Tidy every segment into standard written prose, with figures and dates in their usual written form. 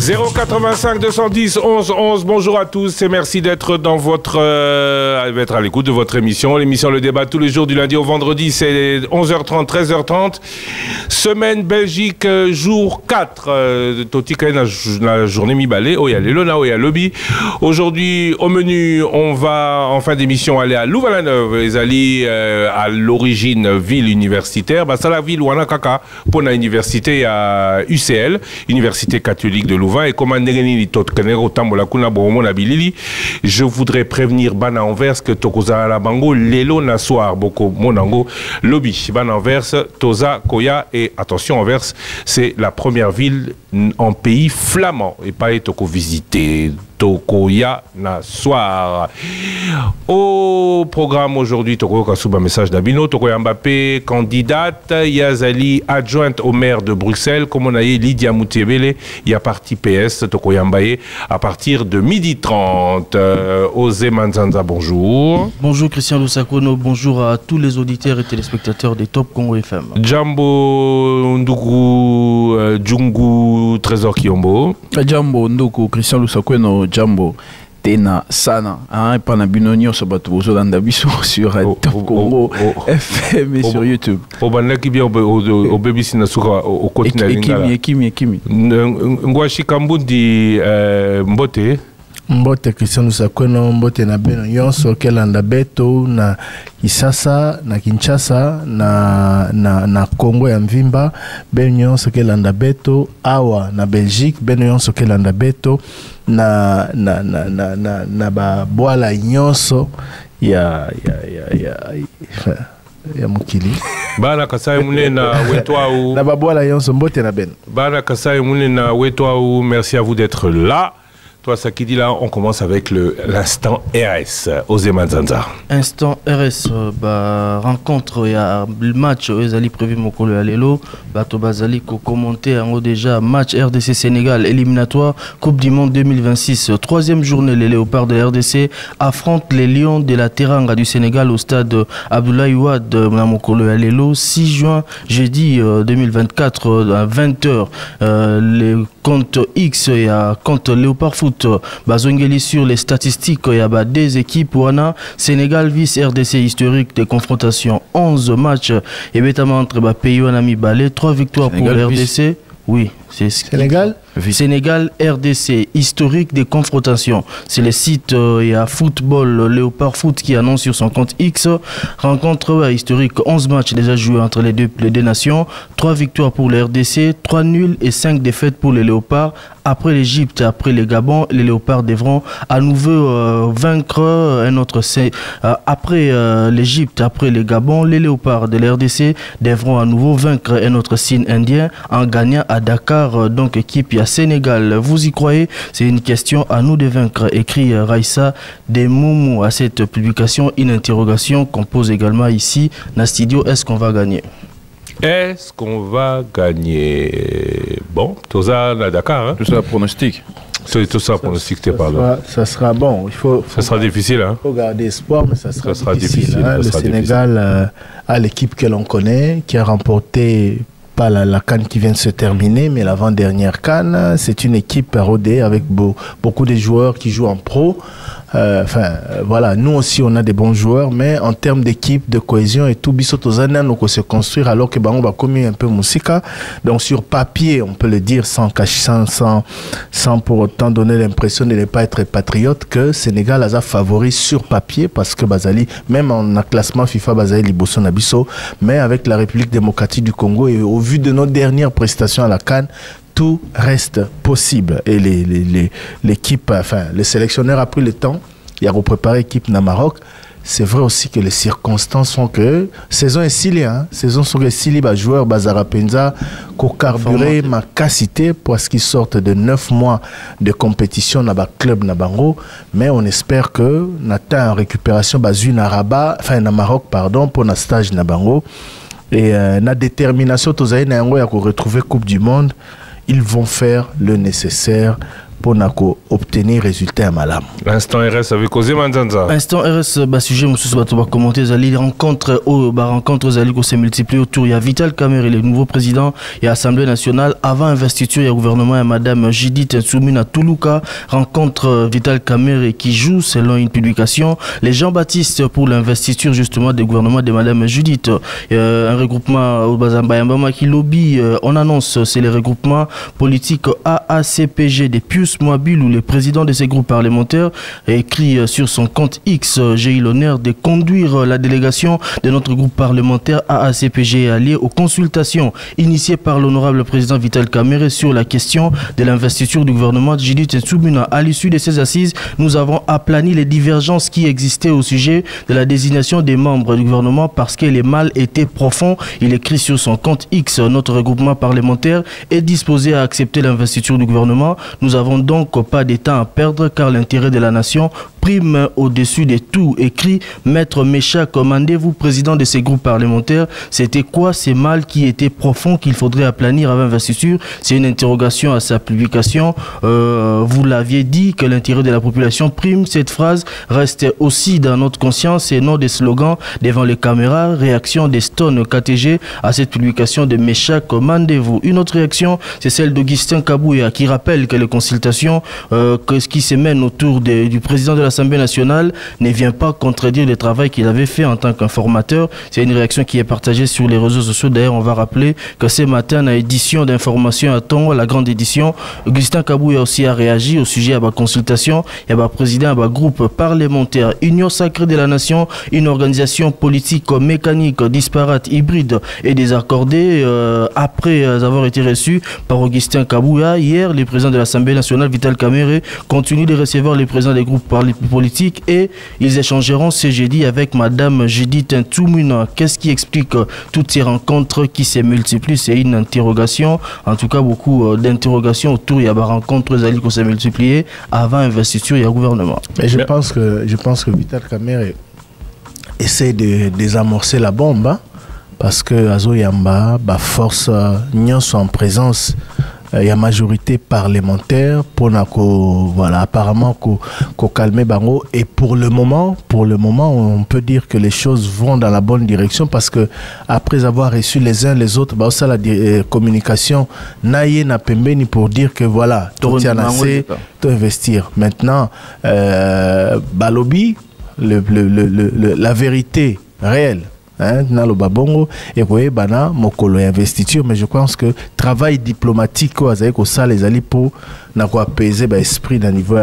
085 210 11 11. Bonjour à tous et merci d'être dans votre d'être à l'écoute de votre émission. L'émission Le Débat tous les jours du lundi au vendredi, c'est 11h30, 13h30. Semaine Belgique, jour 4. Totika la journée mi-balé. Oh, il y a l'Elona, oh, il y a Lobby. Aujourd'hui, au menu, on va en fin d'émission aller à Louvain-la-Neuve. Les alliés à l'origine ville universitaire. Bah, ça la ville où on a caca pour la université à UCL, Université catholique de Louvain. Et comme je voudrais prévenir Bana Anvers que Tokoza la Bango, Lelo Nassoir, Boko Monango, Lobby, Bana Anvers, Toza, Koya, et attention, Anvers, c'est la première ville en pays flamand, et pas Toko visité. Tokoya Nassoir. Au programme aujourd'hui, Toko Kasuba message d'Abino, Tokoya Mbappé, candidate, Yazali, adjointe au maire de Bruxelles, comme on a eu Lydia Moutiébele, il y a parti PS, Tokoya Mbaye, à partir de 12h30. Osé Manzanza, bonjour. Bonjour Christian Lusakono, bonjour à tous les auditeurs et téléspectateurs des Top Congo FM. Jambo Ndugu Djungu Trésor Kiombo. Jambo Ndugu Christian Lusakono. Jambo Tena Sana hein, pendant Binonio Sabato Biso sur Top Congo FM et sur YouTube. Au Banda qui vient au Baby Sinasuka au continent Lingala. Ekimi Ngwashi Kambundi Mbote. Mbote Christian Lusakono Mbote na beno yonso kelanda beto na Kisasa na Kinshasa na Congo ya Mvimba beno yonso kelanda beto awa na Belgique beno yonso kelanda beto na ba boala nyonso ya mukili bana kasai munena wetwa ou na ba boala nyonso Mbote na beno bana kasai munena wetwa ou. Merci à vous d'être là. Toi, ça qui dit là, on commence avec l'instant RS. Osé Manzanza. Instant RS, rencontre, il y a le match, Ezali prévu Mokolo Alelo, Bato Bazali qui commenté en haut déjà, match RDC Sénégal, éliminatoire, Coupe du Monde 2026. Troisième journée, les Léopards de RDC affrontent les Lions de la Teranga du Sénégal au stade Abdoulaye Wade de Mokolo Alelo, 6 juin, jeudi 2024, à 20h. Les comptes X, il y a compte Léopard Foot. Bazongeli sur les statistiques, il y a des équipes Wana, Sénégal vice RDC historique des confrontations, 11 matchs et bêtement entre pays Wanami Balé, 3 victoires Sénégal pour le RDC. Oui, c'est Sénégal. Sénégal, RDC, historique des confrontations. C'est le site, il y a Football, Léopard Foot qui annonce sur son compte X. Rencontre historique, 11 matchs déjà joués entre les deux nations. 3 victoires pour le RDC, 3 nuls et 5 défaites pour les Léopards. Après l'Égypte, après les Gabon, les Léopards devront à nouveau vaincre un autre. Après l'Égypte, après les Gabon, les Léopards de l'RDC devront à nouveau vaincre un autre signe indien en gagnant à Dakar. Donc équipe, il y a Sénégal. Vous y croyez? C'est une question à nous de vaincre. Écrit Raissa Demoumou à cette publication. Une interrogation qu'on pose également ici. Nastudio, est-ce qu'on va gagner? Est-ce qu'on va gagner? Bon, tout ça à Dakar. Hein? Tout ça pronostic. C'est tout ça pronostic, tu parles. Ça sera bon. Ça sera difficile. Hein? Il faut garder espoir, mais ça sera difficile. Hein? Le Sénégal a l'équipe que l'on connaît, qui a remporté pas la CAN qui vient de se terminer, mais l'avant-dernière CAN. C'est une équipe rodée avec beaucoup de joueurs qui jouent en pro. Voilà, nous aussi on a des bons joueurs, mais en termes d'équipe, de cohésion et tout, Bissotozana nous se construire alors que on va commis un peu Moussika. Donc sur papier, on peut le dire sans pour autant donner l'impression de ne pas être patriote, que Sénégal a favori sur papier parce que Bazali, même en classement FIFA, Bazali Liboso Nabiso, mais avec la République démocratique du Congo et au vu de nos dernières prestations à la CAN, tout reste possible. Et l'équipe, le sélectionneur a pris le temps, il a repréparé l'équipe na Maroc. C'est vrai aussi que les circonstances font que saison est scellée, hein. Saison sur les scellés, joueurs Bazara Penza, qu'au carburé ma cassité parce qu'ils sortent de 9 mois de compétition dans le club Nabango. Mais on espère que Nathan en récupération Bazu na Rabat, na Maroc pardon pour un stage Nabango. Et la détermination, tous les retrouver Coupe du Monde, ils vont faire le nécessaire pour obtenir résultat à malam. L'instant RS avec Ozé Manzanza. Instant RS, sujet, monsieur Sobato va commenter. Les rencontres se multiplient autour. Il y a Vital Kamerhe, le nouveau président et Assemblée nationale. Avant investiture, il y a gouvernement et Madame Judith Ntsumuna Tuluka. Rencontre Vital Kamerhe qui joue selon une publication. Les Jean-Baptiste pour l'investiture justement du gouvernement de Madame Judith. Un regroupement au Bazambayambama qui lobby. On annonce, c'est le regroupement politique AACPG des Pius Mobile où le président de ces groupes parlementaires a écrit sur son compte X: j'ai eu l'honneur de conduire la délégation de notre groupe parlementaire AACPG allié aux consultations initiées par l'honorable président Vital Kamerhe sur la question de l'investiture du gouvernement de Judith Ntsumuna. À l'issue de ces assises, nous avons aplani les divergences qui existaient au sujet de la désignation des membres du gouvernement parce que les mal étaient profonds. Il écrit sur son compte X: notre regroupement parlementaire est disposé à accepter l'investiture du gouvernement. Nous avons donc pas de temps à perdre car l'intérêt de la nation prime au-dessus de tout. Écrit Maître Mécha, commandez-vous président de ces groupes parlementaires. C'était quoi ces mal qui étaient profonds qu'il faudrait aplanir avant investiture? C'est une interrogation à sa publication. Vous l'aviez dit que l'intérêt de la population prime. Cette phrase reste aussi dans notre conscience et non des slogans devant les caméras. Réaction des Stone KTG à cette publication de Mécha, commandez-vous. Une autre réaction, c'est celle d'Augustin Kabouya qui rappelle que les consultations que ce qui se mène autour du président de l'Assemblée nationale ne vient pas contredire le travail qu'il avait fait en tant qu'informateur. C'est une réaction qui est partagée sur les réseaux sociaux. D'ailleurs, on va rappeler que ce matin, dans l'édition d'information à Tongo, la grande édition, Augustin Kabouya aussi a réagi au sujet à la consultation et à la président de groupe parlementaire Union sacrée de la nation, une organisation politique mécanique, disparate, hybride et désaccordée. Après avoir été reçu par Augustin Kabouya, hier, le président de l'Assemblée nationale Vital Kamerhe continue de recevoir les présidents des groupes politiques et ils échangeront ce jeudi avec Madame Judith Ntsumuna. Qu'est-ce qui explique toutes ces rencontres qui se multiplient? C'est une interrogation, en tout cas beaucoup d'interrogations autour. Il y a des rencontres qui se multipliées avant investiture et le gouvernement. Mais je pense que Vital Kamerhe essaie de désamorcer la bombe, hein, parce que Azo Yamba, force n'y sont en présence. Il y a majorité parlementaire pour voilà, apparemment qu'on calme Bango. Et pour le moment, on peut dire que les choses vont dans la bonne direction parce que après avoir reçu les uns les autres, ça la communication naïe n'a pembeni pour dire que voilà, tout y a assez, tout investir. Maintenant, Balobi, la vérité réelle. Dans le babongo et voyez bana mokolo investiture, mais je pense que travail diplomatique quoi ça les alliés pour n'a quoi apaiser esprit d'un niveau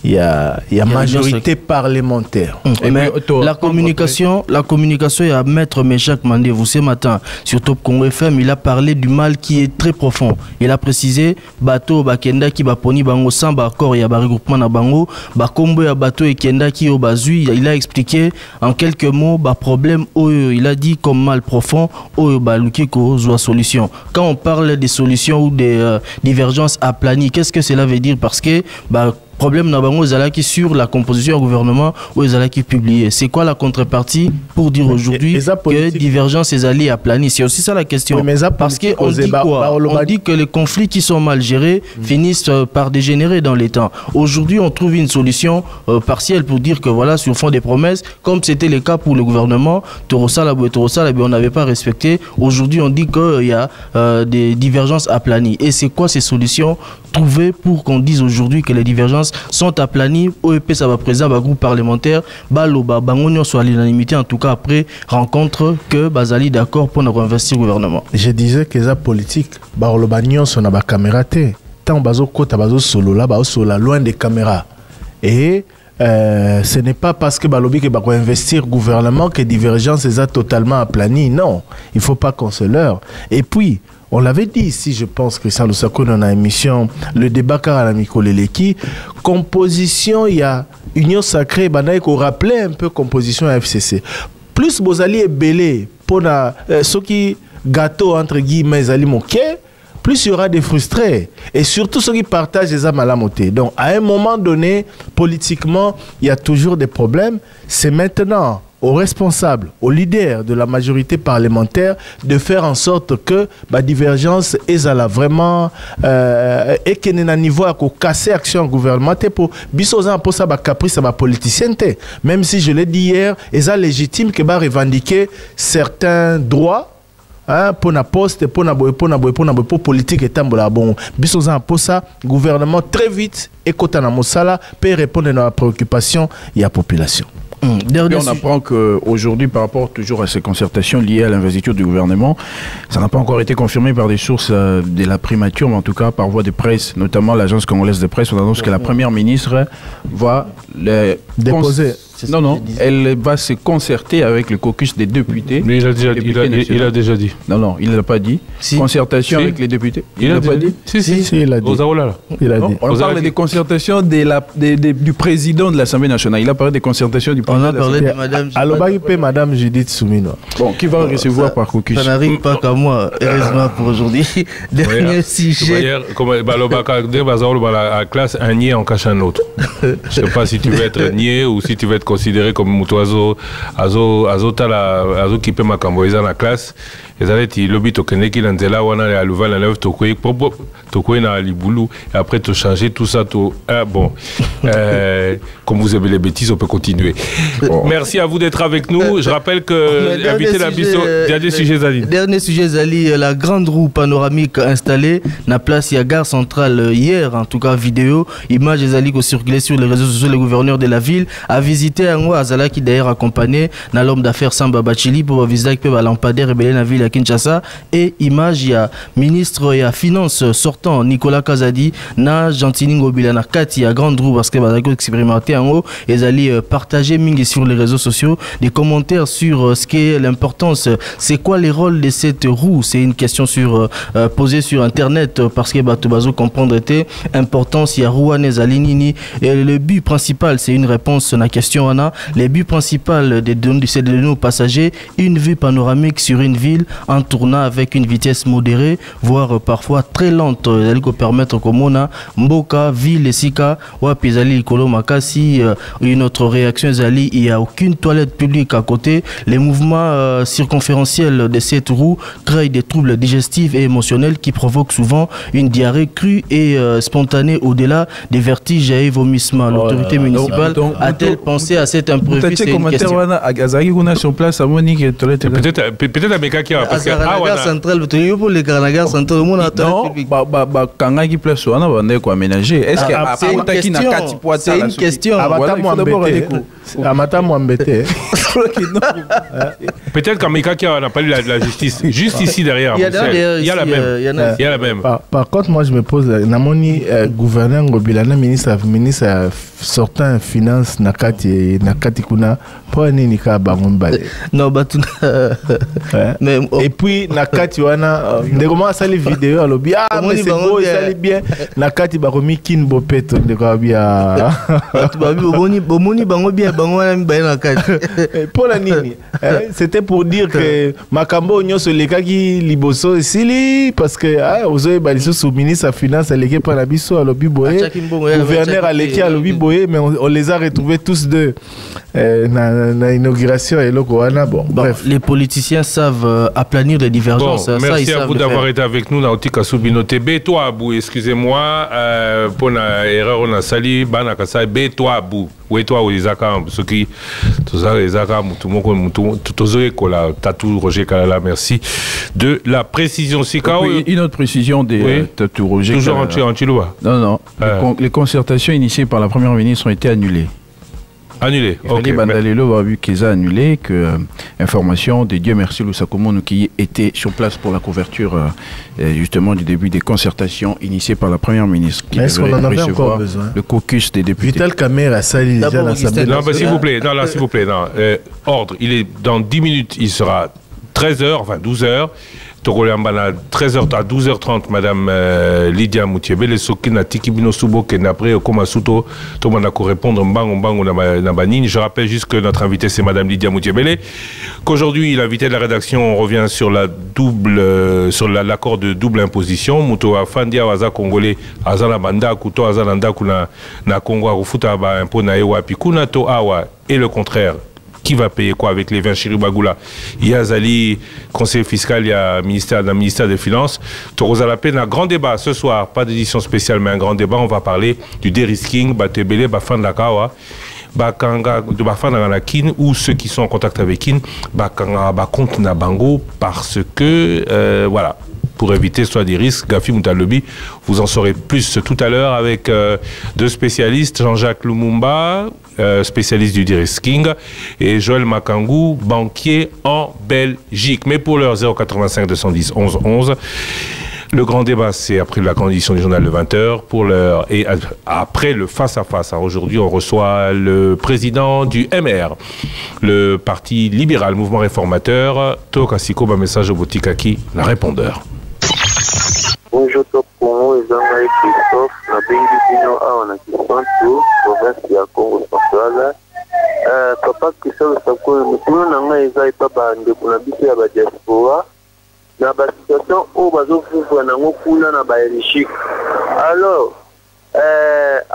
il y a majorité parlementaire. Mais la communication, il y a Maître Méchac Mandé-vous ce matin sur Top Congo FM, il a parlé du mal qui est très profond. Il a précisé bateau bakenda qui baponi bango sans accord, il y a un regroupement na bango, bakombo ya bateau et kenda qui au bazui, il a expliqué en quelques mots problème il a dit comme mal profond baluki ko zoa solution. Quand on parle des solutions ou des divergences aplanies, qu'est-ce que cela veut dire? Parce que problème nabango qui sur la composition du gouvernement ou qui publié. C'est quoi la contrepartie pour dire aujourd'hui que divergence est alliée à planifier? C'est aussi ça la question. Oui, parce qu'on dit quoi? On dit que les conflits qui sont mal gérés finissent par dégénérer dans les temps. Aujourd'hui, on trouve une solution partielle pour dire que voilà, sur le fond des promesses, comme c'était le cas pour le gouvernement, on n'avait pas respecté. Aujourd'hui, on dit qu'il y a des divergences aplanies. Et c'est quoi ces solutions trouvées pour qu'on dise aujourd'hui que les divergences sont aplanies? OEP ça va présenter un groupe parlementaire baloba bangonio soit à l'unanimité, en tout cas après rencontre que bazali d'accord pour nous investir au gouvernement. Je disais que ça politique baloba nyon son na ba caméra té tant bazo kota bazo solo là bazo solo loin des caméras et ce n'est pas parce que balobi que bako investir gouvernement que divergence est totalement aplanie. Non, il faut pas qu'on se leurre. Et puis on l'avait dit ici, je pense que ça nous a connu dans la émission, le débat car à la Mikoleleki, composition, il y a Union Sacrée, il faut rappeler un peu composition FCC. Plus Bozali est belé pour ceux qui gâteau entre guillemets Zali Moké, plus il y aura des frustrés. Et surtout ceux qui partagent les âmes à la montée. Donc à un moment donné, politiquement, il y a toujours des problèmes. C'est maintenant aux responsables, aux leaders de la majorité parlementaire de faire en sorte que la divergence est vraiment et qu'il y a un niveau à casser l'action gouvernementale pour bisoza pour ça caprice à politicien, même si je l'ai dit hier, est légitime que va revendiquer certains droits. Pour na poste, pour politique et tambola bon. Bisoza pour ça, gouvernement très vite et kota na mosala peut répondre à nos préoccupations et à la population. On apprend qu'aujourd'hui, par rapport toujours à ces concertations liées à l'investiture du gouvernement, ça n'a pas encore été confirmé par des sources de la primature, mais en tout cas par voie de presse, notamment l'agence congolaise de presse, on annonce que la première ministre va déposer. Non, elle va se concerter avec le caucus des députés. Mais il a déjà dit. Non, il ne l'a pas dit. Si. Concertation avec les députés. Il n'a pas dit. Si, il a dit. Il a dit. On parle des concertations du président de l'Assemblée nationale. Il a parlé des concertations du président. On a parlé de madame. Alors, madame Judith Soumino. Bon, qui va recevoir par caucus? Ça n'arrive pas qu'à moi, heureusement pour aujourd'hui. Dernier sujet. Comme la classe, un niais en cache un autre. Je ne sais pas si tu veux être niais ou si tu veux être considéré comme mutuazo azo qui peut m'accompagner dans la classe. Et allez lobby tokene qui l'anzela wana ya luva la lève tokoi na libulu et après te changer tout ça tout bon comme vous aimez les bêtises on peut continuer. Bon. Merci à vous d'être avec nous. Je rappelle que invité la biso dernier sujet Zali. Dernier sujet Zali, la grande roue panoramique installée na place ya gare centrale hier, en tout cas vidéo, image Zali qui circulait sur les réseaux sociaux. Le gouverneur de la ville a visité un Azala qui d'ailleurs accompagné na l'homme d'affaires Samba Bachili pour visiter que ba lampadaire rebelle na ville à Kinshasa. Et image il y a ministre et finance sortant Nicolas Kazadi na Gentini Ngobila na kati ya grande roue parce que ba expérimenté en haut et Zali partager mingi sur les réseaux sociaux des commentaires sur ce qu'est l'importance, c'est quoi les rôles de cette roue. C'est une question sur posée sur internet parce que Batobazo comprendre était importance il y a Rouane Zali Nini et le but principal c'est une réponse à la question Anna. Les buts principaux de donner aux passagers une vue panoramique sur une ville en tournant avec une vitesse modérée, voire parfois très lente. Elle peut permettre comme on a Mboka, ville et Sika, Wapizali, Kolo Makasi, une autre réaction Zali, il n'y a aucune toilette publique à côté. Les mouvements circonférentiels de cette roue créent des troubles digestifs et émotionnels qui provoquent souvent une diarrhée crue et spontanée au-delà des vertiges et vomissements. L'autorité municipale a-t-elle pensé à cet imprévu? C'est une question. Peut-être à Mekaki parce que gare centrale, pour les gare centrale, on a kangaki place wana bande ko aménager. Est-ce que c'est une question. Amata Mwambete. Peut-être qu'en Mekaki on n'a pas eu la justice. Juste ici derrière. Il y a la même. Par contre, moi je me pose, Namoni gouverneur Ngobilana ministre sortant finance nakati kuna pour nini ka bangombale. Non batuna. Et puis nakati wana ndekoma asali vidéo alobi mais c'est beau ça bien nakati bakomi kinbo peto ndeko bia. Bomoni bango bien bango wana mbaye nakati. Pour la nini c'était pour dire que makambo nyoso lekaki liboso sili parce que ozoye baliso sous ministre finance aleki pa na biso alobi boye gouverneur aleki alobi boye mais on les a retrouvés tous deux na inauguration et lokoana bon bref les politiciens savent aplanir les divergences. Bon, merci à vous d'avoir été avec nous dans Otika Soubino TB. Toi Abou, excusez-moi pour la erreur on a sali bana kasa B toi Abou. Oui toi ou Isaka ce qui tout ça Isaka tout zoé kola Tatou Roger Kalala, merci de la précision. Une autre précision des Tatou Roger toujours en Chiloua. Non les concertations initiées par la première ministre ont été annulées. Annulé. Ok. Bandalelo a vu qu'ils ont annulé que information de Dieu merci Lusakomono qui était sur place pour la couverture justement du début des concertations initiées par la première ministre. Est-ce qu'on en avait encore besoin? Le caucus des députés. Vital Kamera, ça il déjà l'Assemblée. Non, s'il vous plaît, s'il vous plaît, ordre. Il est dans 10 minutes, il sera 13h, enfin 12h. Togolambana 13h à 12h30 madame Lydia Moutiébele soki na tikibino subo ken après comme asuto to manako répondre mbango na banine. Je rappelle juste que notre invité c'est madame Lydia Moutiébele, qu'aujourd'hui l'invité de la rédaction on revient sur l'accord de double imposition muto afandia waza congolais azana banda kuto azana nda kuna na Congo akufuta ba impôt na ewa pikuna to awa et le contraire qui va payer quoi avec les 20 Chiribagula? Il y a Zali, conseiller fiscal, il y a ministère des Finances. Toroza la peine, un grand débat ce soir, pas d'édition spéciale, mais un grand débat. On va parler du dérisking, Batebele, Bafan Lakawa, Bakanga, de Bafan la Kin, ou ceux qui sont en contact avec Kin, Bakanga, Bakont Nabango, parce que, voilà. Pour éviter soit des risques, Gafi Moutalobi, vous en saurez plus tout à l'heure avec deux spécialistes, Jean-Jacques Lumumba, spécialiste du de-risking, et Joël Makangou, banquier en Belgique. Mais pour l'heure 085 210 11 11, le grand débat, c'est après la grande édition du journal de 20h. Pour l'heure et après le face-à-face. Aujourd'hui, on reçoit le président du MR, le Parti libéral, mouvement réformateur, Tokasiko, message au Botikaki, la répondeur. Bonjour, Top Congo, Ezanga et Christophe, na bengi bino awa na Kisantu, province ya Congo Central. Papa Christophe Sakoyo, mukulu na nga eza epa bandeko na biso ya ba diaspora, na ba situation oyo bazofufwa nango kuna na Belgique. Alors,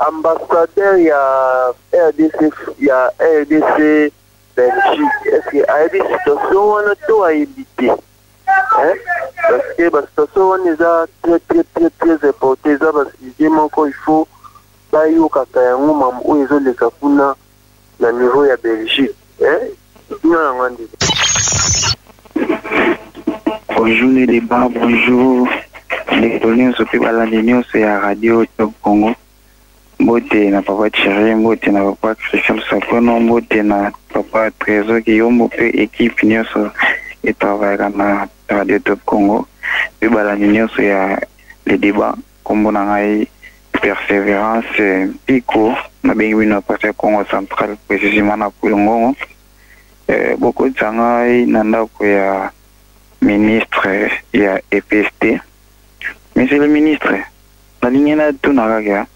ambassadeur ya RDC Belgique, est-ce que ayebi situation wana to ayebi te? Parce que la situation est très importante, parce que il faut bailler au Kakayango, mambo ils ont les kapuna na niveau ya Belgique. Bonjour les débats, bonjour les colonies au pays Balandénios et à Radio Top Congo. Mbote na papa Thierry, mbote na papa Christian Sakono, mbote na papa Trésor Guillaume, équipe Nyoso et travaille na Radio Top Congo. Puis Balandénios et à les débats, comme on a eu persévérance, pico, na bengi na parti Congo central, précisément na Kulongo. Beaucoup de sangai nanda ko ya ministre ya EPST. Monsieur le ministre, na ligne na tunaraga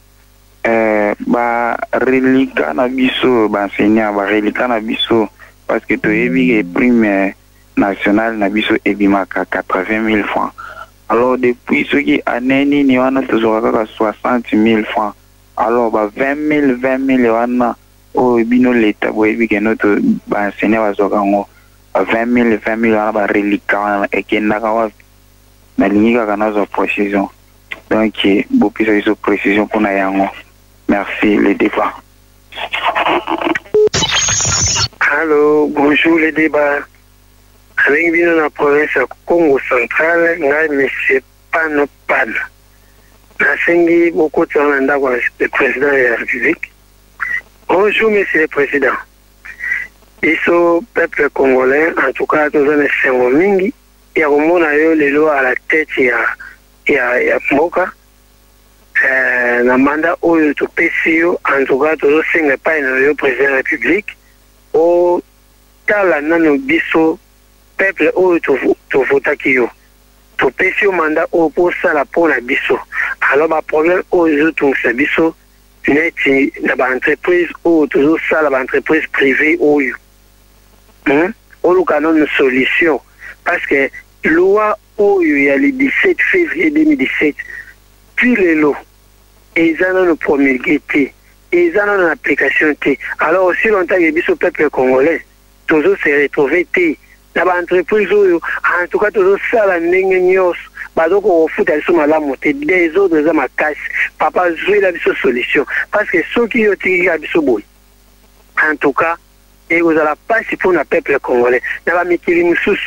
ba relika na biso ba enseignant ba relika na biso parce que to yebi prime national na biso ebimaka 80 000 francs. Alors depuis ce qui année ni wana toujours 60 000 francs. Alors ba 20 000 wana o bino leta bo yebi que notre ba enseignant bazokango 20 000 wana ba relika ekenda ka na ligne ka na zo précision. Donc beaucoup de précision pour na yango. Merci, les débats. Allô, bonjour les débats. Avec bien dans la province de Congo central, monsieur Pan. Nasengi beaucoup de temps le président de la République. Bonjour, monsieur le président. Iso peuple congolais, en tout cas, nous avons un mingi. Il y a les lois à la tête, il y a Moka. Na mandat oyo to PCO en tout cas to senga pa na président de la République o tala nano biso peuple oyo to vota kiyo to PCO mandat o pour ça la pour la biso. Alors ba problème oyo to sa biso neti na ba entreprise o to ça la entreprise privée oyo o lu canon solution parce que loi oyo ya le 17 février 2017 puis les lots et ils en ont promulgué, ils en ont l'application. Alors aussi longtemps que le peuple congolais, toujours se retrouvé dans l'entreprise, en tout cas toujours ça la n'engagnos, donc on fout à son la montée des autres dans ma casse, papa jouer la solution parce que ceux qui ont tiré la biso en tout cas et vous allez pas si pour le peuple congolais, dans la mikili sous,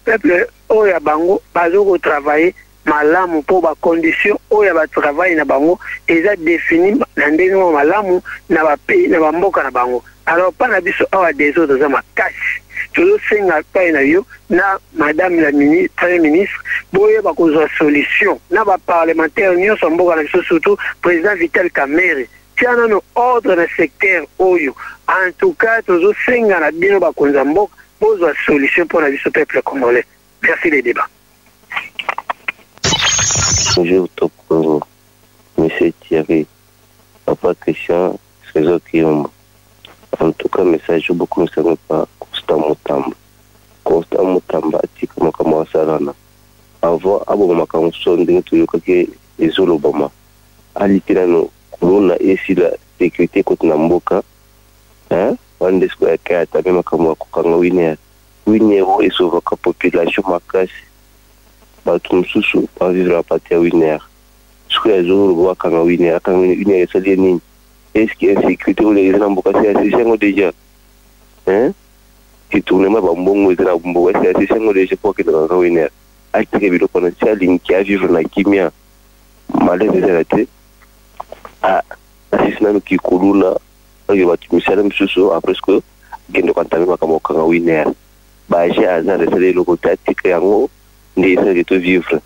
peuple oya bango, bazoko travailler malamu pour ba condition oya ba travail na bango eza défini na ndenge malamu na ba pays na ba mboka na bango. Alors pas na biso awa des autres za makasi toujours senga pa na yo na madame la ministre premier ministre boye ba kozwa solution na ba parlementaire nyonso mboka na biso surtout président Vital Kamerhe tiana no ordre na secteur oyo en tout cas toujours senga na bino ba konza mboka bozwa solution pour la biso peuple congolais. Merci les débats. Bonjour Top Congo, monsieur Thierry, papa Christian, Trésor Guillaume. En tout cas, message beaucoup ne savent pas Constant Mutamba. Constant Mutamba, tika makama salana. Avant, abo makama sonde tu yoke ezolo bama. Ali tirano corona et si la sécurité côté Namboka, hein? wandesko ya kaya même comme kokanga winner o esova ka population makasi bato mususu ba vivre à partir winner ce que les autres voient quand winner ça dit nini est-ce qu'il y a sécurité ou les gens beaucoup c'est sengo déjà hein qui tourne ma bambongo ezra mbongo c'est sengo déjà pour que dans winner acte bilo kono chaling qui a vivre na kimia malaise ezalate asisina qui kuluna que bato misala misusu après que gendo kantame makamo kanga winner ba j'ai azar de celle le côté tika yango ndi essayer de vivre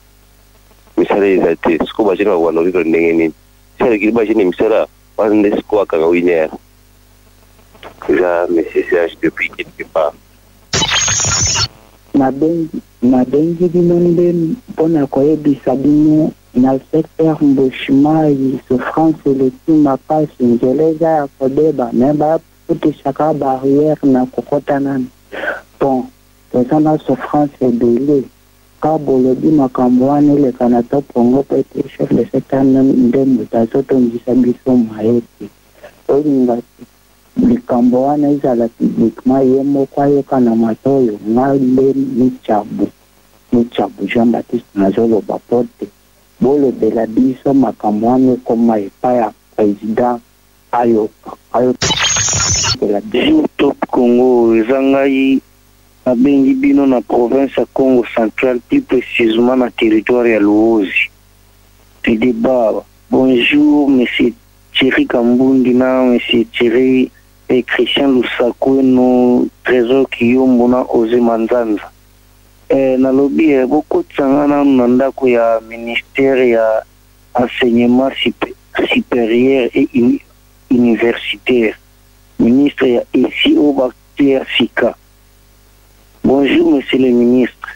misala ezalate ce que ba jena wana vivre ndenge nini c'est que ba jena misala wande sko kanga winner là mais c'est depuis quelque part mabengi binonde mpona koyebisa bino na secteur mboshimai souffrance letima pasi nzeleza ya kodeba me baputisaka barrière na kokotana bon toza na souffrance ebele ka bolobi makambo wana eleka na top congo po ete chef de secteur nde moto azotongisa biso mayete olinga likambo wana ezala publiquement ye moko ayoka na matoyo ngai nde micabu Jean Baptiste nazoloba pote bolobela biso makambo wana ekoma epai ya président ayoka top Congo eza ngai nabengi bino na province ya Congo central plus précisément na territoire ya Luozi Tidibaba. Bonjour monsieur Thierry Kambundi na monsieur Thierry et Christian Lusaku no Trésor Kiyombo na Ose Manzanza. Nalobi beaucoup tsangana na ndako ya ministère ya enseignement supérieur et universitaire. Ministre ya ici au Bactère Sika. Bonjour monsieur le ministre.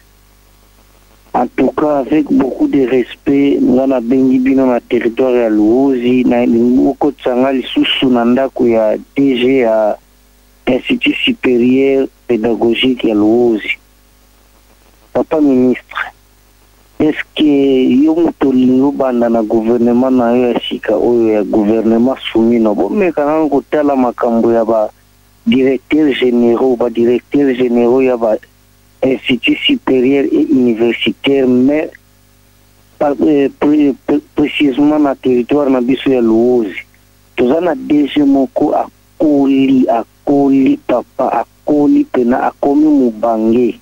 En tout cas, avec beaucoup de respect, nous avons bino na territoire ya Luozi, na beaucoup tsanga lisusu na ndako ya DG ya Institut supérieur pédagogique ya Luozi. Papa ministre, est-ce que yo mutolingo banda na gouvernement na yo ya sika oyo ya gouvernement sumino bomeka na kotala makambo ya ba directeur généraux ya ba Institut supérieur et universitaire, mais précisément dans le territoire na biso ya Luozi. Tous na DG moko akoli papa akoli pena akomi mubange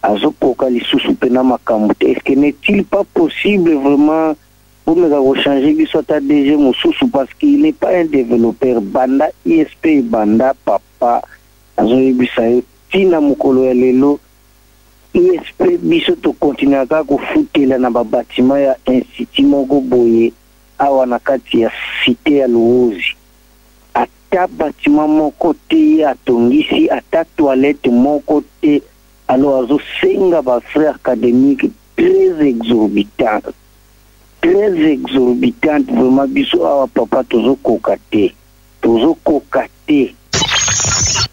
azokoka lisusu pena makambo. Est-ce que n'est-il pas possible vraiment pour nous changer biso ta DG mususu parce qu'il n'est pas un développeur banda ISP banda papa azoyebisa tina mukolo ya lelo ISP biso to continuer ka ko futela na ba bâtiment ya institut moko boye awa na kati ya cité ya Luozi ata bâtiment moko te atongisi ata toilette moko te alors azo senga ba frères académiques très exorbitant vraiment biso awa papa tozo kokate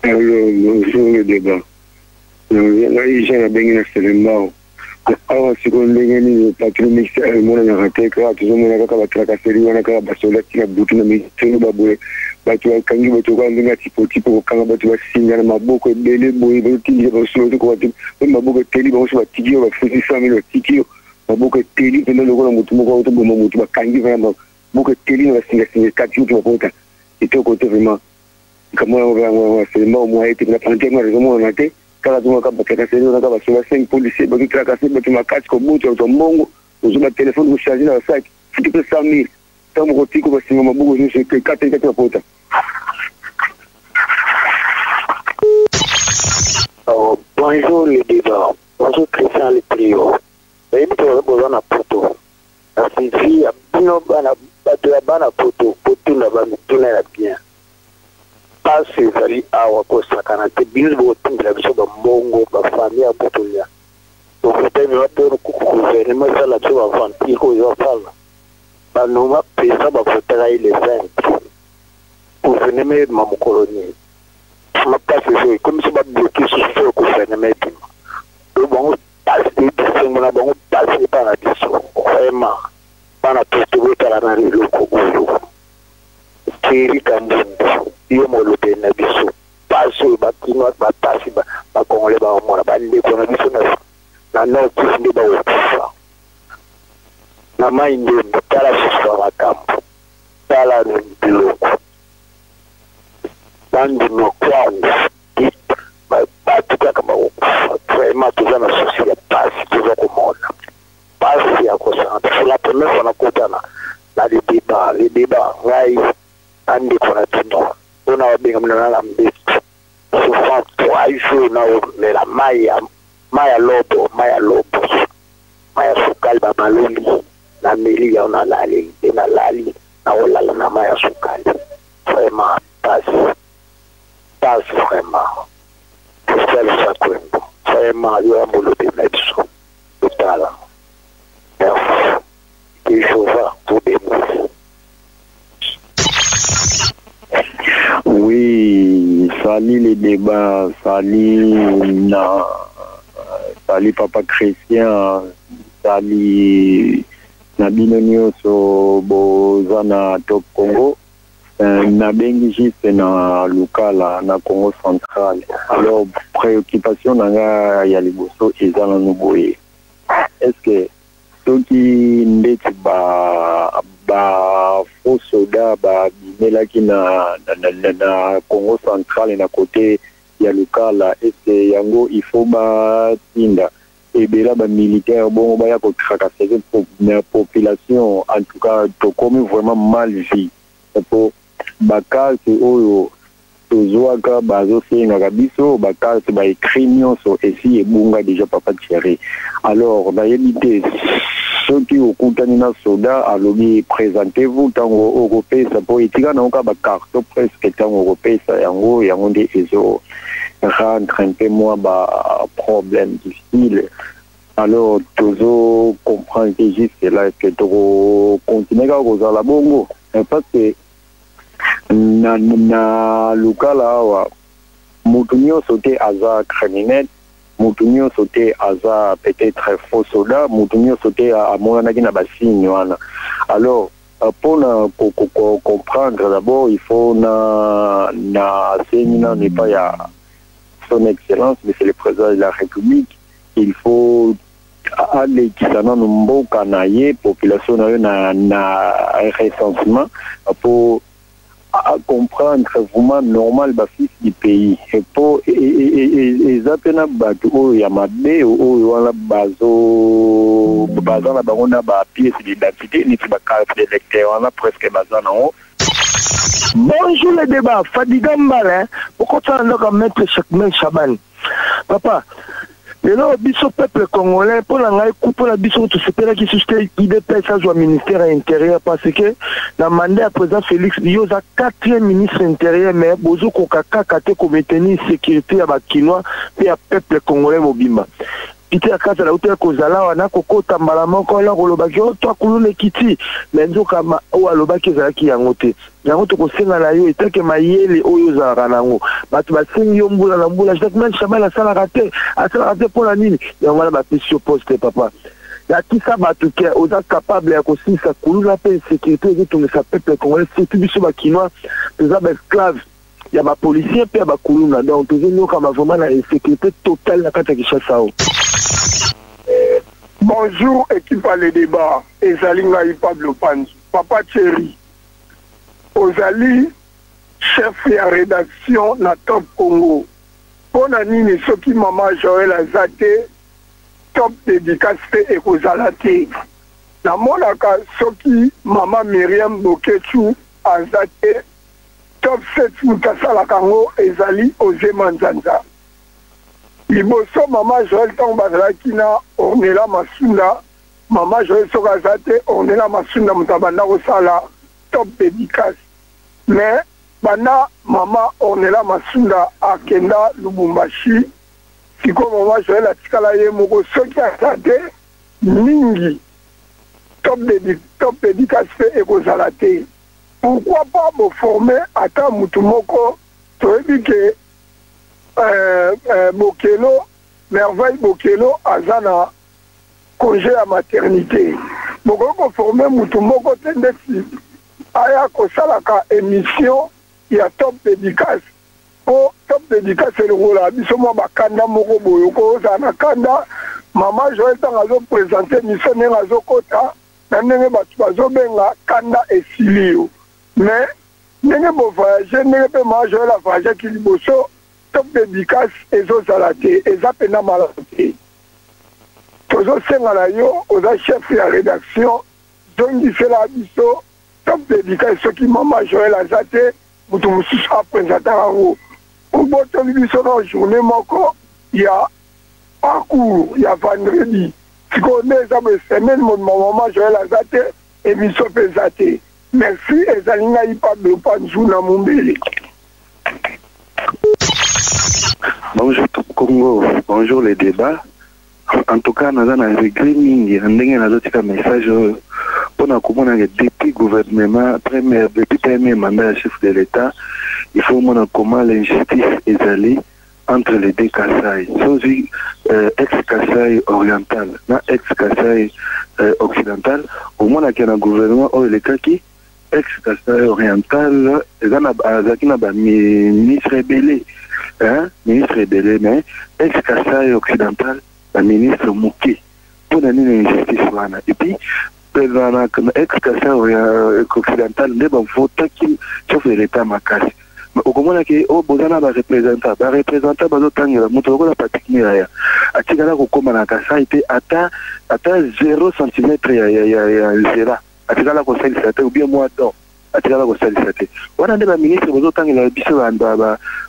bonjour le débat. Ngai jana bengi na selembao awa siko ndenge ni patron mixer mona na rateka tuzomona kaka batrakaseri wana kaka basola tina butu na miteno babwe batu bakangi bato kwa ndenge tipo kokanga batu basinga na maboko ebele boye batingi basolo ko batu maboko teli baso batigio bafusi 100,000 batigio maboko teli pena lokola mutu moko to bomo mutu bakangi vraiment maboko teli na singa kati mutu bakota ito kote vraiment kama wa selembao mwa ete na planter ma raison na te kala tunga ka bakakaseri na ka basola 5 policiers baki trakaseri batu makati ko butu to mbongo uzuma telefone ko charger na sac futi pe 100,000 tamu ko tiko basinga maboko je que 4 pota. Bonjour le débat. Bonjour Christian le trio. Baby to boza na poto. Na fifi ya bino bana bato ya bana poto na ba mituna na bien. Passe zali awa ko sakana te bino bo tindra biso ba mbongo ba famille ya poto ya. To fete mi wato ku gouvernement sala tso avanti ko yo fala. Ba no ma pesa ba fotela ile 20. Gouvernement ma mkoloni. Ma passe zo comme si ba bloquer sur ce gouvernement. Bon passe de mon bon passe par la biso. Vraiment. Pana poto tala na loko uyo. Kiri kambu. Iyo molobe na biso. Passe bana kusinde ba okufa na mainde tala shiswa makambo tala biloko bandu no kwangu batu kaka ba okufa vraiment tuza na souci ya pasi tuza kumona pasi ya kosanta c'est la première fois nakutana na les débats ngai andi kona tuno ona wabenga mna na mbetu souvent 3 jours na la maya lobo maya sukali ba maloli na meli ya ona lali na lali na olala na maya sukali vraiment passe vraiment c'est ça le sacrement vraiment yo amolo de metso total merci et je vois pour des mots. Oui, salut les débats, salut Papa Christian, salut Nabino Nyoso Bozana Top Congo, Nabengi juste na Lukala, na Congo central. Alors, préoccupation nanga ya liboso ezana nuboye. Est-ce que ceux qui ndeti ba faux soda ba bimelaki na Congo central na côté ya Lukala, est-ce yango il faut ba tinda et bela ba militaire bon ba ya ko tracasser pour la population, en tout cas to comme vraiment mal vu pour bakal c'est oyo tozwaka bazo senga biso bakal c'est ba écrit nyonso esi ebunga déjà papa Thierry. Alors na yebite ceux qui au contamina soda alobi présentez-vous tango européen ça pour etika na oka ba carte presque tango européen ça yango nde ezo rentre un peu moins ba problème difficile. Alors tozo comprendre que juste là que to continuer à causer la bongo parce que na Lukala wa mutunyo sote aza criminel mutunyo sote aza peut-être faux soda mutunyo sote amona kina basinyo wana. Alors pour comprendre d'abord il faut na séminaire n'est pas ya son excellence mais c'est le président de la République. Il faut aller kisana mboka na ye population na recensement pour comprendre vraiment normal ba fils du pays et pour et zapena batu o ya mabe o wala bazo na bango ba pièce d'identité ni ba carte d'électeur on a presque bazana o. Bonjour le débat Fadiga Mbala pourquoi tu as un maître Chakmel Chaban papa. Et là, le peuple congolais, pour la biso, tout ce qui est suscité, il dépêche au ministère intérieur parce que, dans le mandat à présent, Félix, il y a 4e ministre intérieur, mais Bozo Kokaka, Kate, comme maintenir sécurité à Bakinois, et à peuple congolais, Mobimba. Ite ya kasa la ute kozala wana kokota mbala ko la kolobaki o to kulune kiti menzo kama o alobaki ezalaki yango te yango to kosenga na yo etake mayele oyo za nango batu basengi yo mbula na mbula Jacques Chabal asala raté pour la nini yango la bapesio poste papa ya kisa batu ke oza capable ya kosisa kuluna pe sécurité ezotonga sa peuple congolais surtout biso bakinois toza ba esclave ya ba policier pe ba kuluna donc tozo kama vraiment na sécurité totale na kata Kinshasa. Bonjour équipe à les débats Ezalinga Pablo Panzu Papa Thierry Ozali chef de rédaction na Top Congo pona nini soki mama Joël Azate top dédicace et kozalate na monaka soki mama Myriam Bokechu Azate top 7 mutasala kango ezali Ozema Nzanza liboso mama Joël Tongbazalaki na Ornella Masunda mama Joël Sokazate Ornella Masunda mutabanda kosala top dédicace mais bana mama Ornella Masunda akenda Lubumbashi siko mama Joël atikala ye moko soki azate mingi top dédicace et kozalate pourquoi pas me former ata mutu moko toyebi ke Bokelo, Merveille Bokelo, Azana, congé à maternité. Bokoko formé Moutoumoko Tendesi, Aya Kosalaka émission, il y a top dédicace. Oh, top dédicace, c'est le rôle. Bisoma Bakanda Moko Boyoko, Zana Kanda, Maman Joël Tangazo présenté mission Nengazo Kota, Nenge Batuazo Benga, Kanda et Silio. Mais, Nenge Bo voyager, Nenge Pe Maman Joël a voyagé Kiliboso, top dédicace et zo salaté, et zapena malaté. Tozo Sengala yo, oza chef de la rédaction, Zongi Selabiso, top dédicace, ce qui Maman Joël a zaté, Moutoumoussou a présenté à vous. Pour botter l'émission journée, il y a parcours, il y a vendredi. Si on est dans la semaine, mon maman Joël Azate, émission Pesate. Merci, et Zalina Ipabe Panjou Namumbele. Bonjour tout Congo, bonjour les débats. En tout cas, nous avons un regret, nous avons un message pour nous depuis le gouvernement, depuis le premier mandat chef de l'État, il faut voir comment l'injustice est allée entre les deux Kasaï. Sozi ex-Kasaï oriental, ex-Kasaï occidental, au moins il y a un gouvernement où les Kaki, ex-Kasaï oriental, il y a un ministre rebellé, mais ex-Kasaï occidental, le ministre Mouké, pour donner une injustice. Et puis, ex-Kasaï occidental, il y a un vote qui chef de l'État Makasi. Au moment où Bozana va représenter, Bazotanga, Moutoro, Patrick Miraya, à Tigala, au Komanaka, ça a été atteint 0 cm, il y a Zéra, à Tigala, au Salisate, ou bien moi, non, à Tigala, au Salisate. On a des ministres, Bozotanga, il a dit,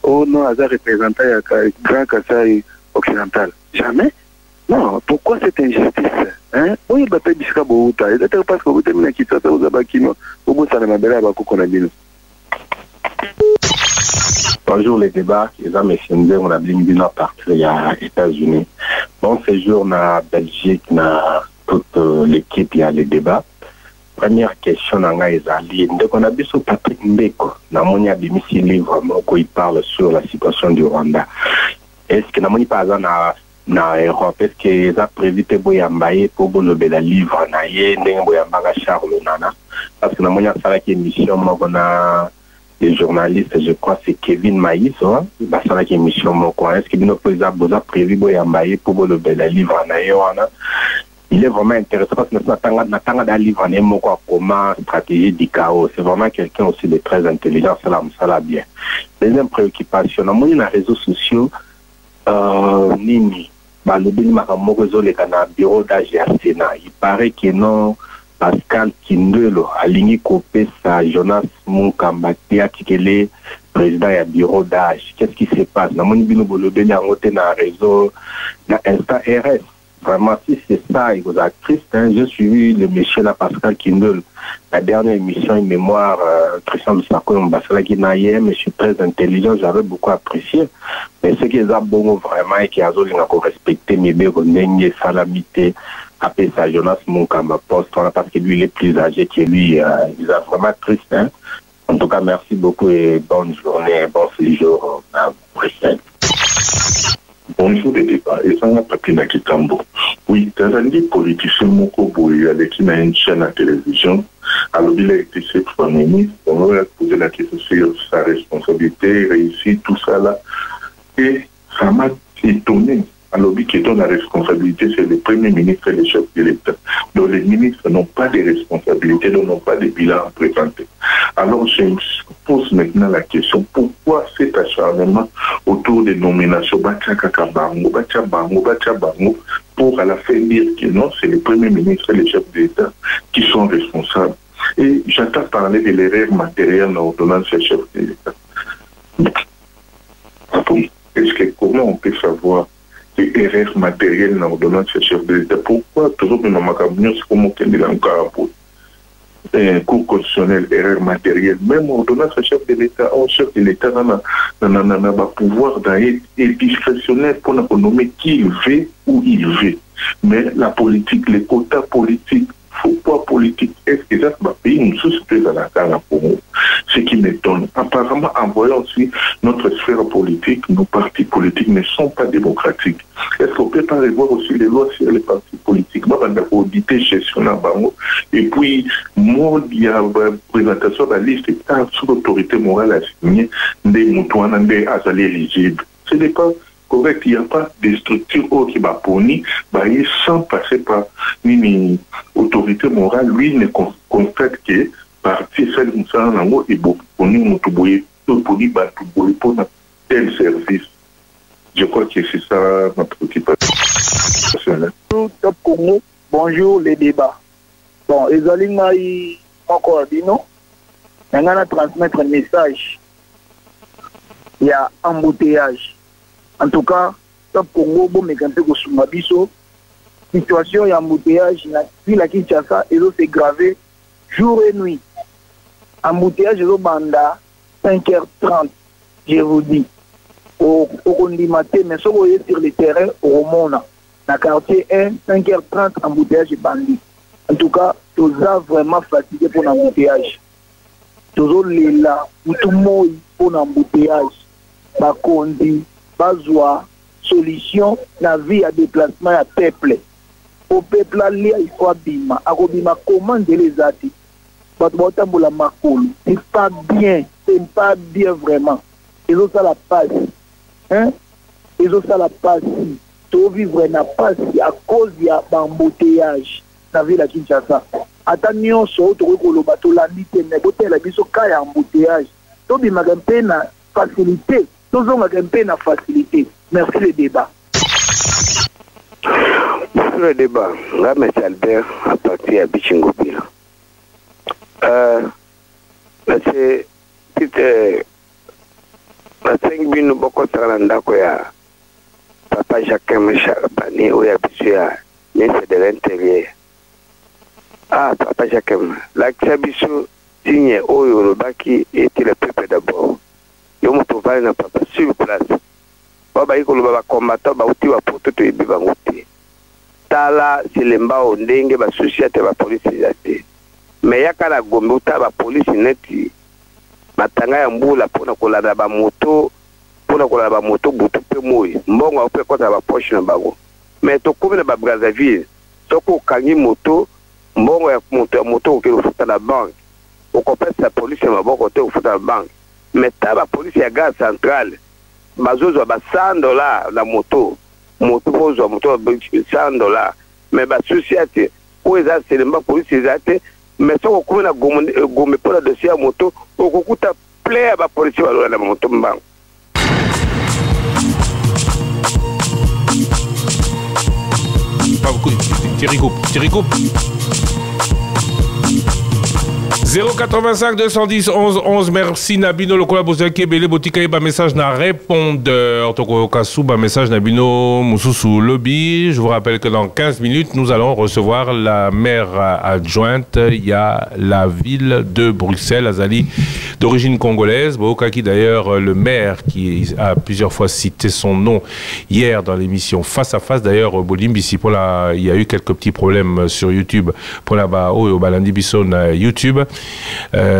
oh non, à représenter le Grand Kasaï occidental. Jamais. Non, pourquoi cette injustice? Hein? Oui, il va pas dire que Bouta, et c'est parce que vous avez quitté aux Abakino, au bout de ça, la belle Abakou Bonjour les débats, les amis, on a bien à partir aux États-Unis. Bon séjour na Belgique, na toute l'équipe, il y a les débats. Première question, on a vu sur Patrick Mbeko, na monia bimisi livre, il parle sur la situation du Rwanda. Est-ce que na moni pas na Europe, est-ce qu'ils ont prévu de boyambaye pour le livre na ye, n'engue boyambaga Charles Nana? Parce que na monia ça qui émission, moi les journalistes, je crois c'est Kevin Maïs, il va faire émission mon coin. Est-ce qu'il nous a prévu boyambaye pour le livre na ye? Il est vraiment intéressant parce que nous avons un livre en émo comment stratégie du chaos. C'est vraiment quelqu'un aussi de très intelligent, ça l'a bien. Deuxième préoccupation, dans les réseaux sociaux, Nini, le bureau d'AGRCNA, il paraît que non, Pascal Kindelo, aligné copé sa Jonas Munkamba, qui est président du bureau d'âge. Qu'est-ce qui se passe? Dans mon bureau, il y a un réseau, dans Insta RS. Vraiment, si c'est ça, il vous a triste. J'ai suivi le monsieur là, Pascal Kindle, la dernière émission, une mémoire, Christian de Sarko, je suis très intelligent, j'avais beaucoup apprécié. Mais ce qui est bon vraiment et qui a respecté mes béronnes, salamité, appelé ça Jonas Munkamba Post, parce que lui, il est plus âgé que lui, il a vraiment triste. En tout cas, merci beaucoup et bonne journée, bon séjour à Bruxelles. Bonjour les débats, et ça n'a pas pu Kitambo. Oui, Tanzanie politicien Moko Boye, avec une chaîne à télévision, alors il a été chef Premier ministre, on va poser la question sur sa responsabilité, réussite, tout ça là. Et ça m'a étonné. Alors, qui donne la responsabilité, c'est le Premier ministre et le chef de l'État. Donc, les ministres n'ont pas de responsabilité, donc n'ont pas de bilan à présenter. Alors, je me pose maintenant la question, pourquoi cet acharnement autour des nominations pour à la fin dire que non, c'est le Premier ministre et le chef de l'État qui sont responsables. Et j'entends parler de l'erreur matérielle dans l'ordonnance du chef de l'État. Est-ce que comment on peut savoir erreur matérielle dans l'ordonnance du chef de l'État? Pourquoi toujours dans ma camion, c'est comme on dit dans le carreau? Un cours constitutionnel, erreur matérielle, même l'ordonnance du chef de l'État, un chef de l'État n'a pas pouvoir d'être discrétionnaire pour nommer qui il veut, où il veut. Mais la politique, les quotas politiques, faut pas politique. Est-ce que ça va payer une société dans la carrière pour nous? Ce qui m'étonne. Apparemment, en voyant aussi notre sphère politique, nos partis politiques ne sont pas démocratiques. Est-ce qu'on peut pas revoir aussi les lois sur les partis politiques? Moi, on a audité gestionnaire et puis, moi, il y a une présentation de la liste sous l'autorité morale à signer des moutons, des azalés éligibles. Ce n'est pas correct. Il n'y a pas de structure qui va punir, sans passer par une autorité morale. Lui ne constate que parti fait une ça et pour tel service. Je crois que c'est ça ma préoccupation. Top Congo, bonjour les débats. Bon, les aliments encore dit non. On a transmettre un message. Il y a embouteillage. En tout cas, Top Congo, bon, mais quand on est sur situation, il y a embouteillage. Puis la Kinshasa, et c'est gravé jour et nuit. Embouteillage, au banda, 5h30, je vous dis. Au Kondimate, mais si vous voyez sur le terrain, au Romona, dans le quartier 1, 5h30, embouteillage est bandit. En tout cas, tout ça vraiment fatigué pour l'embouteillage. Tout ça, là, tout le monde pour l'embouteillage. Bakondi, Bazoa, solution, la vie à déplacement à peuple. Au peuple, il faut abîmer. Comment les atis? C'est pas bien, c'est pas bien vraiment. Ils ont ça la passe. Hein? Ils ont ça la passe. Tout vivre n'a pas à cause de l'embouteillage dans la ville de Kinshasa. Attends, so to ko bateau la nite ne bote la biso ka ya embouteillage. To bi magampe na facilité. To zo magampe na facilité. Merci le débat. Pour le débat, là, M. Albert, à partir de Bichingobila. C'est la 5 minutes beaucoup de koya papa Jacques Bani ou Yabisuya, ministre de l'Intérieur. Ah, papa Jacques, la Kisabisu signe au Yorubaki était le peuple d'abord. Yomo Tovali na papa sur place. Baba Iko Luba combattant, Bauti wa Poto to Ibibanguti. Tala, Silemba, Ondenge, ba société, ba police, mais yaka la Gombe, uta ba police neti. Matanga ya mbula pona kolanda ba moto butu pe moyi mbongo ope kota ba poche na bago mais to komi na ba Brazzaville soko kangi moto mbongo ya moto okelo futa na banque okopesa police ya maboko te ofuta na banque mais ta ba police ya gare centrale bazozo ba $100 na moto pozo moto $100 mais ba société ko eza selemba police ezate mais soko komi na Gombe pona dossier ya moto okukuta player ba police balola na moto mbango. Pas beaucoup. Thierry Coupe. 085 210 11 11. Merci Nabino Lokola Bozaki Bele Botika ba message na répondeur Toko Kasu ba message Nabino Moussousou Lobby. Je vous rappelle que dans 15 minutes nous allons recevoir la maire adjointe. Il y a la ville de Bruxelles, Azali d'origine congolaise. Bokaki d'ailleurs le maire qui a plusieurs fois cité son nom hier dans l'émission Face à Face. D'ailleurs Bolimbisi pour la il y a eu quelques petits problèmes sur YouTube pour la ba au Balandi Bisson YouTube.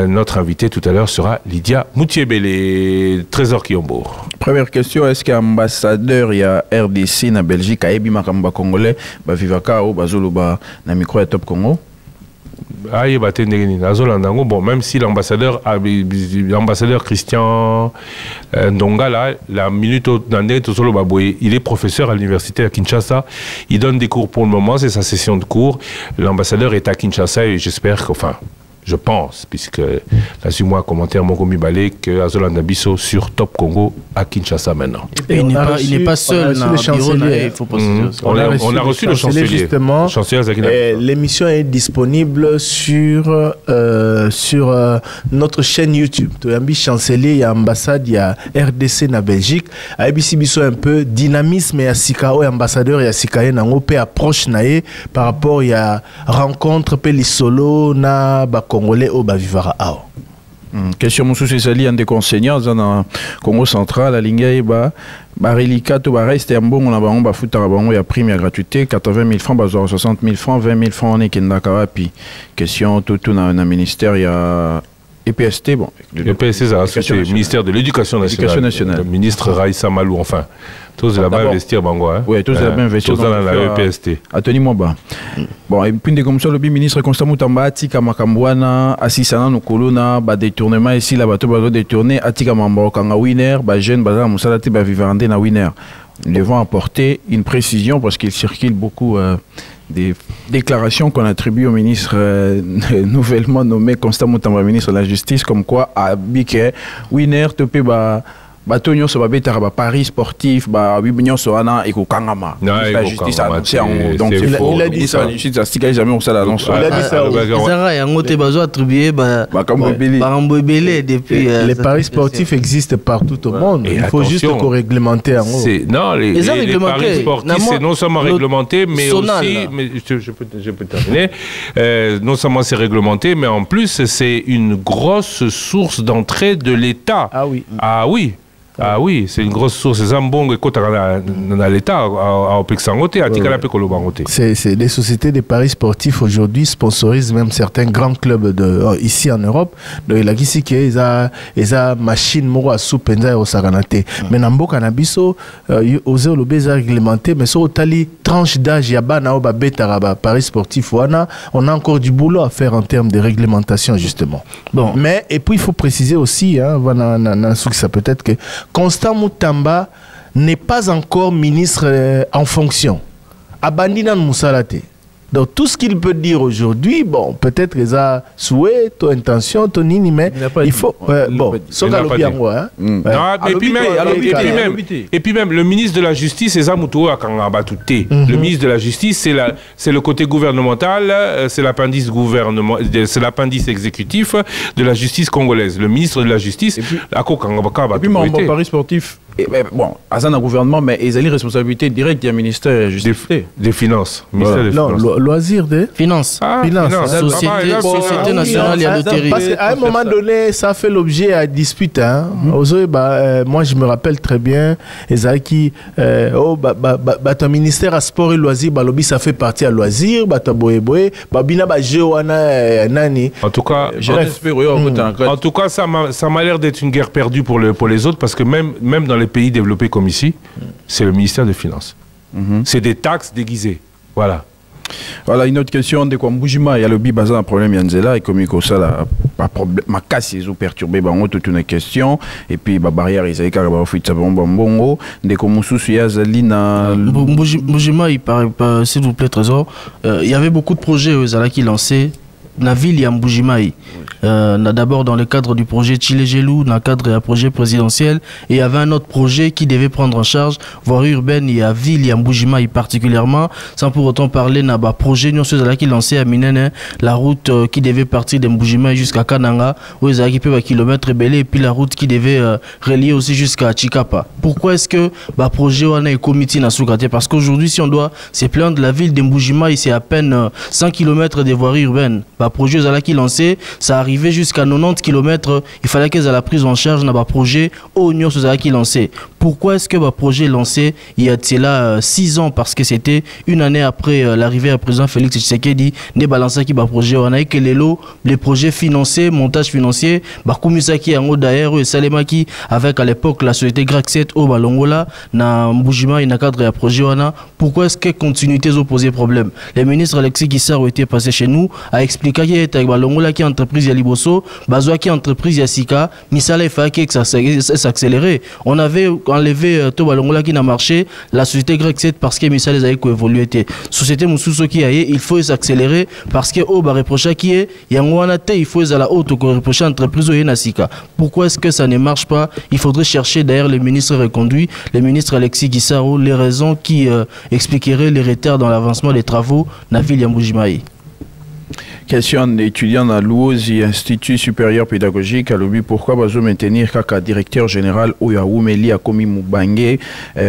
Notre invité tout à l'heure sera Lydia Moutiébélé, Trésor Kiombo. Première question, est-ce qu'ambassadeur il y a RDC na Belgique a ebi makamba congolais ba vivaka ou bazolo ba na micro Top Congo? Bon, même si l'ambassadeur Christian Ndonga là, la minute il est professeur à l'université à Kinshasa, il donne des cours pour le moment, c'est sa session de cours. L'ambassadeur est à Kinshasa et j'espère que, enfin, je pense, puisque là, sur moi, commentaire Mokomi Balé, que Azola Nabiso sur Top Congo à Kinshasa maintenant. Et il n'est pas seul dans le chancelier. Il faut on a reçu le chancelier. Justement, l'émission est disponible sur notre chaîne YouTube. Il y a un chancelier, il y a ambassade, il y a RDC na Belgique. À ABC Biso un peu dynamisme et à Sikao, ambassadeur et à Sikaye nango pe approche nae par rapport il y a rencontre pe li solo na ba Congolais au Bavivara Ao. Question Moussou Sali en des enseignants dans Congo central la ligne ba barelika to ba reste en bon on a ba futa ba on ya prime à gratuité 80 000 francs ba 60 000 francs 20 000 francs on est kindaka wapi question tout na ministère il y a EPST bon EPST c'est le ministère de l'éducation nationale. Le ministre Raïssa Malou enfin tous là-bas investir bango hein. Oui, tous là-bas investir dans la EPST. Attendez-moi bas. Bon et puis comme ça le ministre Constant Mutamba atika makambwana assisana no kolona ba détournement ici là bato ba détourner atika mambo kanga winner ba jeune ba musala ti ba vivande na winner. devant apporter une précision parce qu'il circule beaucoup des déclarations qu'on attribue au ministre nouvellement nommé Constant Mutamba, ministre de la Justice, comme quoi à Biké, Winner, Topé, Batonio so babeta ba paris sportif ba bibinyo so ana ekokangama la justice a annoncé donc c'est faux. Il a dit ça, la justice a stické jamais on ça l'annonce. Il a dit ça. Zara ya ngote bazo attribuer ba Mbobele depuis les paris sportifs existent partout au monde. Il faut juste qu'on réglementer en haut. Non, les paris sportifs c'est non seulement réglementé mais aussi mais je peux terminer non seulement c'est réglementé mais en plus c'est une grosse source d'entrée de l'État. Ah oui. Ah oui. Ah oui, c'est une grosse source. Dans l'État, à Opexangote, à Tikalape-Kolobangote. C'est des sociétés de paris sportifs aujourd'hui sponsorisent même certains grands clubs ici en Europe. Donc il a dit qu'ils ont machine moro à soupenza au Saranate. Mais dans le Canabiso, osé le baiser réglementé, mais sur tali tranche d'âge yaba na oba betaraba paris sportif on a encore du boulot à faire en termes de réglementation justement. Bon, mais et puis il faut préciser aussi, hein, ça peut-être que Constant Mutamba n'est pas encore ministre en fonction. Abandina Moussalate. Donc tout ce qu'il peut dire aujourd'hui, bon, peut-être qu'il a souhait, ton intention, ton nini, mais il faut... bon, et puis même, le ministre de la Justice, c'est Zamoutou Akangabatoute. Le ministre de la Justice, c'est le côté gouvernemental, c'est l'appendice exécutif de la justice congolaise. Le ministre de la Justice, et puis mon paris sportif, bon, à un gouvernement, mais ils ont une responsabilité directe du ministère de la Justice. Des Finances. Non, loisir de finances. Société nationale et loterie. Parce qu'à un moment donné, ça fait l'objet à dispute. Hein. Moi, je me rappelle très bien, Ezaki, ton ministère à sport et loisirs, ça fait partie à loisirs, en tout cas, ça m'a l'air d'être une guerre perdue pour les autres, parce que même dans les pays développés comme ici, c'est le ministère des Finances. C'est des taxes déguisées. Voilà. Voilà une autre question de quoi Mbujima, il y a le bibaza un problème Yanzela et comme ça là pas problème ma casse ils ont perturbé toute une question et puis ba barrière ils avaient carrément fait ça bongo de comme sous Yazalina Mbujima il paraît pas s'il vous plaît trésor il y avait beaucoup de projets Zala qui lançaient la ville ya Mbujimai. D'abord dans le cadre du projet Chile-Gelou, dans le cadre du projet présidentiel, et il y avait un autre projet qui devait prendre en charge voirie urbaine et à ville ya Mbujimai particulièrement, sans pour autant parler d'un projet qui lançait à Minene, la route qui devait partir de Mbujimai jusqu'à Kananga, où ils avaient un kilomètre belé, et puis la route qui devait relier aussi jusqu'à Chikapa. Pourquoi est-ce que le projet est comité dans ce Parce qu'aujourd'hui, si on doit se plaindre de la ville de Mbujimai, c'est à peine 100 km de voirie urbaine. Le projet qui lancé, ça arrivait jusqu'à 90 km. Il fallait qu'ils aient la prise en charge dans le projet au Nyon qui lancé. Pourquoi est-ce que le projet est lancé il y a là 6 ans? Parce que c'était une année après l'arrivée du président Félix Tshisekedi, ne balança qui projet. On a eu que les projets financés, montage financier, Bakumisaki en haut d'ailleurs, et Salemaki avec à l'époque la société Graxet au Balongola, na Mbujima, il y a cadre de projet. Pourquoi est-ce que continuité ont posé problème? Le ministre Alexis Guissard a été passé chez nous, a expliqué qu'il y a Balongola qui est entreprise ya Liboso, Bazoa qui est entreprise ya Sika, Misala il fallait que ça s'accélérait. On avait enlevé tout Balongola qui n'a marché, la société Graxet parce que Misala les a évolué. Société Moussouso qui a il faut s'accélérer parce que au reproché qui est Yangoanate, il faut à la haute reprocher entreprise au Sika. Pourquoi est-ce que ça ne marche pas? Il faudrait chercher d'ailleurs le ministre reconduit, le ministre Alexis Guissaro, les raisons qui expliqueraient les retards dans l'avancement des travaux na ville ya Mbujimai. Question d'étudiant à l'Ouozi, Institut supérieur pédagogique, à l'objet pourquoi Bazo maintenir Kaka directeur général Oyaoumeli à Komi Moubangue.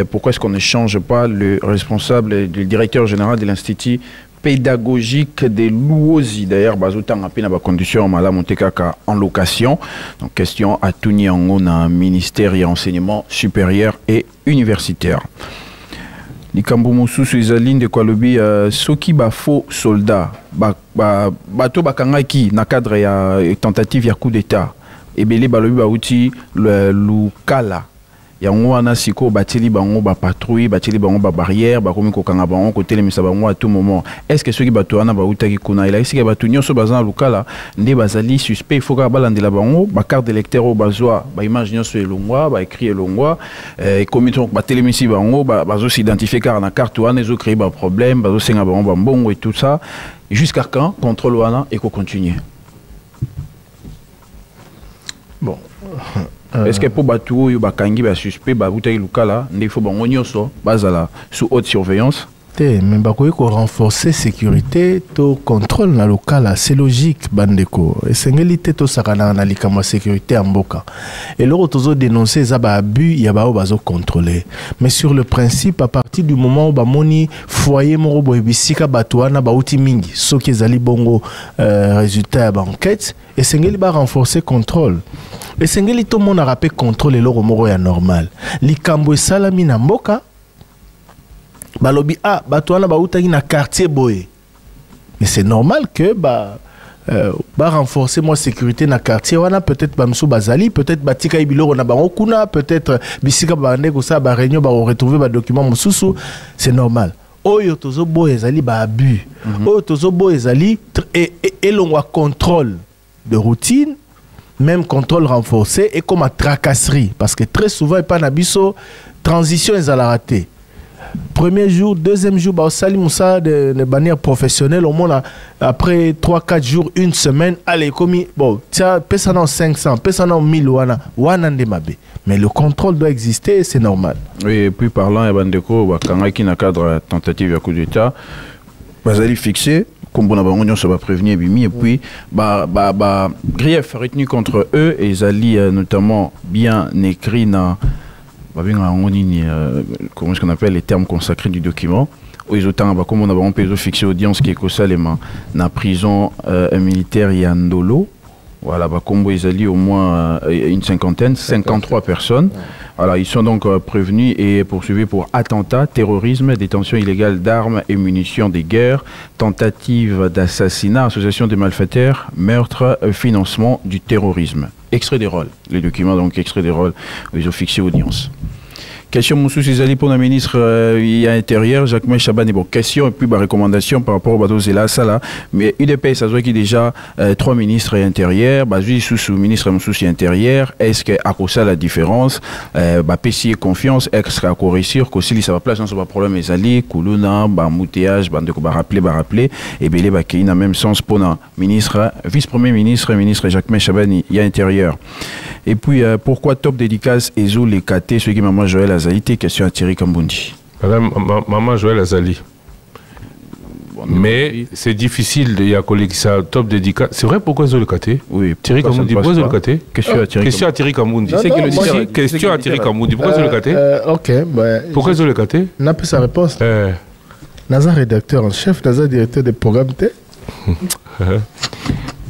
Pourquoi est-ce qu'on ne change pas le responsable du directeur général de l'Institut pédagogique de l'Ouozi? D'ailleurs, Bazo Tangapé n'a pas condition à monter Kaka en location. Donc, question à Touni Ango dans ministère et enseignement supérieur et universitaire. Likambo mosusu ezali ndeko alobi soki bafaux soldat bato bakangaki na cadre ya tentative ya coup d'état ebele balobi bauti lukala yango wana siko bateli bango ba patrouille bateli bango ba barrière ba komi ko kanga bango ko telemisa bango à tout moment est-ce que ceux qui bato wana ba utaki kuna ila isika bato nyonso bazana lukala nde bazali suspect il faut ka balandela bango ba carte d'électeur au bazwa ba image nyonso elongwa ba écrit elongwa et komi donc ba telemisi bango bazo s'identifier car na carte wana ezo créer ba problème bazo senga bango ba mbongo et tout ça jusqu'à quand contrôle wana et ko continuer. Bon. Est-ce que pour Batou, il y a un suspect, il faut sous haute surveillance? Mais il faut renforcer la sécurité, le contrôle dans le local, c'est logique, Bandeko. Et c'est la sécurité en boka. Et là, on dénoncer les abus, il y a des contrôler. Mais sur le principe, à partir du moment où il foyer moro bisika batouana bauti mingi, ce qui est ali bongo résultat d'enquête, et c'est renforcer le contrôle. Et c'est tout le monde a rappelé contrôle et l'euro moro est normal. Likambo salami na mboka. Balobi ah batouana bautaki na quartier boy. Mais c'est normal que renforcer moi sécurité na quartier wana peut-être bamsou bazali peut-être batika ibilo na bango kuna peut-être bisika bande ko sa ba réunion ba retrouver ba document mususu c'est normal. Oyo tozo boy ezali ba abus. Oyo tozo boy ezali et l'on a contrôle de routine même contrôle renforcé et comme à tracasserie parce que très souvent et pas nabiso transition ezala raté. Premier jour, deuxième jour, bah, Moussa de manière professionnelle, au moins après 3-4 jours, une semaine, allez, commis, bon, tiens, pèse en 500, pèse en 1000 wana ndemabe. Mais le contrôle doit exister, c'est normal. Oui, et puis parlant, et bandeko, quand il y a un cadre tentative à coup d'État, vous allez fixer, comme on a besoin de prévenir, et puis, grief retenu contre eux, et ils allaient notamment bien écrit dans. Comment est-ce qu'on appelle les termes consacrés du document où ils ont comme on a pu fixer audience qui est Kosalema dans la prison militaire Yandolo voilà comme ils allaient au moins une cinquantaine 53 personnes voilà ils sont donc prévenus et poursuivis pour attentat terrorisme détention illégale d'armes et munitions de guerre tentative d'assassinat association de malfaiteurs meurtre financement du terrorisme. Extrait des rôles les documents donc extrait des rôles où ils ont fixé audience. Question Moussou Sizali pour le ministre intérieur, Jacques Chabani. Bon, question et puis recommandation par rapport au bateau Zela Sala. Mais UDP, ça se voit qu'il y a déjà 3 ministres intérieurs. Sous ministre Moussou intérieur. Est-ce qu'il y a la différence? PC confiance, est-ce qu'il y a réussir? Qu'aussi, ça va placer dans ce problème Ezali, Koulouna, Moutillage, rappeler. Et bien, il y a même sens pour le ministre, vice-premier ministre, ministre Jacques Chabani, il y a intérieur. Et puis, pourquoi top dédicace et zou les KT, ceux qui maman Joël Azali, question à Thierry Kambundi. Madame, maman Joël Azali. Mais c'est difficile, il y a un collègue qui ça top dédicace. C'est vrai pourquoi ils ont le KT? Oui. Thierry Kambundi, pourquoi ils ont le KT? Question à Thierry Kambundi. Question à Thierry Kambundi, pourquoi ils ont le KT? Ok. Pourquoi ils ont le KT? N'a pas sa réponse. Naza rédacteur en chef, Naza directeur des programmes T.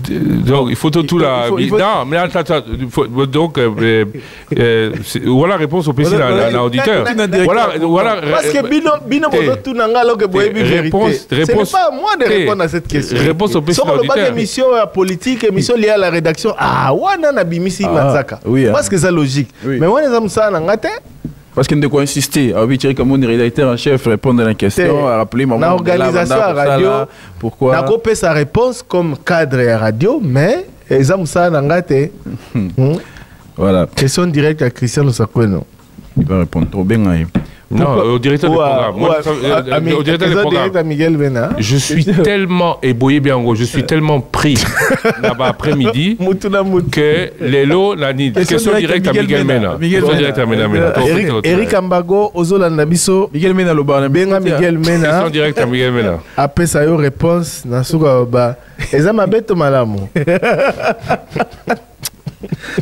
Donc il faut tout là. Non, mais attends. Donc voilà la réponse au PC l'auditeur. Voilà. Parce que bino tout nanga loke boye vérité. C'est pas moi de répondre à cette question. Réponse au PC l'auditeur. Sur le émission politique, émission liée à la rédaction. Ah, wana na bimisi Manzaka. Parce que c'est logique. Mais wana zamsa nanga te. Parce qu'il ne doit insister. Ah oui, Thierry Kambundi, rédacteur en chef, répondre à la question, à rappeler mon l'organisation à radio. Pourquoi? N'a coupé sa réponse comme cadre à radio, mais ils ont ça n'engagé. Voilà. Question directe à Christian Osakweno. Il va répondre trop bien. Non, au directeur du programme. Au directeur du programme. Je suis tellement ébouillé bien gros, je suis tellement pris là-bas après-midi que les lots, la nid. Question directe à Miguel Mena. Question directe à Mena. Eric Ambago, Ozolanda Biso. Miguel Mena Loba. Benga Miguel Mena. Question directe à Miguel Mena. Après ça, yo réponse. Nasuga Oba. Eza mabeto malamu.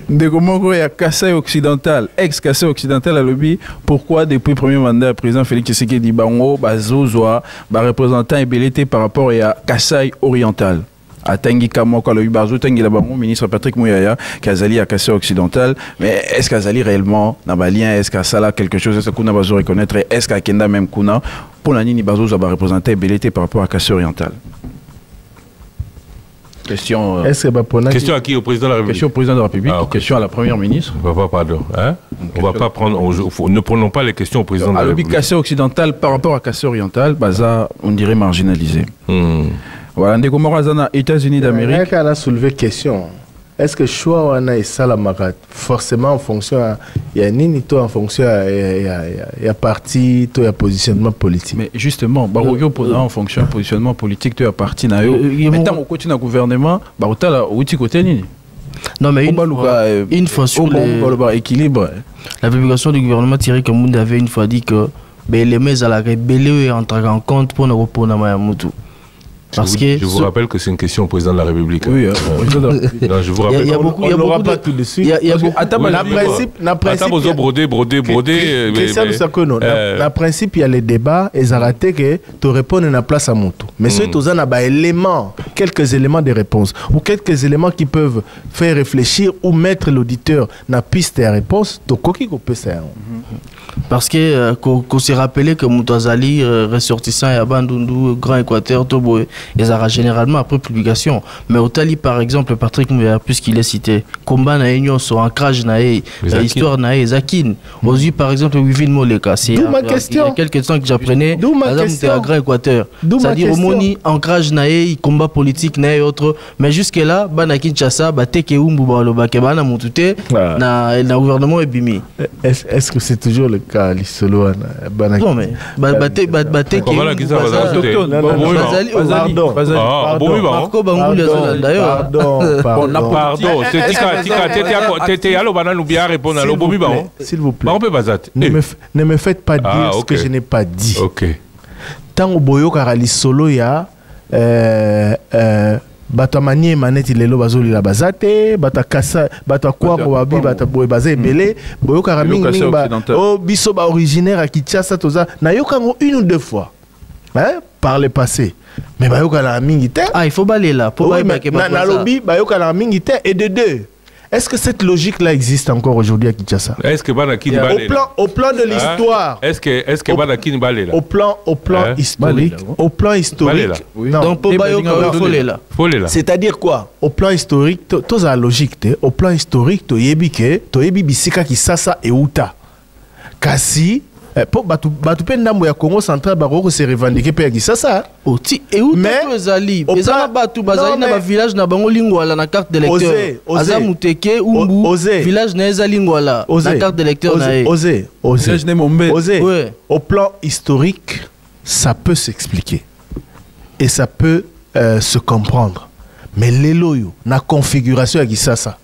Ndegomoko ya Kassai occidental, ex-Kassai occidental à lobby. Pourquoi depuis le premier mandat, le président Félix Tshisekedi Bango, Bazozwa, représentant ébélité par rapport à Kassai oriental? À Tanguy Kamoko, le Bazo Tanguy Labango, ministre Patrick Mouyaya, Kazali à Kassai occidental. Mais est-ce qu'Azali réellement n'a pas lien? Est-ce qu'Azala quelque chose? Est-ce qu'on a besoin de reconnaître? Est-ce qu'Akenda même Kuna pour la Nini Bazo va représenter ébélité par rapport à Kassai oriental? Question, question à qui? Au président de la République? Question au président de la République, question à la première ministre. Pardon. Hein? On va pas prendre, ne prenons pas les questions au président de la République. Cassé occidental par rapport à Cassé oriental, ça, on dirait marginalisé. Voilà, Ndeko Morazana, États-Unis d'Amérique. Elle a soulevé question. Est-ce que choix on a et ça la marat forcément en fonction il y a nini toi en fonction il y a parti toi il y a positionnement politique. Mais justement en fonction positionnement politique toi il y a parti na yo mais tant au côté na gouvernement ba otala outi côté nini. Non mais une fois sur l'équilibre la publication du gouvernement Thierry Kamunda avait une fois dit que les mets à la rébellion entrent en compte pour nous répondre à Mayamutu. Je vous rappelle que c'est une question au président de la République. Oui, non, je vous rappelle. Il y a beaucoup de... tout de suite. Na principe, broder. Na principe, il y a les débats et ça raté que tu réponds à la place à moto. Mais ceux qui ont éléments, quelques éléments de réponse ou quelques éléments qui peuvent faire réfléchir ou mettre l'auditeur dans la piste de réponse, donc qui peut faire. Parce que qu'on s'est rappelé que Moutouazali ressortissant et Bandundu Grand Équateur Tobo ils ont généralement après publication mais au Tali par exemple Patrick Mouya puisqu'il est cité combat na union sur ancrage na histoire na Zakin aujourd'hui par exemple Wivin Moleka c'est il y a quelques temps que j'apprenais à Grand Équateur c'est-à-dire au moni ancrage na combat politique na autre mais jusque là bana Kinshasa bateke umbu baloba ke bana mutute na gouvernement ebimi. Est-ce que c'est toujours le cas l'isolo non mais bateke Pardon, s'il vous plaît. Ne me faites pas dire ce que je n'ai pas dit. Tant au boyo karali solo ya bato manie maneti lelo bazoli la bazate bato kasa bato kwa babi bato boye bazé belé boyo karami ba o biso ba originaire à Kinshasa toza na yokango une ou deux fois hein par le passé mais ba yokala mingi te il faut baler là pour na lobby ba yokala mingi te et de deux. Est-ce que cette logique-là existe encore aujourd'hui à Kinshasa? Est-ce que au plan de l'histoire. Est-ce que Banakine balé là? Au plan historique. Au plan historique. Donc c'est-à-dire quoi? Au plan historique, tout ça logique. Au plan historique, to yebi bisika Kisasa et Uta. Kasi pour batu pendambo ya Congo central baroko se revendiquer pe Kisasa. Oti et où ezali ezala batu bazali na ba village na bango lingwala na carte d'électeur azamuteke umbu village na ezali lingwala na carte d'électeur na au plan historique ça peut s'expliquer et ça peut se comprendre mais leloyo na configuration ya Kisasa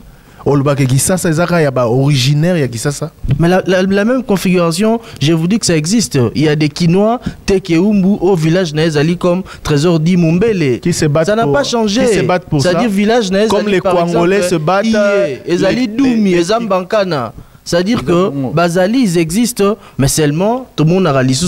originaire ya Kisasa. Mais la même configuration, je vous dis que ça existe. Il y a des Kinois, Tekeumbu, au village Naezali comme Trésor dit Mumbele. Ça n'a pas changé. Qui se battent pour ça. C'est-à-dire village Naezali. Comme les Congolais se battent. Ezali Doumi, Ezambankana. C'est-à-dire que Bazali, ils existent, mais seulement tout le monde a ralisé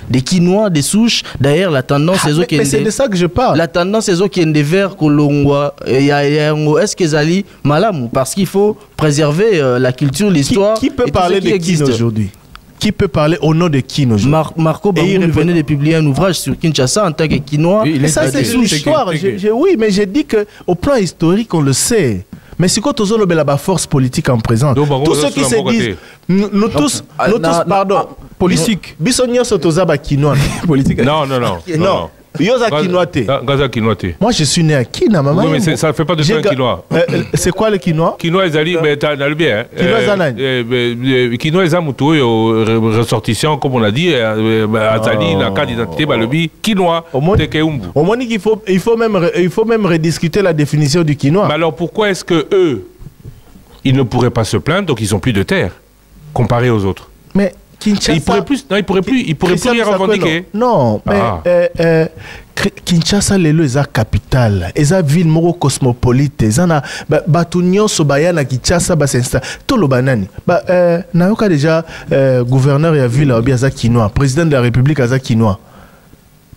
des Quinois, des souches. D'ailleurs, la tendance mais c'est de ça que je parle. La tendance c'est qui est des verts Kolongwa. Est-ce que Zali Malam parce qu'il faut préserver la culture, l'histoire. Qui peut parler de qui aujourd'hui? Qui peut parler au nom de qui aujourd'hui? Marco Bangou venait de publier un ouvrage sur Kinshasa en tant que Quinois. Ça c'est une histoire. Oui, mais j'ai dit qu'au plan historique, on le sait. Mais c'est quoi tous la force politique en présence? Tous ceux qui se disent, nous tous, pardon, politique. Bisogno Sotozaba Kinois. Politique. Non. Moi je suis né à Kina, maman. Oui, mais ça ne fait pas de toi un Kinois. C'est quoi le Kinois? Kinois, ils allaient, mais t'as le bien. Kinois, ils ont ressortissant, comme on a dit, Azali, la carte d'identité, le bi, Kinois, Tekeumbu. Au moins, il faut même rediscuter la définition du Kinois. Mais alors pourquoi est-ce que eux, ils ne pourraient pas se plaindre, donc ils n'ont plus de terre, comparé aux autres? Mais Kinshasa, il pourrait plus rien revendiquer. Non, mais Kinshasa lelo eza capitale, eza ville moko cosmopolite, eza na batunyo sobaya na Kinshasa basensta to lo banani. Na yoka déjà gouverneur ya ville obi eza Kinois, président de la République eza Kinois.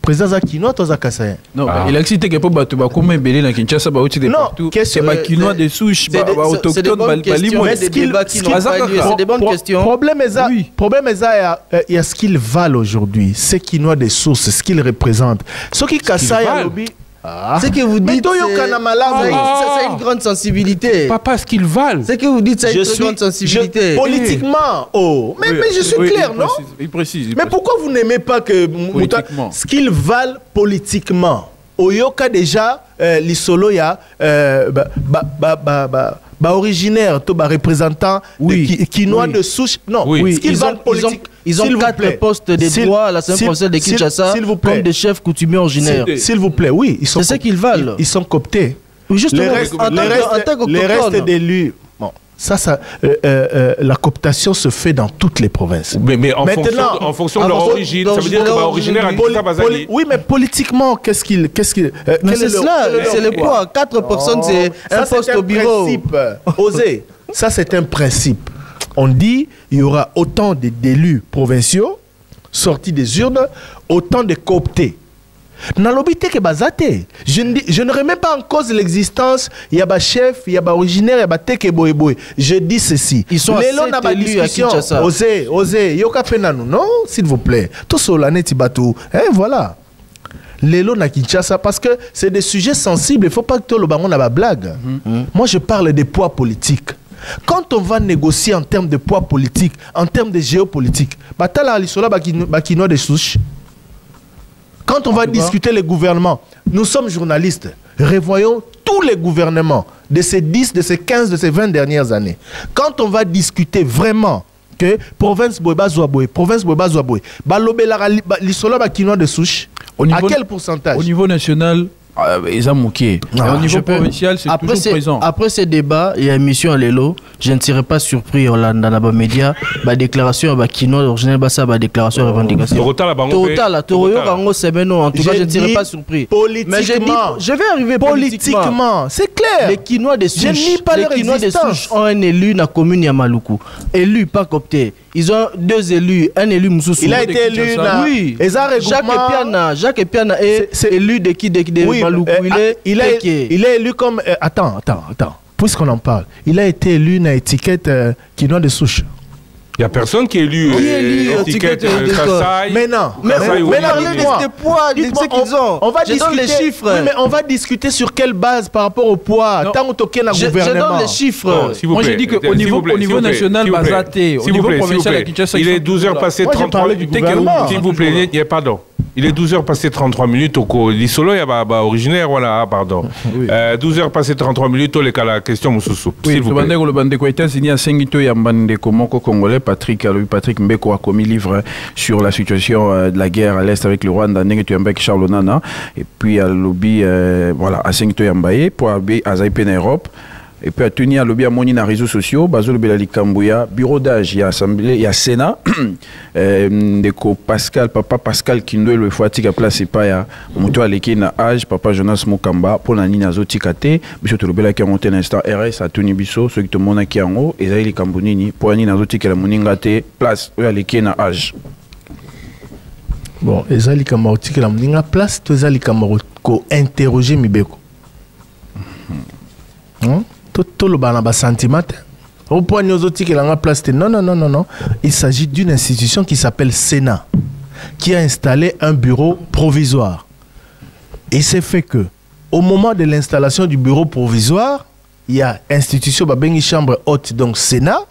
Président Zakinois, toi Zakasayen. Non, il a cité que pour Batouba, comment belé dans Kinshasa, bah, de partout. C'est ma Kinois des souches, autochtones, Balimo. C'est des bonnes questions. Problème est ça, il y a ce qu'ils valent aujourd'hui. C'est Kinois des sources, ce qu'ils représentent. Ce qui Kassaya lobby. C'est que vous dites, c'est une grande sensibilité. Pas parce qu'ils valent. C'est que vous dites, c'est une grande sensibilité. Politiquement, mais je suis clair, non? Il précise. Mais pourquoi vous n'aimez pas que ce qu'ils valent politiquement? Oyoka déjà, l'isolo ya originaire, représentant quinois de souche. Non, ce qu'ils valent politiquement. Ils ont 4 postes de droit à la Sainte Française de Kinshasa comme des chefs coutumiers originaires. S'il vous plaît, oui. C'est ce qu'ils valent. Ils sont cooptés. Justement, les restes d'élus. Bon, la cooptation se fait dans toutes les provinces. Mais en fonction de leur origine, ça veut dire que originaire à Kinshasa Bazali. Oui, mais politiquement, qu'est-ce qu'il c'est cela, c'est le poids. 4 personnes, c'est un poste au bureau. Osez, ça c'est un principe. On dit il y aura autant d'élus provinciaux sortis des urnes, autant de cooptés. Je ne remets pas en cause l'existence. Il y a des chefs, il y a des originaires, il y a des teke boy boy. Je dis ceci. Ils sont assez élus à Kinshasa. Osez, yoka penanu, non, s'il vous plaît. Tout cela n'est pas tout. Voilà. L'élo na Kinshasa, parce que c'est des sujets sensibles. Il ne faut pas que tout le monde ait la blague. Moi, je parle des poids politiques. Quand on va négocier en termes de poids politique, en termes de géopolitique, de souche. Quand on va discuter les gouvernements, nous sommes journalistes, revoyons tous les gouvernements de ces 10, de ces 15, de ces 20 dernières années. Quand on va discuter vraiment que province Boeba Zouaboé, province Boeba Zouaboé, de souche, à quel pourcentage? Au niveau national, ils ont moqué. Au niveau provincial, c'est toujours présent. Après ces débats, il y a une émission à l'Elo. Je ne serais pas surpris dans les médias. La déclaration, Kino, original, la déclaration de revendication. Total, en tout cas, je ne serais pas surpris. Mais je vais arriver politiquement. C'est clair. Les Kinois des souches ont un élu dans la commune Yamaloukou. Élu, pas coopté. Ils ont 2 élus, un élu Moussoussou. Il a été élu dans... Oui. Jacques Epiana est élu de qui de Maloukou. Il est élu comme... Attends. Puisqu'on en parle. Il a été élu dans l'étiquette Kinois de souche. Il n'y a personne qui est élu étiquette Kassai. Mais non. Mais on va discuter les chiffres. Oui, mais on va discuter sur quelle base par rapport au poids. Tant qu'on toque dans le gouvernement. Je donne les chiffres. Moi, j'ai dit qu'au niveau national, Bazaté, au niveau provincial, à Kinshasa, il est 12h passé 33 minutes. S'il vous plaît, pardon. Il est 12h passé 33 minutes au l'isolo, il y a originaire, voilà, pardon. 12h passé 33 minutes, les cas la question Moussoussou. S'il vous plaît. Le bande États-Unis a 5 Congolais, Patrick Mbeko a commis livre sur la situation de la guerre à l'Est avec le Rwanda, Charles Onana, et puis à lobby, voilà, à 5 Yambaye, pour aller à Zaïpen Europe. Et puis à tenir lobby à moni na réseaux sociaux, Bazolo Belali Kambouya, bureau d'âge, il y a assemblée, il y a Sénat, Ndeko Pascal, papa Pascal Kindo le Fouatik a placé pas ya Mouto Aleki na âge, papa Jonas Mokamba, pour la Nina Zotikate, Biso Tolobela qui a monté un instant RS à Tony Bisso, ceux qui te montent qui en haut, et Zaïli Kambonini, pour la Nina Zotikate la Moningate, place, Aleki na âge. Bon, Ezali Kamauti la Moninga, place, Ezali Kamauti, interroger Mibeko. Tout le banaba sentiment. Au point de place. Non. Il s'agit d'une institution qui s'appelle Sénat, qui a installé un bureau provisoire. Et c'est fait que, au moment de l'installation du bureau provisoire, il y a institution Babengi chambre haute, donc Sénat.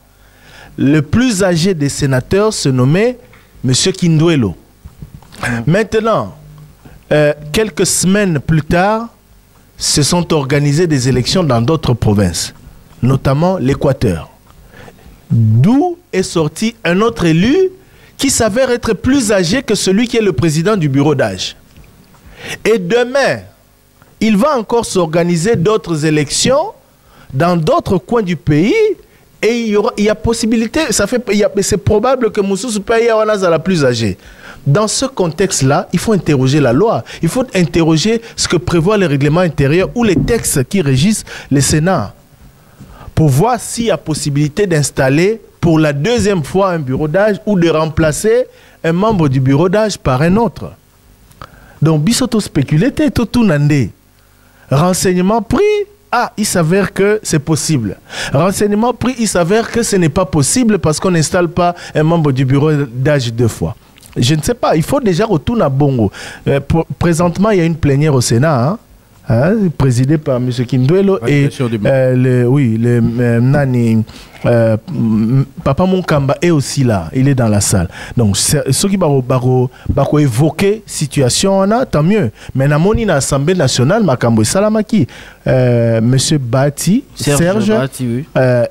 Le plus âgé des sénateurs se nommait M. Kindwelo. Maintenant, quelques semaines plus tard, se sont organisées des élections dans d'autres provinces, notamment l'Équateur. D'où est sorti un autre élu qui s'avère être plus âgé que celui qui est le président du bureau d'âge. Et demain, il va encore s'organiser d'autres élections dans d'autres coins du pays et il y a possibilité, c'est probable que Moussoussou Paya Wanaz la plus âgée. Dans ce contexte-là, il faut interroger la loi. Il faut interroger ce que prévoit le règlement intérieur ou les textes qui régissent le Sénat pour voir s'il y a possibilité d'installer pour la 2e fois un bureau d'âge ou de remplacer un membre du bureau d'âge par un autre. Donc, bisoto spéculé, tout nandé. Renseignement pris, il s'avère que c'est possible. Renseignement pris, il s'avère que ce n'est pas possible parce qu'on n'installe pas un membre du bureau d'âge 2 fois. Je ne sais pas, il faut déjà retourner à Bongo. Présentement, il y a une plénière au Sénat. hein, présidé par M. Kinduelo et Nani. Papa Monkamba est aussi là, il est dans la salle. Donc, ceux qui vont évoquer situation, tant mieux. Mais dans l'Assemblée nationale, Makambo Salamaki, Monsieur Bati, Serge Bati, oui.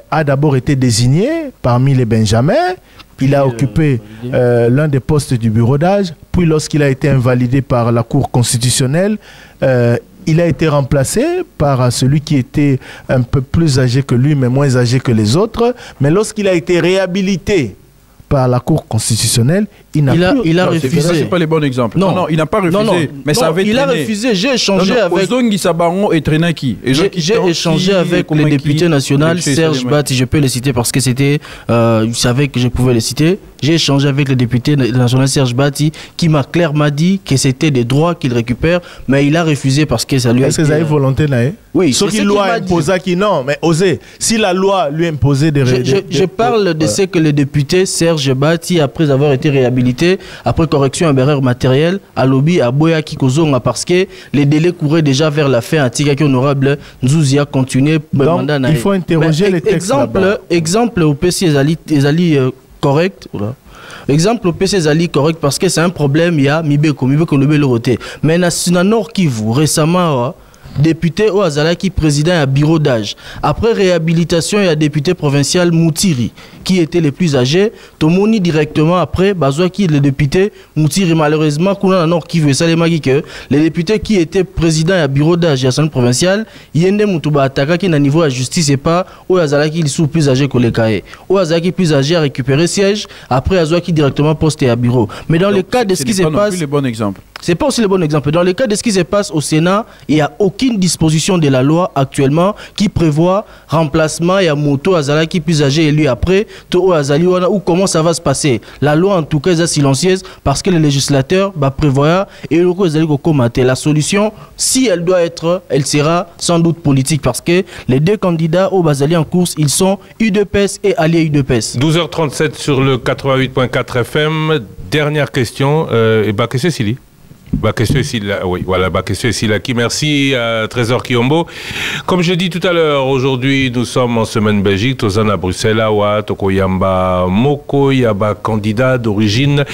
A d'abord été désigné parmi les Benjamins. Il a occupé l'un des postes du bureau d'âge. Puis, lorsqu'il a été invalidé par la Cour constitutionnelle, il a été remplacé par celui qui était un peu plus âgé que lui, mais moins âgé que les autres. Mais lorsqu'il a été réhabilité par la Cour constitutionnelle, il a refusé. C'est pas les bons exemples. Non, il n'a pas refusé. Mais ça avait il a refusé. J'ai échangé avec. J'ai échangé avec le député national Serge Bati. Je peux le citer parce que c'était. Je savais que je pouvais le citer. J'ai échangé avec le député national Serge Bati qui m'a clairement dit que c'était des droits qu'il récupère, mais il a refusé parce que ça lui a été... Est-ce que ça a volonté, Naé? Oui, ce qui loi imposé qui non, mais osez. Si la loi lui imposait des... Je parle de ce que le député Serge Bati, après avoir été réhabilité, après correction à erreur matérielle, a lobby à Boya Kikozonga parce que les délais couraient déjà vers la fin. Antigaki honorable Nzouzia continué. Donc, il faut interroger les textes. Exemple au PC Ezali correct. Exemple au PC Ezali correct parce que c'est un problème. Il y a Mibeko Lobé Loroté. Mais dans Nord Kivu, récemment, député au Azalaki, président à bureau d'âge. Après réhabilitation, il y a député provincial Moutiri qui était le plus âgé. Tomoni directement après, Bazoua qui est le député Moutiri. Malheureusement, Kuna Nord Kivu, que les députés qui étaient président à bureau d'âge à l'Assemblée provinciale, Yende Moutouba Ataka qui est à niveau de la justice et pas au Azalaki, ils sont plus âgés que les Kaé. Au Azalaki plus âgé a récupéré siège, après Azoua qui directement posté à bureau. Mais dans le cas de ce qui se passe. C'est le bon exemple. C'est pas aussi le bon exemple. Dans le cas de ce qui se passe au Sénat, il n'y a aucune disposition de la loi actuellement qui prévoit remplacement et à moto Azala qui plus âgé et lui après, ou Azali ou comment ça va se passer. La loi en tout cas est silencieuse parce que le législateur va prévoir et le la solution, si elle doit être, elle sera sans doute politique parce que les deux candidats au Bazali en course, ils sont UDPS et alliés UDPS. 12h37 sur le 88.4 FM. Dernière question, et question Sili. Question ici, oui, voilà, question ici, là, qui merci Trésor Kiombo. Comme je dis tout à l'heure, aujourd'hui, nous sommes en semaine Belgique, Tozana Bruxelles, Awa, Tokoyamba Moko, Yaba, candidat d'origine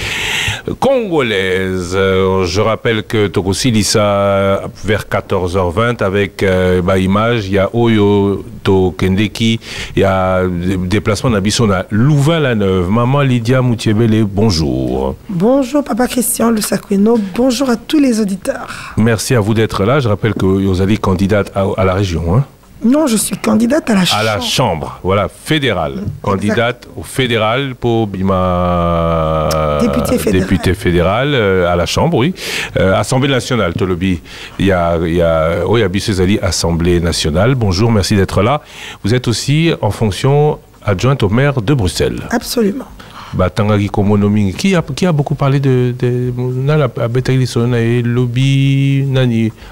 congolaise. Je rappelle que Tokosi Lissa, vers 14h20, avec image, il y a Oyo, Kendeki, il y a déplacement d'Abissona, Louvain-la-Neuve. Maman Lydia Moutiébele, bonjour. Bonjour, Papa Christian Le Sakweno, bonjour à tous les auditeurs. Merci à vous d'être là. Je rappelle que vous allez candidate à la région. Hein? Non, je suis candidate à la Chambre. À la Chambre, voilà, fédérale. Candidate au fédéral pour Bima. Député fédéral à la Chambre, oui. Assemblée nationale, Tolobi. Il y a Bissezali, Assemblée nationale. Bonjour, merci d'être là. Vous êtes aussi en fonction adjointe au maire de Bruxelles. Absolument. Qui a beaucoup parlé de lobby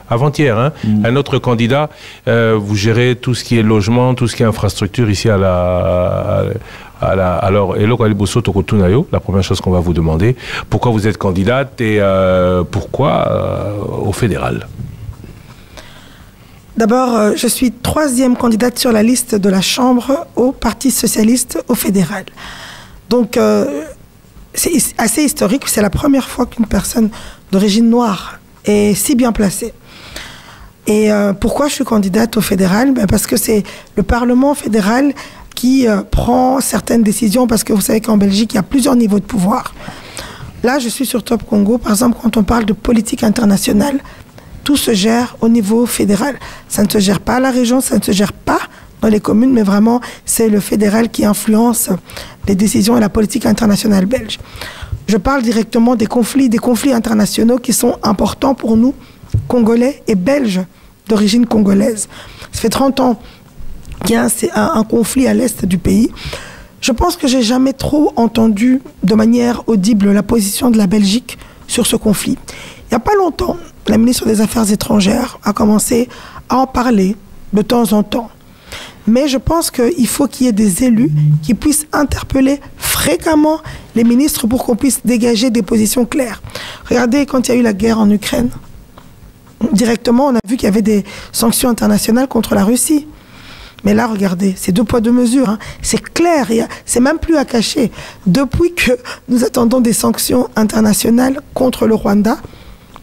avant-hier, hein? Un autre candidat, vous gérez tout ce qui est logement, tout ce qui est infrastructure ici alors, la première chose qu'on va vous demander, pourquoi vous êtes candidate et pourquoi au fédéral? D'abord, je suis 3e candidate sur la liste de la Chambre au Parti socialiste au fédéral. Donc, c'est assez historique. C'est la première fois qu'une personne d'origine noire est si bien placée. Et pourquoi je suis candidate au fédéral? Parce que c'est le Parlement fédéral qui prend certaines décisions, parce que vous savez qu'en Belgique, il y a plusieurs niveaux de pouvoir. Là, je suis sur Top Congo. Par exemple, quand on parle de politique internationale, tout se gère au niveau fédéral. Ça ne se gère pas à la région, ça ne se gère pas dans les communes, mais vraiment, c'est le fédéral qui influence les décisions et la politique internationale belge. Je parle directement des conflits internationaux qui sont importants pour nous, Congolais et Belges d'origine congolaise. Ça fait 30 ans qu'il y a un conflit à l'est du pays. Je pense que j'ai jamais trop entendu de manière audible la position de la Belgique sur ce conflit. Il n'y a pas longtemps, la ministre des Affaires étrangères a commencé à en parler de temps en temps. Mais je pense qu'il faut qu'il y ait des élus qui puissent interpeller fréquemment les ministres pour qu'on puisse dégager des positions claires. Regardez, quand il y a eu la guerre en Ukraine, directement, on a vu qu'il y avait des sanctions internationales contre la Russie. Mais là, regardez, c'est 2 poids 2 mesures. Hein. C'est clair, c'est même plus à cacher. Depuis que nous attendons des sanctions internationales contre le Rwanda,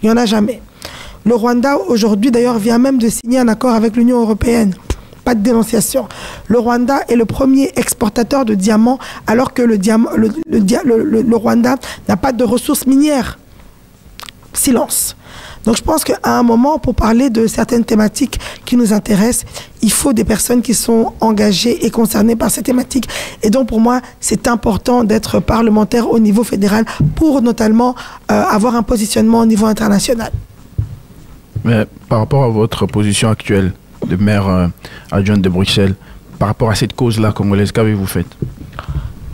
il n'y en a jamais. Le Rwanda, aujourd'hui, d'ailleurs, vient même de signer un accord avec l'Union européenne. Pas de dénonciation. Le Rwanda est le premier exportateur de diamants, alors que le Rwanda n'a pas de ressources minières. Silence. Donc je pense qu'à un moment, pour parler de certaines thématiques qui nous intéressent, il faut des personnes qui sont engagées et concernées par ces thématiques. Et donc pour moi, c'est important d'être parlementaire au niveau fédéral pour notamment avoir un positionnement au niveau international. Mais par rapport à votre position actuelle de maire adjointe de Bruxelles, par rapport à cette cause-là congolaise, qu'avez-vous fait?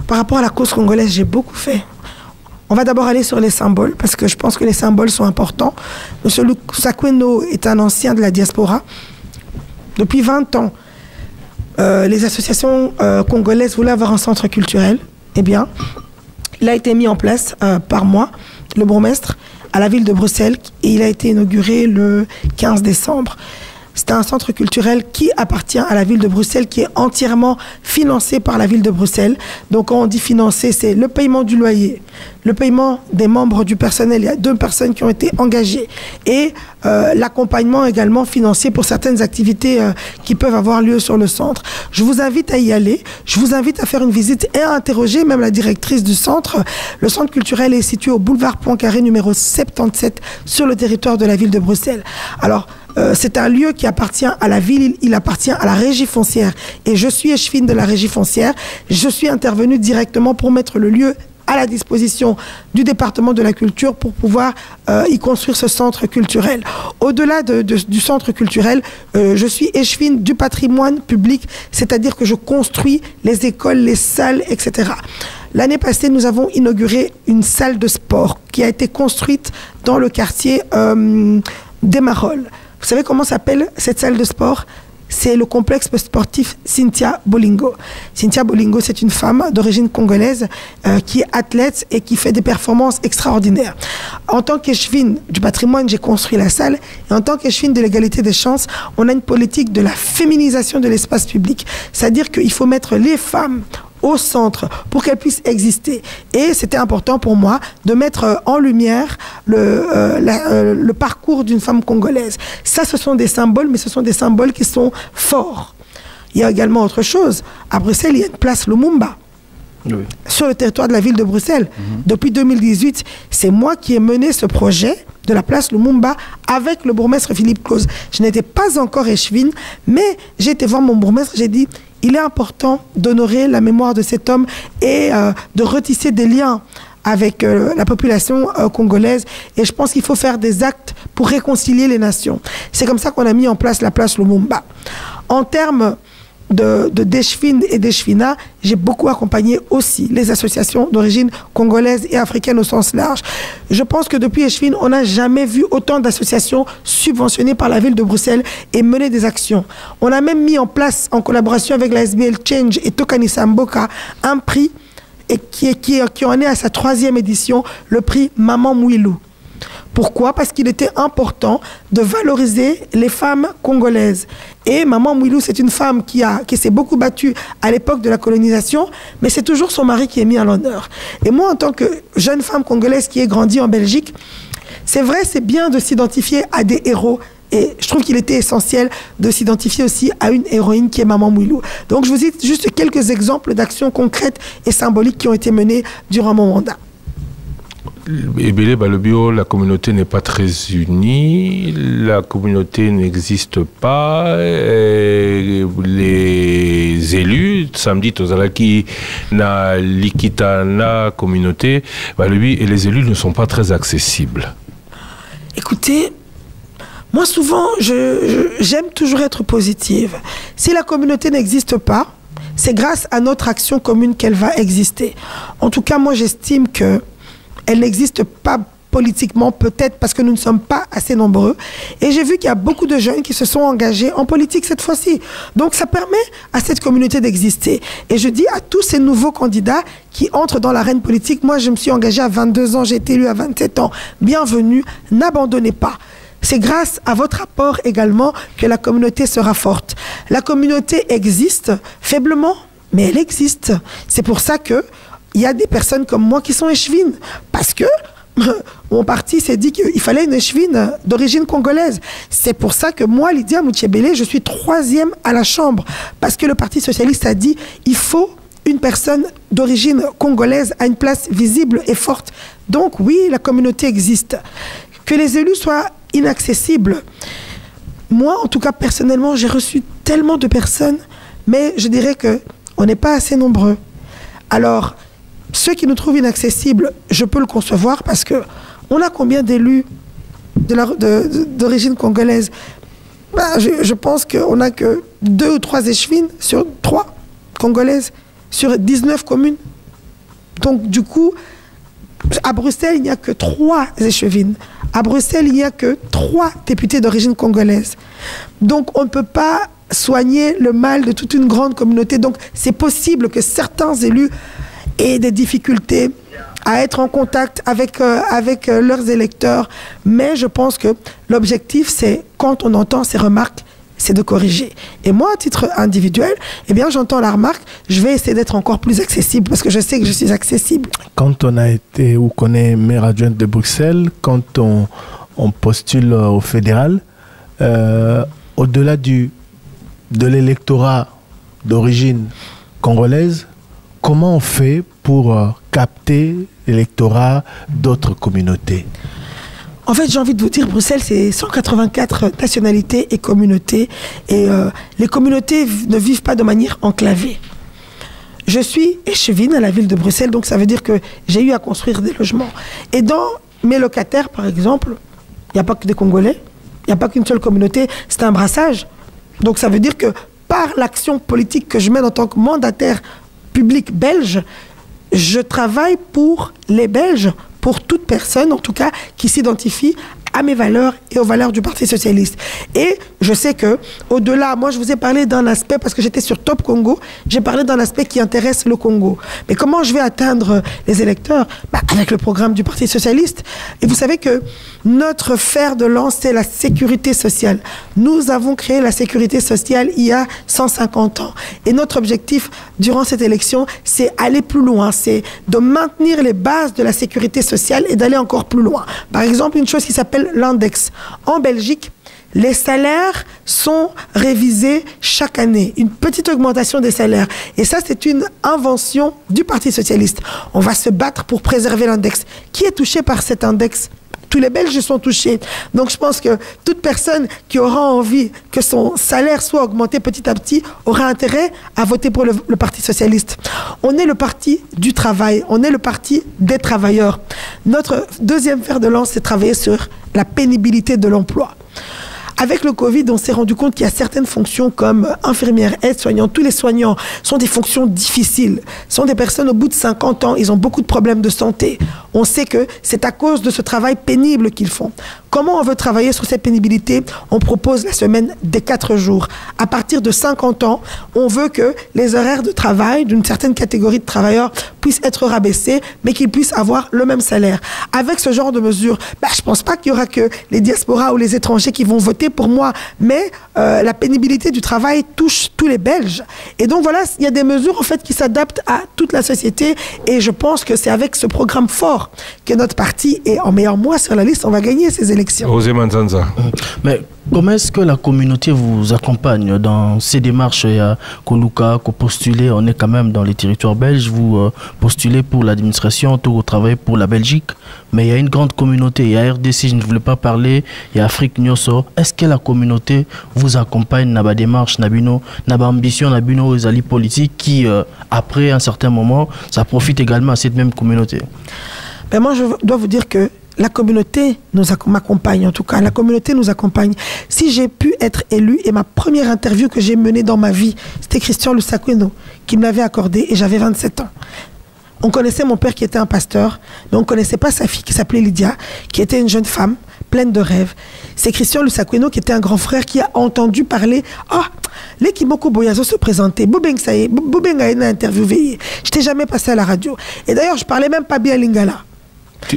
Par rapport à la cause congolaise, j'ai beaucoup fait. On va d'abord aller sur les symboles, parce que je pense que les symboles sont importants. M. Luc Sakweno est un ancien de la diaspora. Depuis 20 ans, les associations congolaises voulaient avoir un centre culturel. Eh bien, il a été mis en place par moi, le bourgmestre, à la ville de Bruxelles, et il a été inauguré le 15 décembre. C'est un centre culturel qui appartient à la ville de Bruxelles, qui est entièrement financé par la ville de Bruxelles. Donc quand on dit financé, c'est le paiement du loyer, le paiement des membres du personnel. Il y a 2 personnes qui ont été engagées. Et l'accompagnement également financier pour certaines activités qui peuvent avoir lieu sur le centre. Je vous invite à y aller. Je vous invite à faire une visite et à interroger même la directrice du centre. Le centre culturel est situé au boulevard Poincaré numéro 77 sur le territoire de la ville de Bruxelles. Alors, c'est un lieu qui appartient à la ville, il appartient à la régie foncière. Et je suis échevine de la régie foncière. Je suis intervenue directement pour mettre le lieu à la disposition du département de la culture pour pouvoir y construire ce centre culturel. Au-delà du centre culturel, je suis échevine du patrimoine public, c'est-à-dire que je construis les écoles, les salles, etc. L'année passée, nous avons inauguré une salle de sport qui a été construite dans le quartier des Marolles. Vous savez comment s'appelle cette salle de sport? C'est le complexe sportif Cynthia Bolingo. Cynthia Bolingo, c'est une femme d'origine congolaise qui est athlète et qui fait des performances extraordinaires. En tant qu'échevine du patrimoine, j'ai construit la salle. Et en tant qu'échevine de l'égalité des chances, on a une politique de la féminisation de l'espace public. C'est-à-dire qu'il faut mettre les femmes au centre pour qu'elles puissent exister. Et c'était important pour moi de mettre en lumière le parcours d'une femme congolaise. Ça, ce sont des symboles, mais ce sont des symboles qui sont forts. Il y a également autre chose. À Bruxelles, il y a une place Lumumba. Oui. Sur le territoire de la ville de Bruxelles. Depuis 2018, c'est moi qui ai mené ce projet de la place Lumumba avec le bourgmestre Philippe Claus. Je n'étais pas encore échevine, mais j'ai été voir mon bourgmestre, j'ai dit il est important d'honorer la mémoire de cet homme et de retisser des liens avec la population congolaise. Et je pense qu'il faut faire des actes pour réconcilier les nations. C'est comme ça qu'on a mis en place la place Lumumba. En termes d'échevines et d'échevinat, j'ai beaucoup accompagné aussi les associations d'origine congolaise et africaine au sens large. Je pense que depuis Échevine, on n'a jamais vu autant d'associations subventionnées par la ville de Bruxelles et mener des actions. On a même mis en place, en collaboration avec la SBL Change et Tokani Samboka, un prix et qui en est à sa 3e édition, le prix Maman Mouilou. Pourquoi? Parce qu'il était important de valoriser les femmes congolaises. Et Maman Mouilou, c'est une femme qui s'est beaucoup battue à l'époque de la colonisation, mais c'est toujours son mari qui est mis à l'honneur. Et moi, en tant que jeune femme congolaise qui est grandie en Belgique, c'est vrai, c'est bien de s'identifier à des héros. Et je trouve qu'il était essentiel de s'identifier aussi à une héroïne qui est Maman Mouilou. Donc je vous cite juste quelques exemples d'actions concrètes et symboliques qui ont été menées durant mon mandat. La communauté n'est pas très unie, la communauté n'existe pas, les élus, samedi Tozalaki na Likita na communauté, et les élus ne sont pas très accessibles. Écoutez, moi souvent, j'aime toujours être positive. Si la communauté n'existe pas, c'est grâce à notre action commune qu'elle va exister. En tout cas, moi j'estime que elle n'existe pas politiquement, peut-être parce que nous ne sommes pas assez nombreux. Et j'ai vu qu'il y a beaucoup de jeunes qui se sont engagés en politique cette fois-ci. Donc ça permet à cette communauté d'exister. Et je dis à tous ces nouveaux candidats qui entrent dans l'arène politique, moi je me suis engagée à 22 ans, j'ai été élue à 27 ans. Bienvenue, n'abandonnez pas. c'est grâce à votre apport également que la communauté sera forte. La communauté existe faiblement, mais elle existe. C'est pour ça qu'il y a des personnes comme moi qui sont échevines. Parce que mon parti s'est dit qu'il fallait une échevine d'origine congolaise. C'est pour ça que moi, Lydia Moutiébélé, je suis 3e à la Chambre. Parce que le Parti socialiste a dit il faut une personne d'origine congolaise à une place visible et forte. Donc oui, la communauté existe. Que les élus soient inaccessibles. Moi, en tout cas, personnellement, j'ai reçu tellement de personnes, mais je dirais qu'on n'est pas assez nombreux. Alors, ceux qui nous trouvent inaccessibles, je peux le concevoir parce que on a combien d'élus d'origine congolaise? Je pense qu'on n'a que 2 ou 3 échevines sur 3 congolaises sur 19 communes. Donc, du coup, à Bruxelles, il n'y a que 3 échevines. À Bruxelles, il n'y a que 3 députés d'origine congolaise. Donc, on ne peut pas soigner le mal de toute une grande communauté. Donc, c'est possible que certains élus aient des difficultés à être en contact avec leurs électeurs. Mais je pense que l'objectif, c'est, quand on entend ces remarques, c'est de corriger. Et moi, à titre individuel, eh bien, j'entends la remarque, je vais essayer d'être encore plus accessible, parce que je sais que je suis accessible. Quand on a été, ou qu'on est maire adjointe de Bruxelles, quand on postule au fédéral, au-delà de l'électorat d'origine congolaise, comment on fait pour capter l'électorat d'autres communautés? En fait, j'ai envie de vous dire, Bruxelles, c'est 184 nationalités et communautés. Et les communautés ne vivent pas de manière enclavée. Je suis échevine à la ville de Bruxelles, donc ça veut dire que j'ai eu à construire des logements. Et dans mes locataires, par exemple, il n'y a pas que des Congolais, il n'y a pas qu'une seule communauté, c'est un brassage. Donc ça veut dire que par l'action politique que je mène en tant que mandataire public belge, je travaille pour les Belges, pour toute personne, en tout cas, qui s'identifie à mes valeurs et aux valeurs du Parti socialiste. Et je sais que, au-delà, moi je vous ai parlé d'un aspect, parce que j'étais sur Top Congo, j'ai parlé d'un aspect qui intéresse le Congo. Mais comment je vais atteindre les électeurs? Avec le programme du Parti socialiste. Et vous savez que notre fer de lance, c'est la sécurité sociale. Nous avons créé la sécurité sociale il y a 150 ans. Et notre objectif, durant cette élection, c'est aller plus loin, c'est de maintenir les bases de la sécurité sociale et d'aller encore plus loin. Par exemple, une chose qui s'appelle l'index. En Belgique, les salaires sont révisés chaque année. Une petite augmentation des salaires. Et ça, c'est une invention du Parti socialiste. On va se battre pour préserver l'index. Qui est touché par cet index? Tous les Belges sont touchés. Donc je pense que toute personne qui aura envie que son salaire soit augmenté petit à petit aura intérêt à voter pour le Parti socialiste. On est le parti du travail, on est le parti des travailleurs. Notre deuxième fer de lance, c'est travailler sur la pénibilité de l'emploi. Avec le Covid, on s'est rendu compte qu'il y a certaines fonctions comme infirmières, aides-soignants. Tous les soignants sont des fonctions difficiles. Ce sont des personnes au bout de 50 ans, ils ont beaucoup de problèmes de santé. On sait que c'est à cause de ce travail pénible qu'ils font. Comment on veut travailler sur cette pénibilité? On propose la semaine des 4 jours. À partir de 50 ans, on veut que les horaires de travail d'une certaine catégorie de travailleurs puissent être rabaissés, mais qu'ils puissent avoir le même salaire. Avec ce genre de mesures, je ne pense pas qu'il y aura que les diasporas ou les étrangers qui vont voter pour moi, mais la pénibilité du travail touche tous les Belges. Et donc voilà, il y a des mesures en fait qui s'adaptent à toute la société, et je pense que c'est avec ce programme fort que notre parti est en meilleur mois sur la liste, on va gagner ces élections. José Manzanza. Mais comment est-ce que la communauté vous accompagne dans ces démarches? Il y a Koluka, qu'on postulez, on est quand même dans les territoires belges, vous postulez pour l'administration, tout vous travaillez pour la Belgique, mais il y a une grande communauté, il y a RDC, je ne voulais pas parler, il y a Afrique Nyoso. Est-ce que la communauté vous accompagne dans la démarche, dans la ambition, dans les alliés politiques qui, après un certain moment, ça profite également à cette même communauté? Moi, je dois vous dire que la communauté m'accompagne, en tout cas. La communauté nous accompagne. Si j'ai pu être élu, et ma première interview que j'ai menée dans ma vie, c'était Christian Lusakweno qui me l'avait accordé, et j'avais 27 ans. On connaissait mon père qui était un pasteur, mais on ne connaissait pas sa fille qui s'appelait Lydia, qui était une jeune femme pleine de rêves. C'est Christian Lusakweno qui était un grand frère qui a entendu parler. Les Kimoko Boyazo se présentaient. Boubeng Saye, Boubeng a interviewé. Je n'étais jamais passé à la radio. Et d'ailleurs, je ne parlais même pas bien lingala.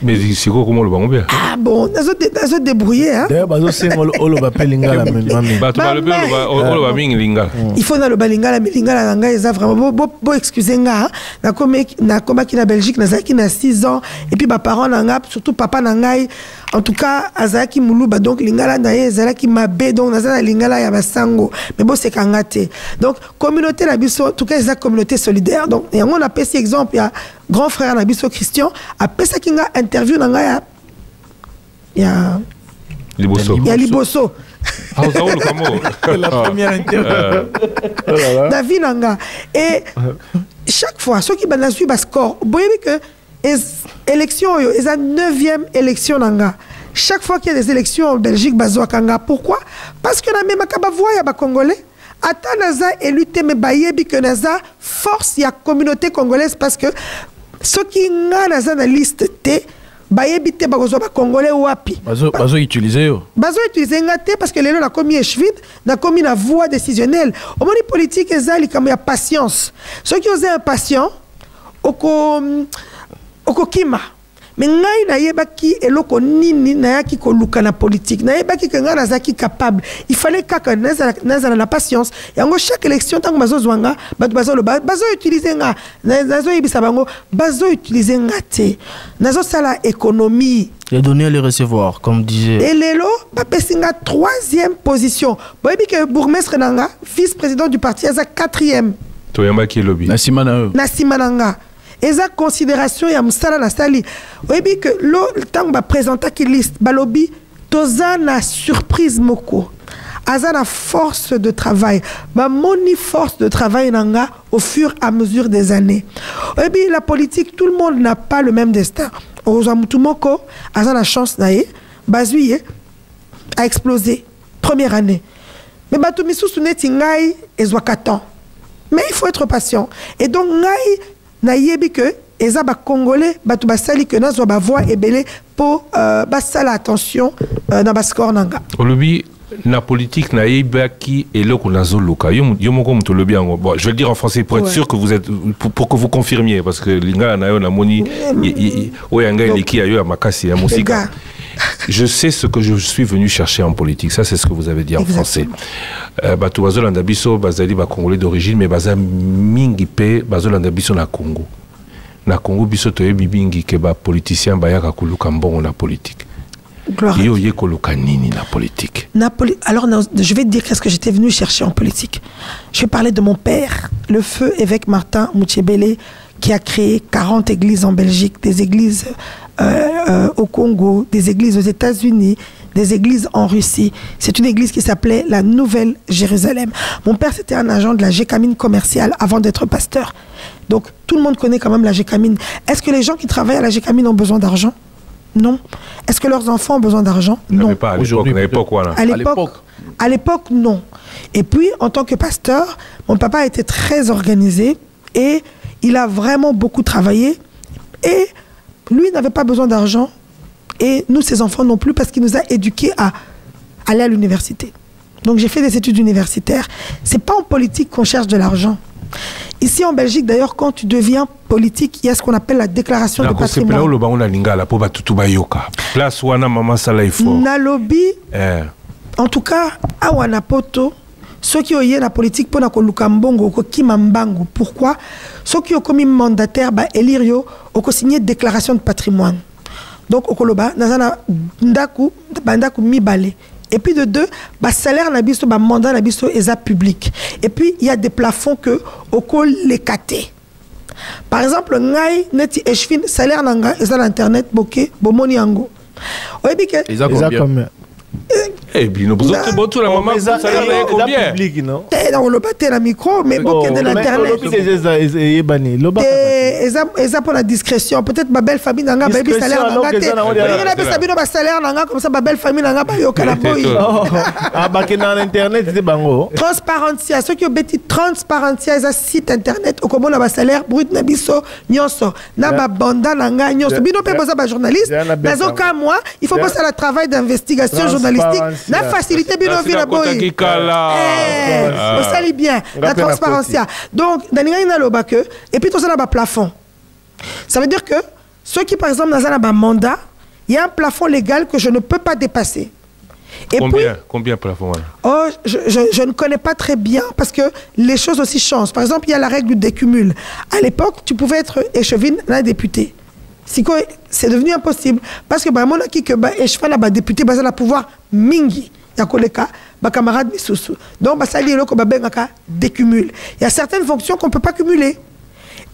Mais c'est quoi comment le bango bien? Ah bon, nazo débrouiller hein. D'ailleurs bazo sengolo olo ba pelingala mami. Bah tu vas le olo ba mingi lingala. Il faut na le balingala lingala nga eza vraiment bo excuser nga na koma ki na Belgique nazaki na 6 ans et puis ba parents nanga surtout papa nangai en tout cas azaki muluba donc lingala na ye ezalaki mabe donc nazana lingala ya basango mais bo c'est kangate. Donc communauté na biso en tout cas eza communauté solidaire donc et on a pris exemple il y a grand frère na biso Christian a pesa kinga interview nanga ya Liboso. Il y a Liboso. Ah, la première interview. David Nanga. Et chaque fois, ceux qui ont suivi le score, vous voyez que l'élection, c'est la 9e élection Nanga. Chaque fois qu'il y a des élections en Belgique, Kanga. Pourquoi? Parce que même quand voix il y a Congolais. Ata naza élu mais bayebi que naza force il y a communauté congolaise parce que ceux qui nga naza na liste T bayebi te bakozwa ba congolais wapi bazo utiliser ngate parce que lelo na komi echvid na komi na voix décisionnelle au moni politique ezali comme ya patience ceux qui osent impatient oko kima mais ngai na yebaki eloko nini na yaki ko luka na politique na yebaki que nga nazaki capable il fallait kaka nazala na patience yango chaque élection tango bazo zwanga bazo utiliser nga nazo yebisa bango bazo utiliser nga te nazo sala économie les donner et les recevoir comme disait et lelo bapesinga 3e position boyebi que bourgmestre nanga vice-président du parti eza 4e toyambaki lobby Nasimananga eza considération ya musala na sali oyebi que lo tango ba présenta ki liste balobi toza na surprise moko aza na force de travail ba moni force de travail nanga au fur et à mesure des années oyebi la politique tout le monde n'a pas le même destin oza mutu moko aza na chance na ye bazui a explosé première année mais bato misusu neti ngai ezwaka temps mais il faut être patient et donc ngai na yebi que eza ba congolais batu basali que nazo ba voix ebele pour basala attention na ba score nanga olobi na politique na yebaki eloko nazo luka yo moko muto lobi yango bon je vais le dire en français pour être sûr que vous êtes pour que vous confirmiez parce que linga na yo na moni oyanga eleki ayo ya makasi ya musika. Je sais ce que je suis venu chercher en politique. Ça, c'est ce que vous avez dit en français. Bato bazolanda biso bazali ba congolais d'origine mais baza mingi pe bazolanda biso na Congo. Na Congo biso toyebi bingi ke ba politicien bayaka koluka mbongo na politique. Yo ye koluka nini na politique. Alors je vais te dire qu'est-ce que j'étais venu chercher en politique. Je vais parler de mon père, le feu évêque Martin Moutiébélé, qui a créé 40 églises en Belgique, des églises au Congo, des églises aux États-Unis, des églises en Russie. C'est une église qui s'appelait la Nouvelle Jérusalem. Mon père, c'était un agent de la Gécamine commerciale avant d'être pasteur. Donc, tout le monde connaît quand même la Gécamine. Est-ce que les gens qui travaillent à la Gécamine ont besoin d'argent? Non. Est-ce que leurs enfants ont besoin d'argent? Non. Pas à l'époque, non. Et puis, en tant que pasteur, mon papa était très organisé et il a vraiment beaucoup travaillé. Et lui n'avait pas besoin d'argent. Et nous, ses enfants non plus, parce qu'il nous a éduqués à aller à l'université. Donc j'ai fait des études universitaires. C'est pas en politique qu'on cherche de l'argent. Ici en Belgique, d'ailleurs, quand tu deviens politique, il y a ce qu'on appelle la déclaration de patrimoine. Nalobi, en tout cas, à Wanapoto, ceux qui ont eu la politique pour Nakolukambango, Kimambango, pourquoi? Ceux qui ont commis mandataire, Elirio, ont signé déclaration de patrimoine. Donc, au Koloba, Nazana Ndaku, Bandaku Mibale. Et puis de deux, salaire nabiso, mandat nabiso est public. Et puis il y a des plafonds que au col les caté. Par exemple, ngai neti echfin salaire nanga est à internet boké bomoni ango. Oyebi ke combien? Eh bien, nous avons tout la maman, ça a combien? Public, non? On le battait la micro, mais bon, qu'il y a de l'internet. Et pour la discrétion. Peut-être ma belle famille n'a pas baby salaire. Salaire comme ça, ma belle famille n'a pas eu calaboy. Ah, bah, dans l'internet, c'est bango. Transparentia. Ceux qui ont bêti transparentia, ils ont site internet. Au comment on a salaire brut, nabiso, nyonso. Naba banda, nanga, nyonso. Bino pe bosa ba journaliste. Nazo ka moi, il faut passer le travail d'investigation journalistique. La facilité bien envie la boy. On salit bien la transparence. Donc dans les et puis tout ça là bas plafond. Ça veut dire que ceux qui, par exemple, dans un mandat, il y a un plafond légal que je ne peux pas dépasser. Et combien plafond? Oh, je ne connais pas très bien parce que les choses aussi changent. Par exemple, il y a la règle du décumul. À l'époque, tu pouvais être échevine d'un député. C'est devenu impossible parce que mon qui que échevin là député bas la pouvoir mingi ya koleka ba camarade misusu. Donc ça lié loko ba bengaka décumul. Il y a certaines fonctions qu'on peut pas cumuler.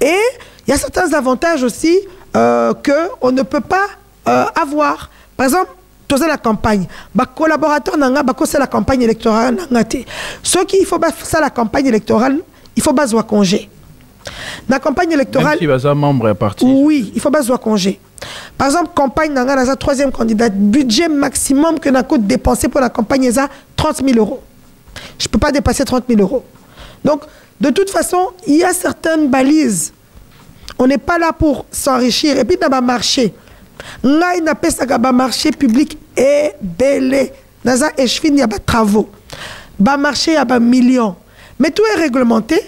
Et il y a certains avantages aussi que on ne peut pas avoir. Par exemple, dans la campagne, les collaborateurs n'ont pas la campagne électorale. Ceux qui il faut faire la campagne électorale, il faut pas avoir congé. Dans la campagne électorale, même si membre est parti. Oui, il faut pas avoir congé. Par exemple, campagne dans la troisième candidat, budget maximum que nous avons dépensé pour la campagne est 30 000 €. Je ne peux pas dépasser 30 000 €. Donc, de toute façon, il y a certaines balises. On n'est pas là pour s'enrichir. Et puis, dans le marché, là, il n'a pas de marché public et belé. Dans un échevin, il y a des travaux. Le marché, il y a des millions. Mais tout est réglementé.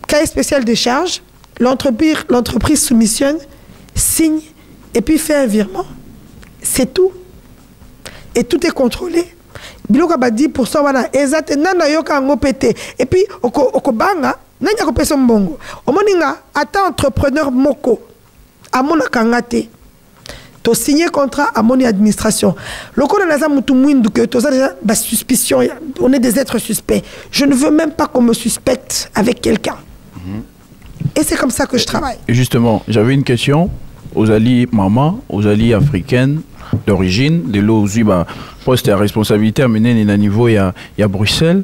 Cahier spécial de charge. L'entreprise soumissionne, signe et puis fait un virement. C'est tout. Et tout est contrôlé. Biloko ba 10% wana ezate nana yoka ngopete. Et puis okobanga nanya ko pesa mbongo. Omoninga ata entrepreneur moko amona kangate. To signer contrat à mon administration. Lokola naza mutu mwindu que to déjà ba suspicion, on est des êtres suspects. Je ne veux même pas qu'on me suspecte avec quelqu'un. Et c'est comme ça que je travaille. Justement, j'avais une question aux alliés maman, aux alliés africaines d'origine, de l'Ozuba, poste à responsabilité à mener à niveau il y a Bruxelles.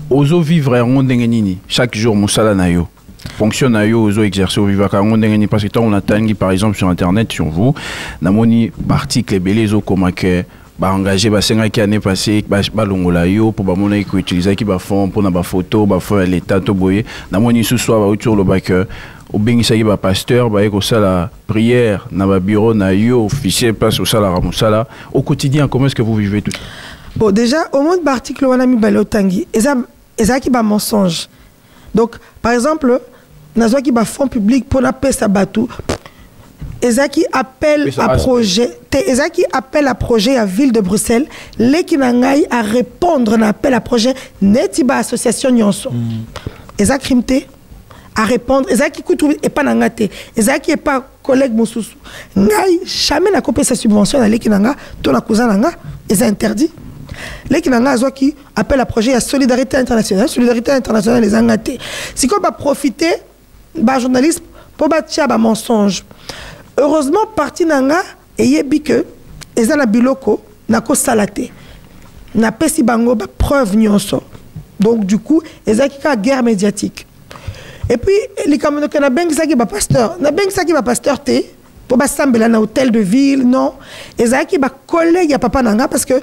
Ozo vivre à Rondengenini chaque jour Moussala Nayo. Fonction Nayo Ozo exercer au vivre à Rondengenini parce que on attend par exemple sur internet sur vous, namoni article belé zo comme que ba engagé ba 5 qui année passée ba longola yo pour ba mona ko utiliser qui ba fond pour na ba photo ba fond l'état to boyer namoni ce soir ba autour le bac au bengisa ki ba pasteur ba ko sala prière na ba bureau na yo officiel place au sala ramusala au quotidien. Comment est-ce que vous vivez tout? Bon, déjà au monde d'article wana mi balo tangi eza ki ba mensonge. Donc par exemple nazo ki ba fonds public pour na pesa batou Ezaki appelle à projet. Ezaki appelle à projet à ville de Bruxelles. Les qui n'angaï à répondre à appel à projet n'est pas association nyonso. Ezaki crimté à répondre. Ezaki koutou et pas n'angate. Ezaki est pas collègue moussousou. Ngai jamais n'a coupé sa subvention à l'équipe n'anga. Ton la cousin n'anga. Ils interdit. L'équipe n'anga qui appelle à projet à solidarité internationale. Solidarité internationale les angate. Si qu'on va profiter, bah journaliste pour bâtir bah mensonge. Heureusement, parti nanga et yebi que ezana biloko nako salate. Na pesi bango ba preuve nyonso. Donc du coup, ezaki ka guerre médiatique. Et puis les camarades que na bengi saki ba pasteur, na bengi saki ba pasteur te pour ba sambela na hôtel de ville, non. Ezaki ba collègue ya papa nanga parce que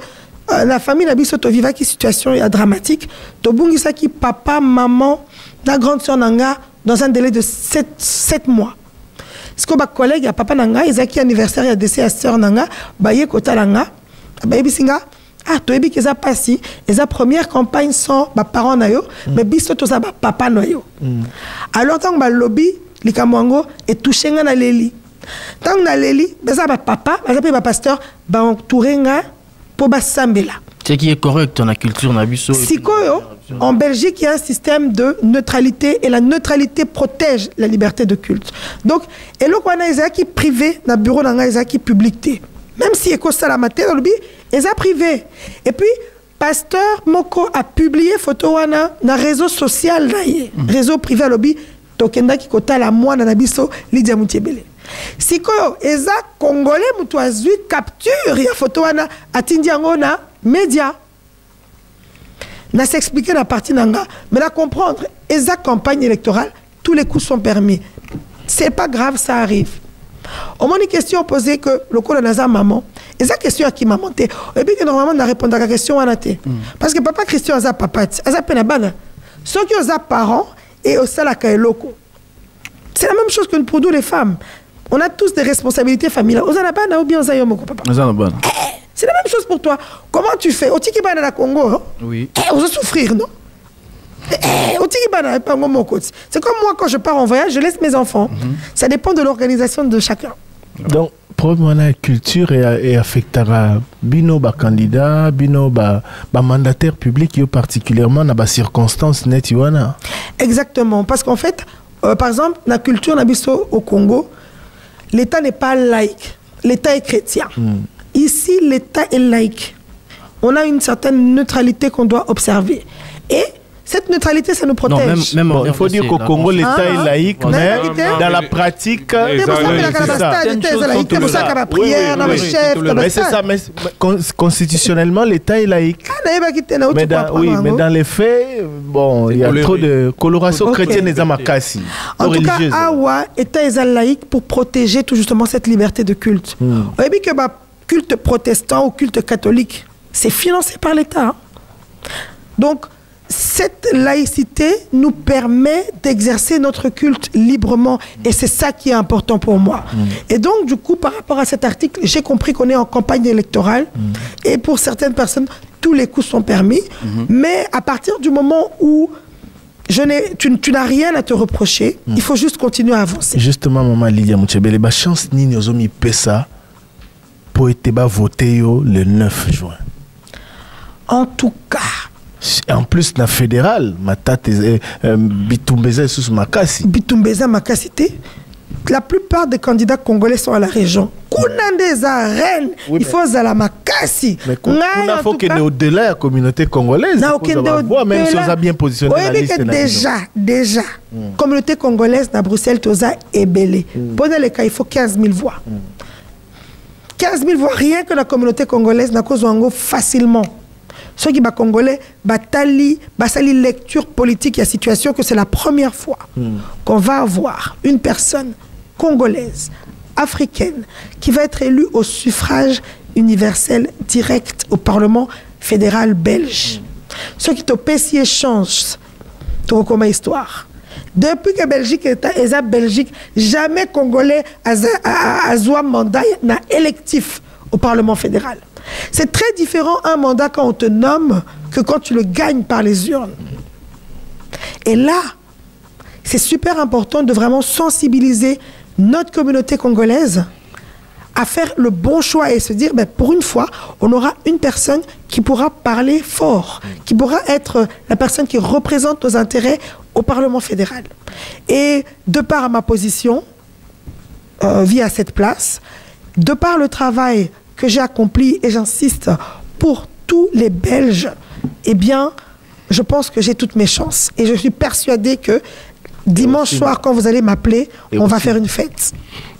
la famille na biso to viva qui situation ya dramatique. To bungi saki papa, maman, la grande sœur nanga dans un délai de 7 mois. Ce que ma collègue, papa nanga, ils ont qui anniversaire, il a décès à sœur nanga, baye kota nanga, baye bisinga, ah, toi ebi qu'ils a passé, ils a première campagne sans ma parents nayo, mais biso tout ça papa nayo. Alors tant que lobby, les kamwango est touché na leli. Tant na leli, beza papa, beza pasteur, ba entouré nga pour ba sambela. Ce qui est correct dans la culture nabiso. Sikoyo, en Belgique, il y a un système de neutralité et la neutralité protège la liberté de culte. Donc, et le Kwana Ezaki privé, dans le bureau d'Anga Ezaki public. Même si Eko Salamate dans le bi, Ezaki privé. Et puis, pasteur Moko a publié photo wana dans réseau social, réseau privé à lobby, Tokenda qui kota la moi dans Nabiso, Lydia Moutiebele. Sikoyo, Ezaki Congolais, Moutouazui, capture, il y a photo wana, atindi angona, média. N'a s'expliquer la partie nanga, mais la comprendre. Et sa campagne électorale, tous les coups sont permis. C'est pas grave, ça arrive. Au moins une question posée que le coup de Naza maman, et sa question à qui m'a monté. Et puis que normalement on a répondu à la question à Naté. Parce que papa Christian a sa papa, a sa penabana. Ceux qui ont sa parents et au salaka loko. C'est la même chose que pour nous les femmes. On a tous des responsabilités familiales. Aux anabana ou bien aux ayomoko papa. C'est la même chose pour toi. Comment tu fais? Au Tikibana la Congo, hein? Oui. On va souffrir, non? C'est comme moi, quand je pars en voyage, je laisse mes enfants. Ça dépend de l'organisation de chacun. Donc, problème la culture et affectera bino ba candidat, bino ba mandataire public, particulièrement dans les circonstances net. Exactement, parce qu'en fait, par exemple, la culture au Congo, l'État n'est pas laïque, l'État est chrétien. Ici, l'État est laïque. On a une certaine neutralité qu'on doit observer. Et cette neutralité, ça nous protège. Non, il faut dire qu'au Congo, l'État est laïque, mais dans la pratique, c'est ça. Mais constitutionnellement, l'État est laïque. Mais dans les faits, bon, il y a trop de coloration chrétienne et zamakasi. En tout cas, Awa, l'État est laïque pour protéger tout justement cette liberté de culte. Vous voyez que le culte protestant ou culte catholique, c'est financé par l'État. Donc, cette laïcité nous permet d'exercer notre culte librement et c'est ça qui est important pour moi. Et donc, du coup, par rapport à cet article, j'ai compris qu'on est en campagne électorale et pour certaines personnes, tous les coups sont permis. Mais à partir du moment où tu n'as rien à te reprocher, il faut juste continuer à avancer. Justement, maman Lydia Moutchebele, la chance ni nous avons ça pour être voté le 9 juin. En tout cas, en plus, la fédérale, Bitumbeza sous Makassi. Bitumbeza Makassi, la plupart des candidats congolais sont à la région. Kunandeza Rennes, il faut à la Makassi. Mais il faut qu'il y ait au-delà de la communauté congolaise. Même si on a bien positionné la liste. Déjà, communauté congolaise à Bruxelles, Toza est belée. Pendant les cas, il faut 15 000 voix. 15 000 voix, rien que la communauté congolaise n'a qu'aux facilement. Ceux qui sont congolais, batali lecture politique et la situation que c'est la première fois qu'on va avoir une personne congolaise, africaine, qui va être élue au suffrage universel direct au Parlement fédéral belge. Ceux qui ont payé échange, tu recommences histoire. Depuis que Belgique est Belgique, jamais Congolais a un mandat électif au Parlement fédéral. C'est très différent un mandat quand on te nomme que quand tu le gagnes par les urnes. Et là, c'est super important de vraiment sensibiliser notre communauté congolaise à faire le bon choix et se dire, ben, pour une fois, on aura une personne qui pourra parler fort, qui pourra être la personne qui représente nos intérêts au Parlement fédéral. Et de par ma position, via cette place, de par le travail que j'ai accompli, et j'insiste, pour tous les Belges, eh bien, je pense que j'ai toutes mes chances. Et je suis persuadée que dimanche soir, quand vous allez m'appeler, on va faire une fête.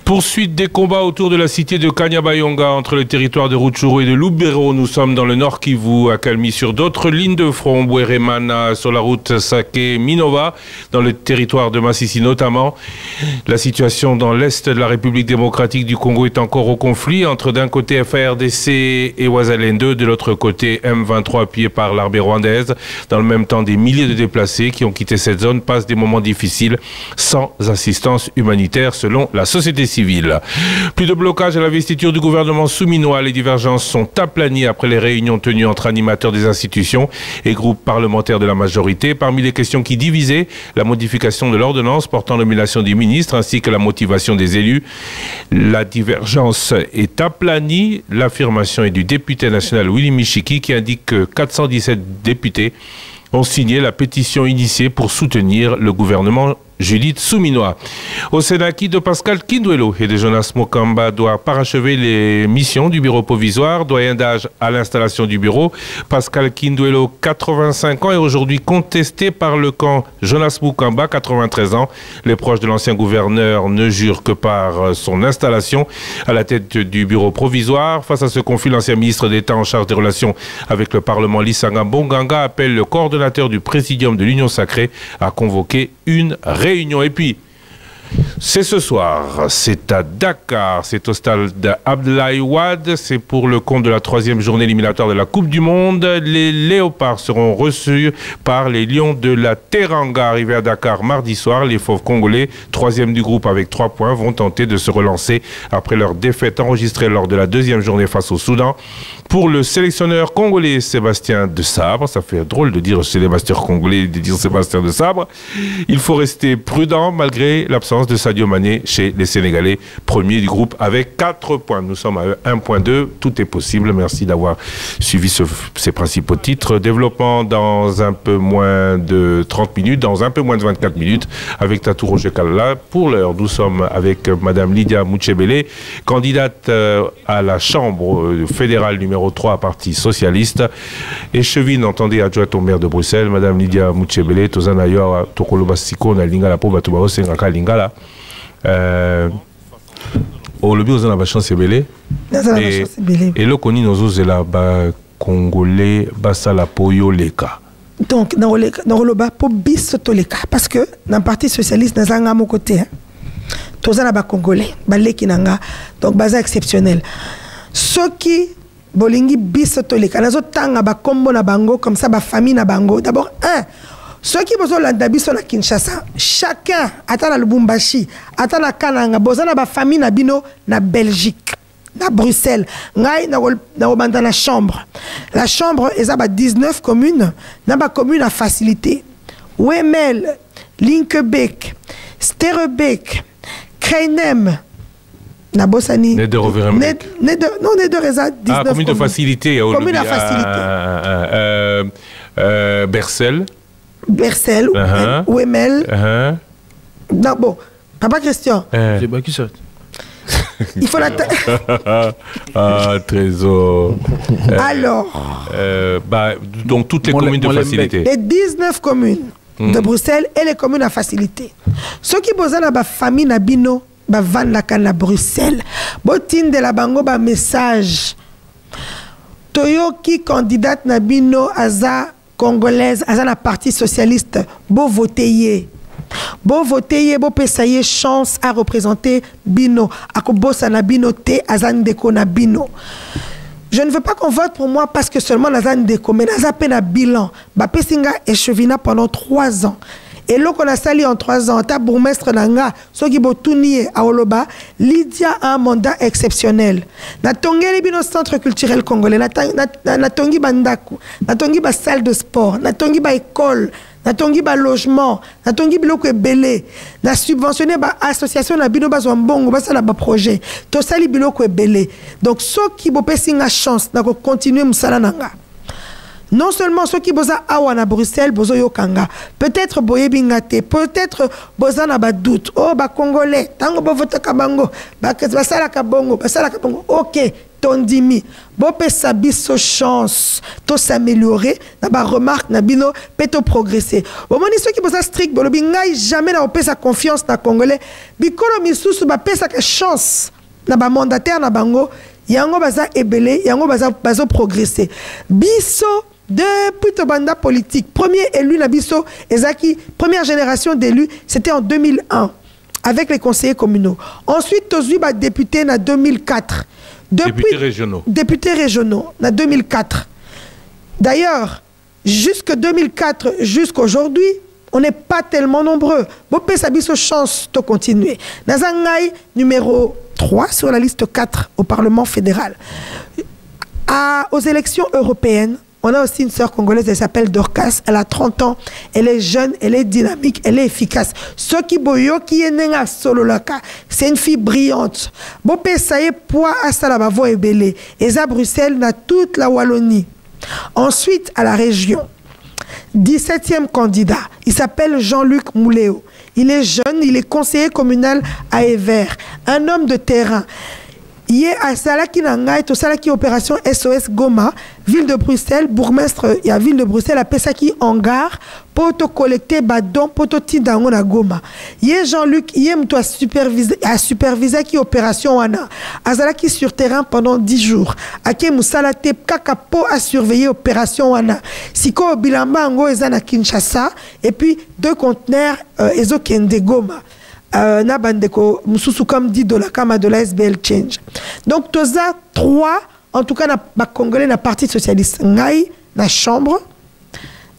Poursuite des combats autour de la cité de Kanyabayonga entre le territoire de Rutshuru et de Lubero. Nous sommes dans le Nord Kivu, à Kalmi, sur d'autres lignes de front, Bweremana, sur la route Sake-Minova, dans le territoire de Masisi notamment. La situation dans l'Est de la République démocratique du Congo est encore au conflit entre d'un côté FARDC et Wazalendo, de l'autre côté M23 appuyé par l'armée rwandaise. Dans le même temps, des milliers de déplacés qui ont quitté cette zone passent des moments difficiles sans assistance humanitaire selon la société civile. Plus de blocage à l'investiture du gouvernement souminois. Les divergences sont aplanies après les réunions tenues entre animateurs des institutions et groupes parlementaires de la majorité. Parmi les questions qui divisaient, la modification de l'ordonnance portant nomination des ministres ainsi que la motivation des élus. La divergence est aplanie. L'affirmation est du député national Willy Michiki qui indique que 417 députés ont signé la pétition initiée pour soutenir le gouvernement Judith Souminois. Au Sénat, de Pascal Kinduelo et de Jonas Mokamba doit parachever les missions du bureau provisoire. Doyen d'âge à l'installation du bureau. Pascal Kinduelo, 85 ans, est aujourd'hui contesté par le camp Jonas Mokamba, 93 ans. Les proches de l'ancien gouverneur ne jurent que par son installation à la tête du bureau provisoire. Face à ce conflit, l'ancien ministre d'État en charge des relations avec le Parlement, Lisanga Mbonganga, appelle le coordonnateur du présidium de l'Union sacrée à convoquer une réunion. Et puis, C'est ce soir, c'est à Dakar, c'est au stade d'Abdoulaye Wade, c'est pour le compte de la 3e journée éliminatoire de la Coupe du Monde. Les Léopards seront reçus par les Lions de la Teranga, arrivés à Dakar mardi soir. Les Fauves congolais, 3e du groupe avec 3 points, vont tenter de se relancer après leur défaite enregistrée lors de la 2e journée face au Soudan. Pour le sélectionneur congolais Sébastien de Sabre, ça fait drôle de dire sélectionneur congolais, de dire Sébastien de Sabre, il faut rester prudent malgré l'absence de Sadio Mané chez les Sénégalais, premier du groupe avec 4 points. Nous sommes à 1.2, tout est possible. Merci d'avoir suivi ces principaux titres. Développement dans un peu moins de 30 minutes, dans un peu moins de 24 minutes, avec Tatou Roger Kalala. Pour l'heure, nous sommes avec Madame Lydia Mouchebele, candidate à la Chambre fédérale numéro 3, Parti Socialiste. Et chevine, entendez, adjointe au maire de Bruxelles, Madame Lydia Mouchebele, Tozana Yoa, Tokoloba Siko, na Lingala, Poba Tobao, Sengaka Lingala. Au lobby, on a la chance belé. Et le koni nous osons la congolais basala poyo leka. Donc dans le bas pour bis toleka parce que dans le Parti Socialiste dans un mon côté tous la congolais baleki nanga donc basa exceptionnel. Ceux qui bolingi bis toleka nazo tanga ba kombo na bango comme ça ba famille na bango. D'abord ceux qui besoin la biso na Kinshasa, chacun attend la Lubumbashi, attend la Kananga, besoin na famille na bino na Belgique, na Bruxelles, ngai na la chambre. La chambre est à 19 communes, na ba commune à facilité. Wemel, Linkebeek, Sterrebeek, Kreinem, na Bossani. Non, Nedereza 19 commune de facilité. Commune à facilité. Bercel. Bercel, Wemel. Non, bon, papa Christian. C'est pas qui ça. Il faut la. Ah, trésor. Alors. Donc, toutes les communes de facilité. Les 19 communes de Bruxelles et les communes à facilité. Ceux qui besoin de la famille Nabino, van la canne à Bruxelles. Botine de la bango, message. Toyoki candidate Nabino Aza. Congolaise, à la partie socialiste, beau voter, beau pesayer chance à représenter Bino, à kobosa na Bino te azan deko na Bino. Je ne veux pas qu'on vote pour moi parce que seulement nazan deko, mais naza pe na bilan. Ba pesinga échevina pendant 3 ans. Et là qu'on a sali en 3 ans, ta bourgmestre nanga, so ki botounié à Oloba, Lydia a un mandat exceptionnel. Na tongeli bino centre culturel congolais, na tongi bandaku, na tongi ba salle de sport, na tongi ba école, na tongi ba logement, na tongi biloko ebele, na subventionné ba association na bino ba zwambongo, ba sala ba projet. To sali biloko ebele. Donc so ki bo pesinga chance na ko continuer musala nanga. Non seulement ceux qui bosa awa na Bruxelles, bozo yokanga. Peut-être boye bingate, peut-être boza na ba doute. Oh ba congolais, tango bo vote kabango, ba sala kabongo, ba sala kabongo. OK, tondimi. Bo pe sabiso chance, to s'améliorer, na ba remarque na bino, peto progresser. Bon moni ceux qui bosa strict, bo bingai jamais na opesa confiance na congolais. Bikolo misusu ba pesa ka chance na ba mandataire na bango. Yango baza ebele, yango baza progresser. Biso depuis Tobanda politique, premier élu Nabiso Ezaki, première génération d'élus, c'était en 2001 avec les conseillers communaux. Ensuite, Tozuiba député en 2004. Députés régionaux en 2004. D'ailleurs, jusque 2004 jusqu'aujourd'hui, on n'est pas tellement nombreux. Bopé Sabiso chance de continuer. Nazangai numéro 3 sur la liste 4 au Parlement fédéral. Aux élections européennes, on a aussi une sœur congolaise, elle s'appelle Dorcas, elle a 30 ans, elle est jeune, elle est dynamique, elle est efficace. Ce qui boyo qui est nenga sololaka, c'est une fille brillante. Bopé saye poa asalaba vo ebele. Et à Bruxelles, na toute la Wallonie. Ensuite, à la région, 17e candidat, il s'appelle Jean-Luc Mouléo. Il est jeune, il est conseiller communal à Evert, un homme de terrain. Il est à Salaki Nanga et au Salaki Opération SOS Goma, ville de Bruxelles, bourgmestre, il y a ville de Bruxelles, à Pesaki Hangar, pour te collecter badon, pour te tidango na Goma. Il est Jean-Luc, il est à superviser qui opération wana. À Salaki sur terrain pendant 10 jours. Ake Moussalate Kakapo à surveiller opération wana. Siko Bilamba Ango Ezana Kinshasa, et puis 2 conteneurs Ezo Kende Goma. na bandeko mususu comme dit de la kama de la SBL Change. Donc toza 3 en tout cas na congolais na parti socialiste ngai na chambre,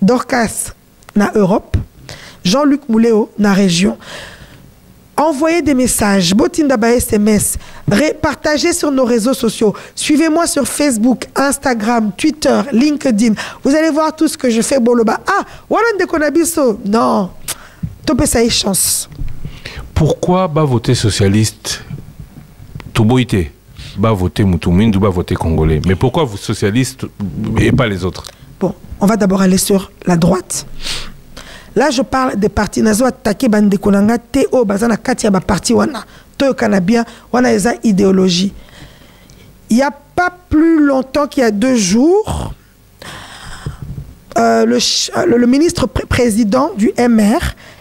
Dorcas na Europe, Jean-Luc Mouléo na région. Envoyez des messages, botinda ba SMS, partagez sur nos réseaux sociaux. Suivez-moi sur Facebook, Instagram, Twitter, LinkedIn. Vous allez voir tout ce que je fais boloba. Ah, voilà de konabiso. Non. Topé ça y chance. Pourquoi va voter socialiste Touboïté va voter Moutoumindou, va voter congolais. Mais pourquoi vous socialistes et pas les autres? Bon, on va d'abord aller sur la droite. Là, je parle des partis nazo attaqué bande konanga Théo bazana katia ba parti wana. Toyo kanabien wana eza idéologie. Il y a pas plus longtemps qu'il y a 2 jours, le ministre président du MR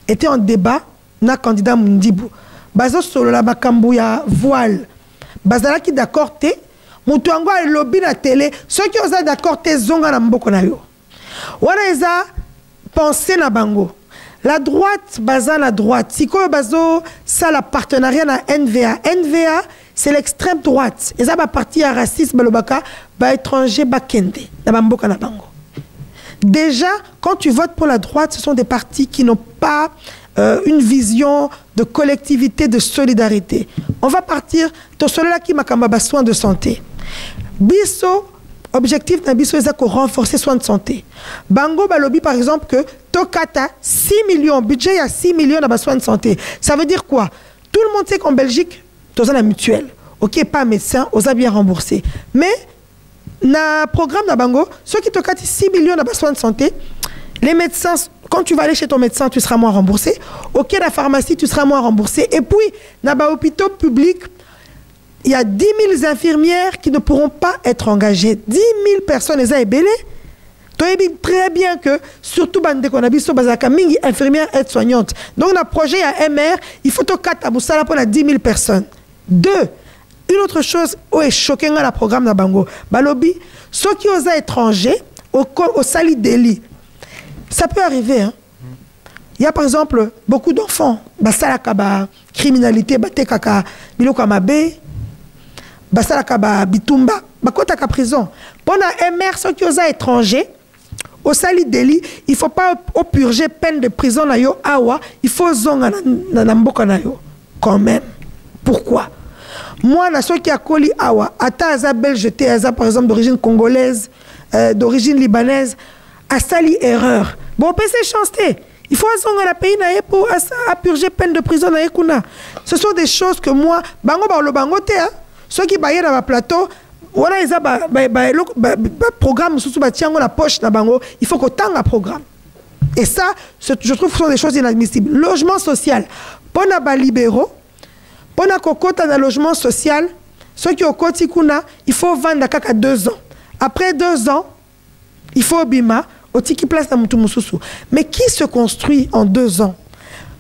était en débat na candidat Mundibou. Bazo solo la makambu ya voile. Bazala qui d'accord te mutu ango a lobby na télé, ceux qui osent d'accord te zonga na mboko na yo. Wana eza penser na bango. La droite, baza la droite. Si quoi bazo, ça la partenariat na NVA. NVA, c'est l'extrême droite. Et ça va partir à racisme, balobaka, ba étranger, ba kende. Na bamboka na bango. Déjà, quand tu votes pour la droite, ce sont des partis qui n'ont pas une vision de collectivité, de solidarité. On va partir, to cela qui m'a soin de santé. Bisso, objectif d'Abisso est de renforcer soins de santé. Bango Balobi, par exemple, que Tokata, 6 millions, budget à 6 millions de soins de santé. Ça veut dire quoi? Tout le monde sait qu'en Belgique, tu as la mutuelle. Ok, pas médecin, on a bien remboursé. Mais, dans le programme de Bango, ceux qui te 6 millions de soins de santé, les médecins, quand tu vas aller chez ton médecin, tu seras moins remboursé. Ok, dans la pharmacie, tu seras moins remboursé. Et puis, dans les hôpitaux publics, il y a 10 000 infirmières qui ne pourront pas être engagées. 10 000 personnes, les ébélées. Tu sais très bien que, surtout, quand on a vu infirmières aides-soignantes. Donc, dans le projet à MR, il faut que tu pour 10 000 personnes. 2. Une autre chose, est choquant dans le programme de Bango. Balobi, ceux qui osent étrangers, au sali délit, ça peut arriver. Hein? Il y a par exemple beaucoup d'enfants. Basalaka, criminalité, batekaka, biloko mabe. Basalaka bitumba, bakota ka prison. Pendant MR, ceux qui osent étrangers, au sali délit, il ne faut pas purger peine de prison na yo awa, il faut zonga na mboka na yo. Quand même. Pourquoi? Moi, na ceux qui a koli awa, ata aza belge, aza par exemple d'origine congolaise, d'origine libanaise, a sali erreur. Bon, c'est chanceté. Il faut zonga la pays na pour purger peine de prison na kuna. Ce sont des choses que moi, bango ba lo bango te hein. Ceux qui baillent dans le plateau, voilà, ils ont programme sous la poche na bango, il faut qu'on tente un programme. Et ça, je trouve que ce sont des choses inadmissibles. Logement social, pour les libéraux, pour les logement social, ceux qui ont côté kuna, il faut vendre à 2 ans. Après 2 ans, il faut bima, au tiki place na mutu mususu. Mais qui se construit en 2 ans?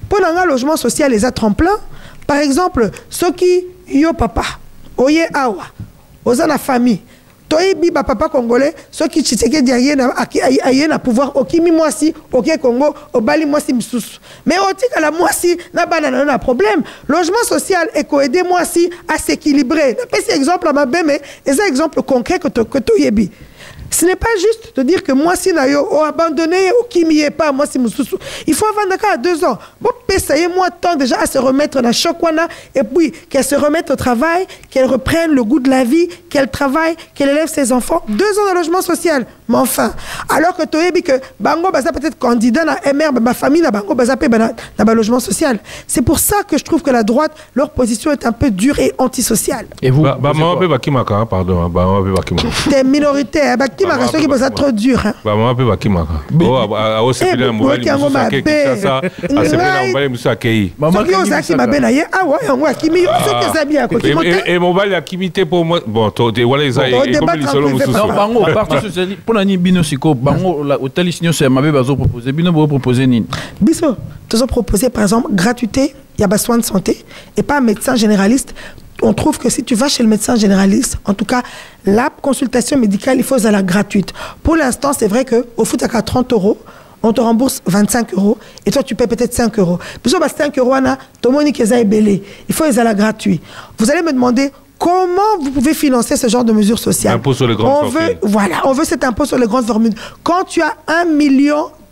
Pour le logement social, les tremplins, par exemple, ceux qui yo papa. Oye awa, oza na famille. Toyebi ba papa congolais, ceux qui tseke derrière na pouvoir okimi mwasi, ok Congo, obali mwasi msusu. Mais otika la mwasi na banana na problème. Logement social et ko aider mwasi à s'équilibrer. Na pesi exemple ma beme, c'est un exemple concret que toyebi. Ce n'est pas juste de dire que moi si nayo o abandonné ou qui m'y est pas moi si mususu. Il faut avoir à 2 ans. Bon payer moi temps déjà à se remettre dans chokwana et puis qu'elle se remette au travail, qu'elle reprenne le goût de la vie, qu'elle travaille, qu'elle élève ses enfants. 2 ans de logement social. Mais enfin, alors que toyebi que bango baza peut-être candidat na MR ma famille na bango baza pe na logement social. C'est pour ça que je trouve que la droite leur position est un peu dure et antisociale. Et vous maman pe bakimaka pardon, maman pe bakimaka. T'es minoritaire qui m'a rassé qui va être trop dur. Bah moi peu bakimaka. Oh c'est bien mobile musa ke ça c'est bien mobile musa ke. Maman qui m'a bien ailleurs ah ouais on kimi c'est que ça bien quoi. Et mobile akimité pour moi bon de voilà ils comme les solo mususu. Non bango parti socialiste pour nani bino siko bango hôtel signo c'est mabe bazo proposer bino bo proposer nini. Biso tu as proposé par exemple gratuité, il y a besoin de santé et pas un médecin généraliste. On trouve que si tu vas chez le médecin généraliste, en tout cas, la consultation médicale, il faut aller gratuite. Pour l'instant, c'est vrai qu'au foot, à 30 €, on te rembourse 25 € et toi tu paies peut-être 5 €. Puis 5 €, tout le monde est belé. Il faut les aller gratuit. Vous allez me demander comment vous pouvez financer ce genre de mesures sociales. Impôt sur les grandes fortunes. Voilà, on veut cet impôt sur les grandes fortunes. Quand tu as 1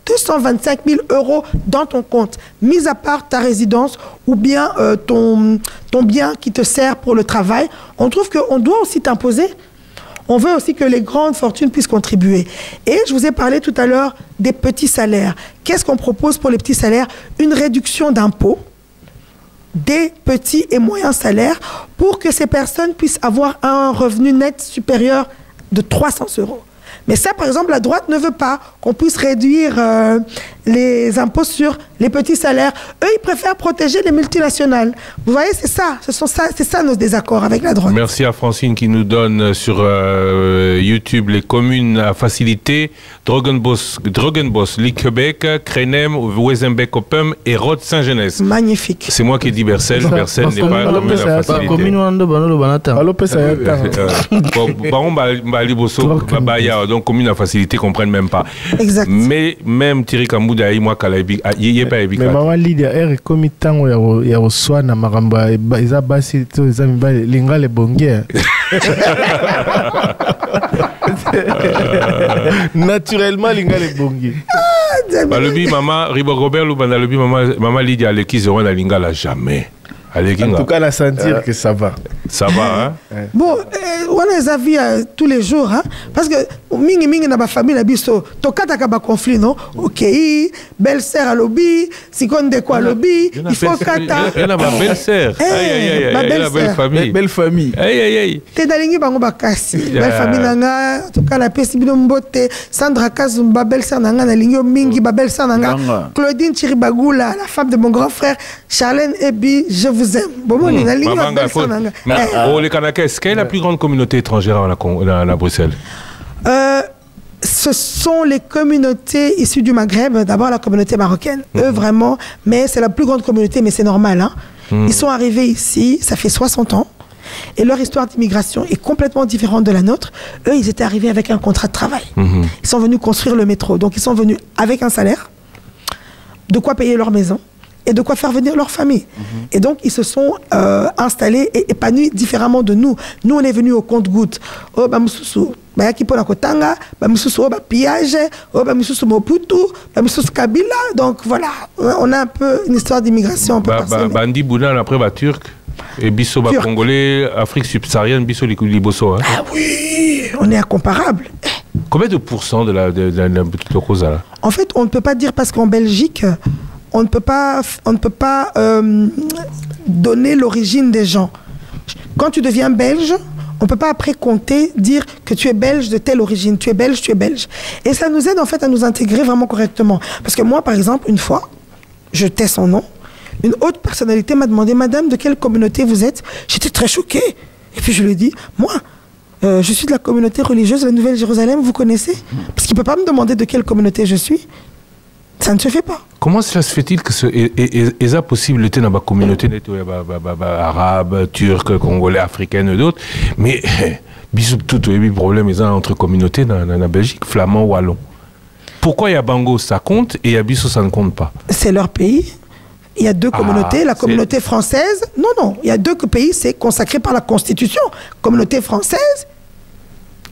225 000 € dans ton compte, mis à part ta résidence ou bien ton bien qui te sert pour le travail, on trouve qu'on doit aussi t'imposer. On veut aussi que les grandes fortunes puissent contribuer. Et je vous ai parlé tout à l'heure des petits salaires. Qu'est-ce qu'on propose pour les petits salaires? Une réduction d'impôts des petits et moyens salaires pour que ces personnes puissent avoir un revenu net supérieur de 300 €. Mais ça, par exemple, la droite ne veut pas qu'on puisse réduire les impôts sur les petits salaires. Eux, ils préfèrent protéger les multinationales. Vous voyez, c'est ça. C'est ça nos désaccords avec la droite. Merci à Francine qui nous donne sur YouTube les communes à faciliter. Drogenbos, Liquebec, Krenem, Wezenbeek-Opum et Rhodes-Saint-Genès. Magnifique. C'est moi qui dis Bercel. Bercel n'est pas commune à faciliter. Donc commune à facilité comprennent même pas. Exact. Mais même Thierry Kambouda moi Kalabi yé pas ébiqué. Mais maman Lydia est comme tango ya oswa na maramba eza basi to eza mibale linga le bonge. Naturellement linga le bonge. Balobi maman Ribo Robert ou Bandalobi maman Lydia Aleki Zéro na linga la jamais. En tout cas, la sentir que ça va. Ça va, hein? Bon, on les a vus tous les jours, hein? Parce que, mingi na ba famille, na biso, tokata ka ba conflit, non? Ok, belle-sœur à lobby, sikonde quoi lobby, il faut kata. Elle a ma belle-sœur. Aïe, la belle famille. Belle famille. Aïe. T'es dalingi bango bakasi. Belle famille nanga, en tout cas, la pesi bino mbote, Sandra Kazumba, belle-sœur nanga, na lingi mingi, ba belle-sœur nanga, Claudine Chiribagoula, la femme de mon grand frère, Charlène Ebi, je vous aime. Bon, est-ce quelle est la plus grande communauté étrangère à Bruxelles? Ce sont les communautés issues du Maghreb, d'abord la communauté marocaine, eux vraiment, mais c'est la plus grande communauté, mais c'est normal. Hein. Ils sont arrivés ici, ça fait 60 ans, et leur histoire d'immigration est complètement différente de la nôtre. Eux, ils étaient arrivés avec un contrat de travail. Ils sont venus construire le métro, donc ils sont venus avec un salaire, de quoi payer leur maison, et de quoi faire venir leur famille. Et donc, ils se sont installés et épanouis différemment de nous. Nous, on est venus au compte-gouttes. Oh, bah, Moussoussou, bah, Yakipo Nakotanga, bah, Moussoussou, bah, Piage, oh, bah, Moussoussou, Moputu, bah, Moussoussou, Kabila. Donc, voilà, on a un peu une histoire d'immigration un peu Bandi Boudan, après, bah, Turc. Et Bisso, bah, Congolais, Afrique subsaharienne, Bisso, Liboso. Hein. Ah oui, on est incomparables. Combien de pourcents de la petite cause là? En fait, on ne peut pas dire parce qu'en Belgique, on ne peut pas donner l'origine des gens. Quand tu deviens belge, on ne peut pas après compter, dire que tu es belge de telle origine. Tu es belge, tu es belge. Et ça nous aide en fait à nous intégrer vraiment correctement. Parce que moi, par exemple, une fois, je tais son nom, une haute personnalité m'a demandé, madame, de quelle communauté vous êtes? J'étais très choquée. Et puis je lui ai dit, moi, je suis de la communauté religieuse de la Nouvelle-Jérusalem, vous connaissez? Parce qu'il ne peut pas me demander de quelle communauté je suis. Ça ne se fait pas. Comment cela se fait-il que est possible d'être dans la communauté arabe, turque, congolais, africaine et d'autres, mais bisous tout les problèmes entre communautés dans la Belgique, flamand, wallon. Pourquoi il y a Bango ça compte et il y a Bissou ça ne compte pas? C'est leur pays. Il y a deux communautés, la communauté française. Non, il y a deux pays, c'est consacré par la Constitution. Communauté française,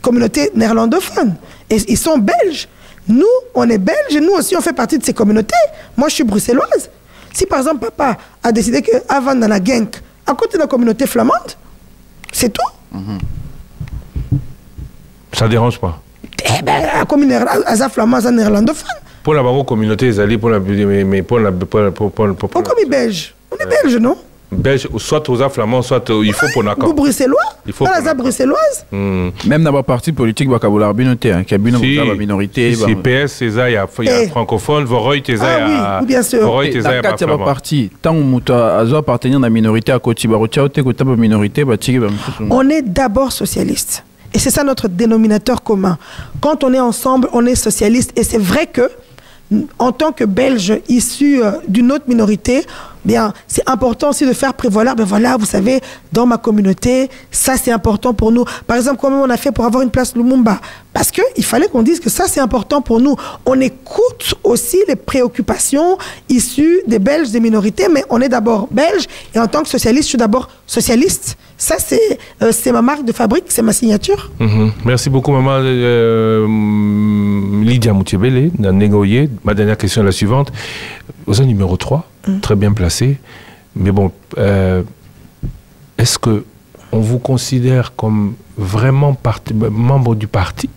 communauté néerlandophone. Et ils sont belges. Nous, on est belges, nous aussi, on fait partie de ces communautés. Moi, je suis bruxelloise. Si, par exemple, papa a décidé qu'avant dans la Genk, à côté de la communauté flamande, c'est tout. Ça ne dérange pas? Eh bien, la communauté flamande, c'est néerlandophone. Pour la communauté, ils allaient pour la... Pourquoi les Belges? On est belges, non? Belge, soit aux flamands, soit il faut pour l'accord. Vous bruxellois? Il faut pour la bruxelloise? Même dans la partie politique, il y a une minorité. Il y a une minorité. Si PS, il y a francophone, Voroy, il y a... Oui, bien sûr. Dans le cas de partie, tant que tu appartenir à la minorité, à côté de la minorité, on est d'abord socialiste. Et c'est ça notre dénominateur commun. Quand on est ensemble, on est socialiste. Et c'est vrai que en tant que Belges issus d'une autre minorité, bien, c'est important aussi de faire prévaloir, ben voilà, vous savez, dans ma communauté, ça c'est important pour nous. Par exemple, comment on a fait pour avoir une place Lumumba? Parce qu'il fallait qu'on dise que ça c'est important pour nous. On écoute aussi les préoccupations issues des Belges, des minorités, mais on est d'abord Belge, et en tant que socialiste, je suis d'abord socialiste. Ça, c'est ma marque de fabrique, c'est ma signature. Merci beaucoup, maman Lydia Moutiébélé, Négoye. Ma dernière question est la suivante. Vous êtes numéro 3, très bien placé. Mais bon, est-ce que on vous considère comme vraiment membre du parti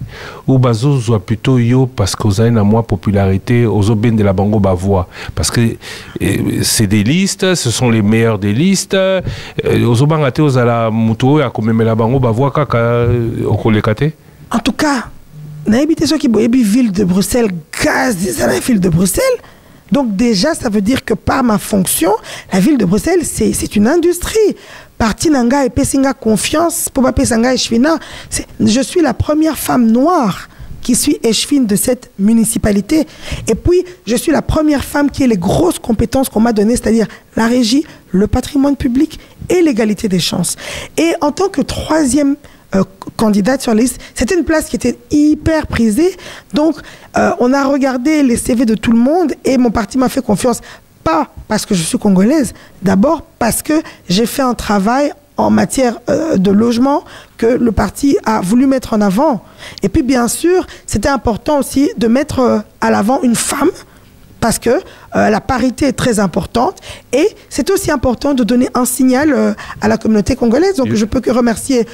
ou bazo soit plutôt yo parce que vous avez une moins popularité aux autres de la bango bavois parce que c'est des listes, ce sont les meilleurs des listes aux autres bangaté aux ala muto à comme la bango bavois kaka au kolekate. En tout cas, n'habitez ceux qui boyebi ville de Bruxelles, gaz des la ville de Bruxelles. Donc déjà, ça veut dire que par ma fonction, la ville de Bruxelles, c'est une industrie. Parti Nanga et Pessinga confiance, pour Pessinga et Chevina, je suis la première femme noire qui suis échevine de cette municipalité. Et puis, je suis la première femme qui a les grosses compétences qu'on m'a données, c'est-à-dire la régie, le patrimoine public et l'égalité des chances. Et en tant que troisième candidate sur la liste, c'était une place qui était hyper prisée. Donc, on a regardé les CV de tout le monde et mon parti m'a fait confiance. Pas parce que je suis congolaise, d'abord parce que j'ai fait un travail en matière de logement que le parti a voulu mettre en avant. Et puis, bien sûr, c'était important aussi de mettre à l'avant une femme parce que la parité est très importante et c'est aussi important de donner un signal à la communauté congolaise. Donc, je peux que remercier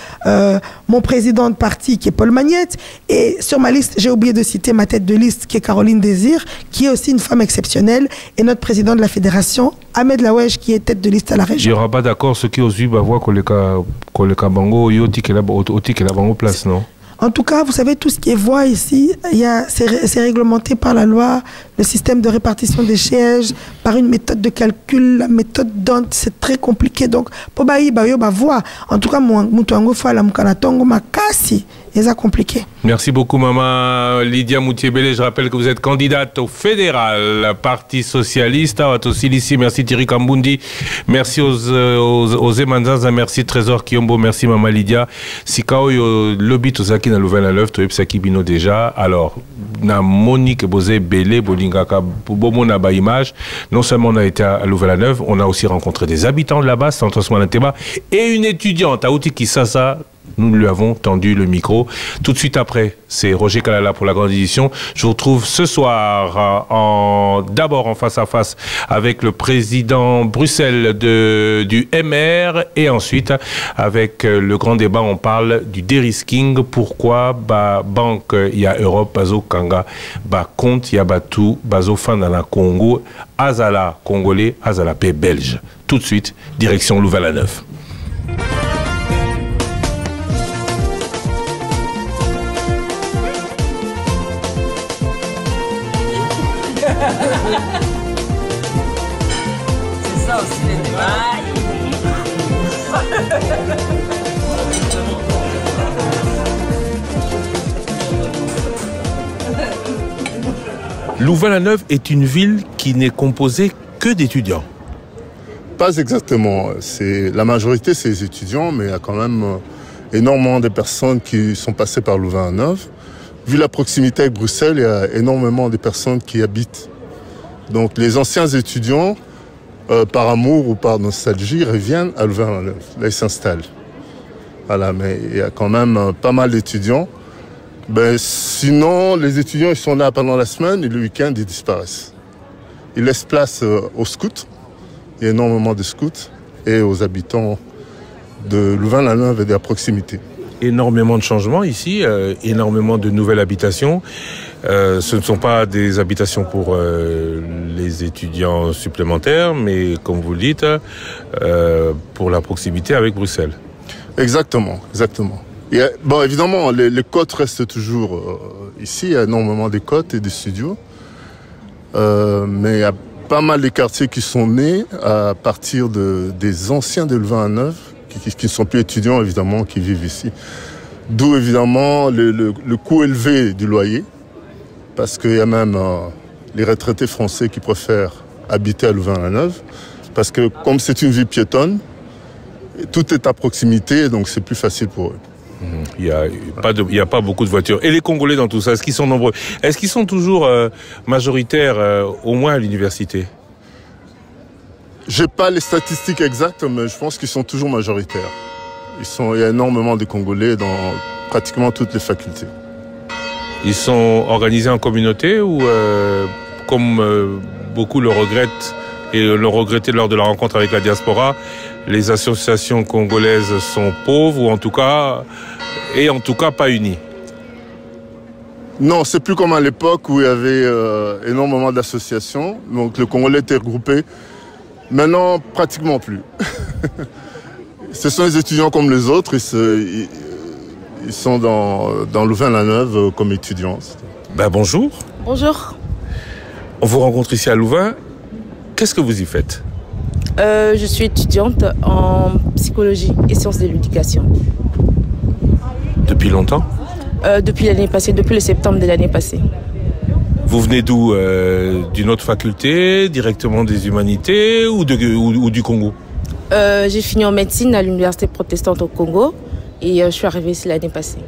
mon président de parti qui est Paul Magnette et sur ma liste, j'ai oublié de citer ma tête de liste qui est Caroline Désir, qui est aussi une femme exceptionnelle et notre président de la fédération, Ahmed Laouej, qui est tête de liste à la région. Il n'y aura pas d'accord ce qui est aussi voir que le Kabango, Yoti, qui est la Bango place, non? En tout cas, vous savez, tout ce qui est voix ici, c'est réglementé par la loi, le système de répartition des sièges, par une méthode de calcul, la méthode d'Ont, c'est très compliqué. Donc, pour voix, en tout cas, Moutongo Fala Mukanatongo Makasi, c'est compliqué. Merci beaucoup, maman Lydia Moutiébélé. Je rappelle que vous êtes candidate au fédéral, Parti socialiste. Ici, merci Thierry Kambundi. Merci aux Emanzanza. Merci Trésor Kiombo. Merci, maman Lydia. Sikao, lobby, tout ça qui n'a l'ouvert la lèvre, tout ça qui bino déjà. Alors, na Monique Bozé Belé, Bolingaka, Bomona Baimage. Non seulement on a été à Louvain-la-Neuve, on a aussi rencontré des habitants de là-bas, et une étudiante à Outi Kisasa. Nous lui avons tendu le micro. Tout de suite après, c'est Roger Kalala pour la grande édition. Je vous retrouve ce soir d'abord en face à face avec le président Bruxelles du MR et ensuite avec le grand débat, on parle du dérisking. Pourquoi banque il y a Europe, Bazo Kanga, compte il y a Batou, Bazo Fandana Congo, Azala Congolais, Azala Paix Belge. Tout de suite, direction Louvain-la-Neuve. C'est ça aussi les débats. Louvain-la-Neuve est une ville qui n'est composée que d'étudiants. Pas exactement. La majorité, c'est les étudiants, mais il y a quand même énormément de personnes qui sont passées par Louvain-la-Neuve. Vu la proximité avec Bruxelles, il y a énormément de personnes qui habitent. Donc les anciens étudiants, par amour ou par nostalgie, reviennent à Louvain-la-Neuve. Là, ils s'installent. Voilà, mais il y a quand même pas mal d'étudiants. Sinon, les étudiants, ils sont là pendant la semaine et le week-end, ils disparaissent. Ils laissent place aux scouts. Il y a énormément de scouts et aux habitants de Louvain-la-Neuve et de la proximité. Énormément de changements ici, énormément de nouvelles habitations. Ce ne sont pas des habitations pour les étudiants supplémentaires, mais comme vous le dites, pour la proximité avec Bruxelles. Exactement, exactement. Bon, évidemment, les côtes restent toujours ici. Il y a énormément de côtes et de studios. Mais il y a pas mal de quartiers qui sont nés à partir des anciens de Louvain-la-Neuve, qui ne sont plus étudiants, évidemment, qui vivent ici. D'où, évidemment, le coût élevé du loyer. Parce qu'il y a même les retraités français qui préfèrent habiter à Louvain-la-Neuve, parce que comme c'est une ville piétonne, tout est à proximité, donc c'est plus facile pour eux. Il n'y a pas beaucoup de voitures. Et les Congolais dans tout ça, est-ce qu'ils sont nombreux? Est-ce qu'ils sont toujours majoritaires, au moins à l'université? Je n'ai pas les statistiques exactes, mais je pense qu'ils sont toujours majoritaires. Il y a énormément de Congolais dans pratiquement toutes les facultés. Ils sont organisés en communauté ou, comme beaucoup le regrettent et l'ont regretté lors de la rencontre avec la diaspora, les associations congolaises sont pauvres ou en tout cas pas unies? Non, c'est plus comme à l'époque où il y avait énormément d'associations. Donc le Congolais était regroupé. Maintenant, pratiquement plus. Ce sont les étudiants comme les autres. Ils sont dans Louvain-la-Neuve comme étudiants. Bonjour. Bonjour. On vous rencontre ici à Louvain. Qu'est-ce que vous y faites? Je suis étudiante en psychologie et sciences de l'éducation. Depuis longtemps? Depuis l'année passée, depuis le septembre de l'année passée. Vous venez d'où? D'une autre faculté, directement des humanités ou du Congo? J'ai fini en médecine à l'université protestante au Congo et je suis arrivée ici l'année passée.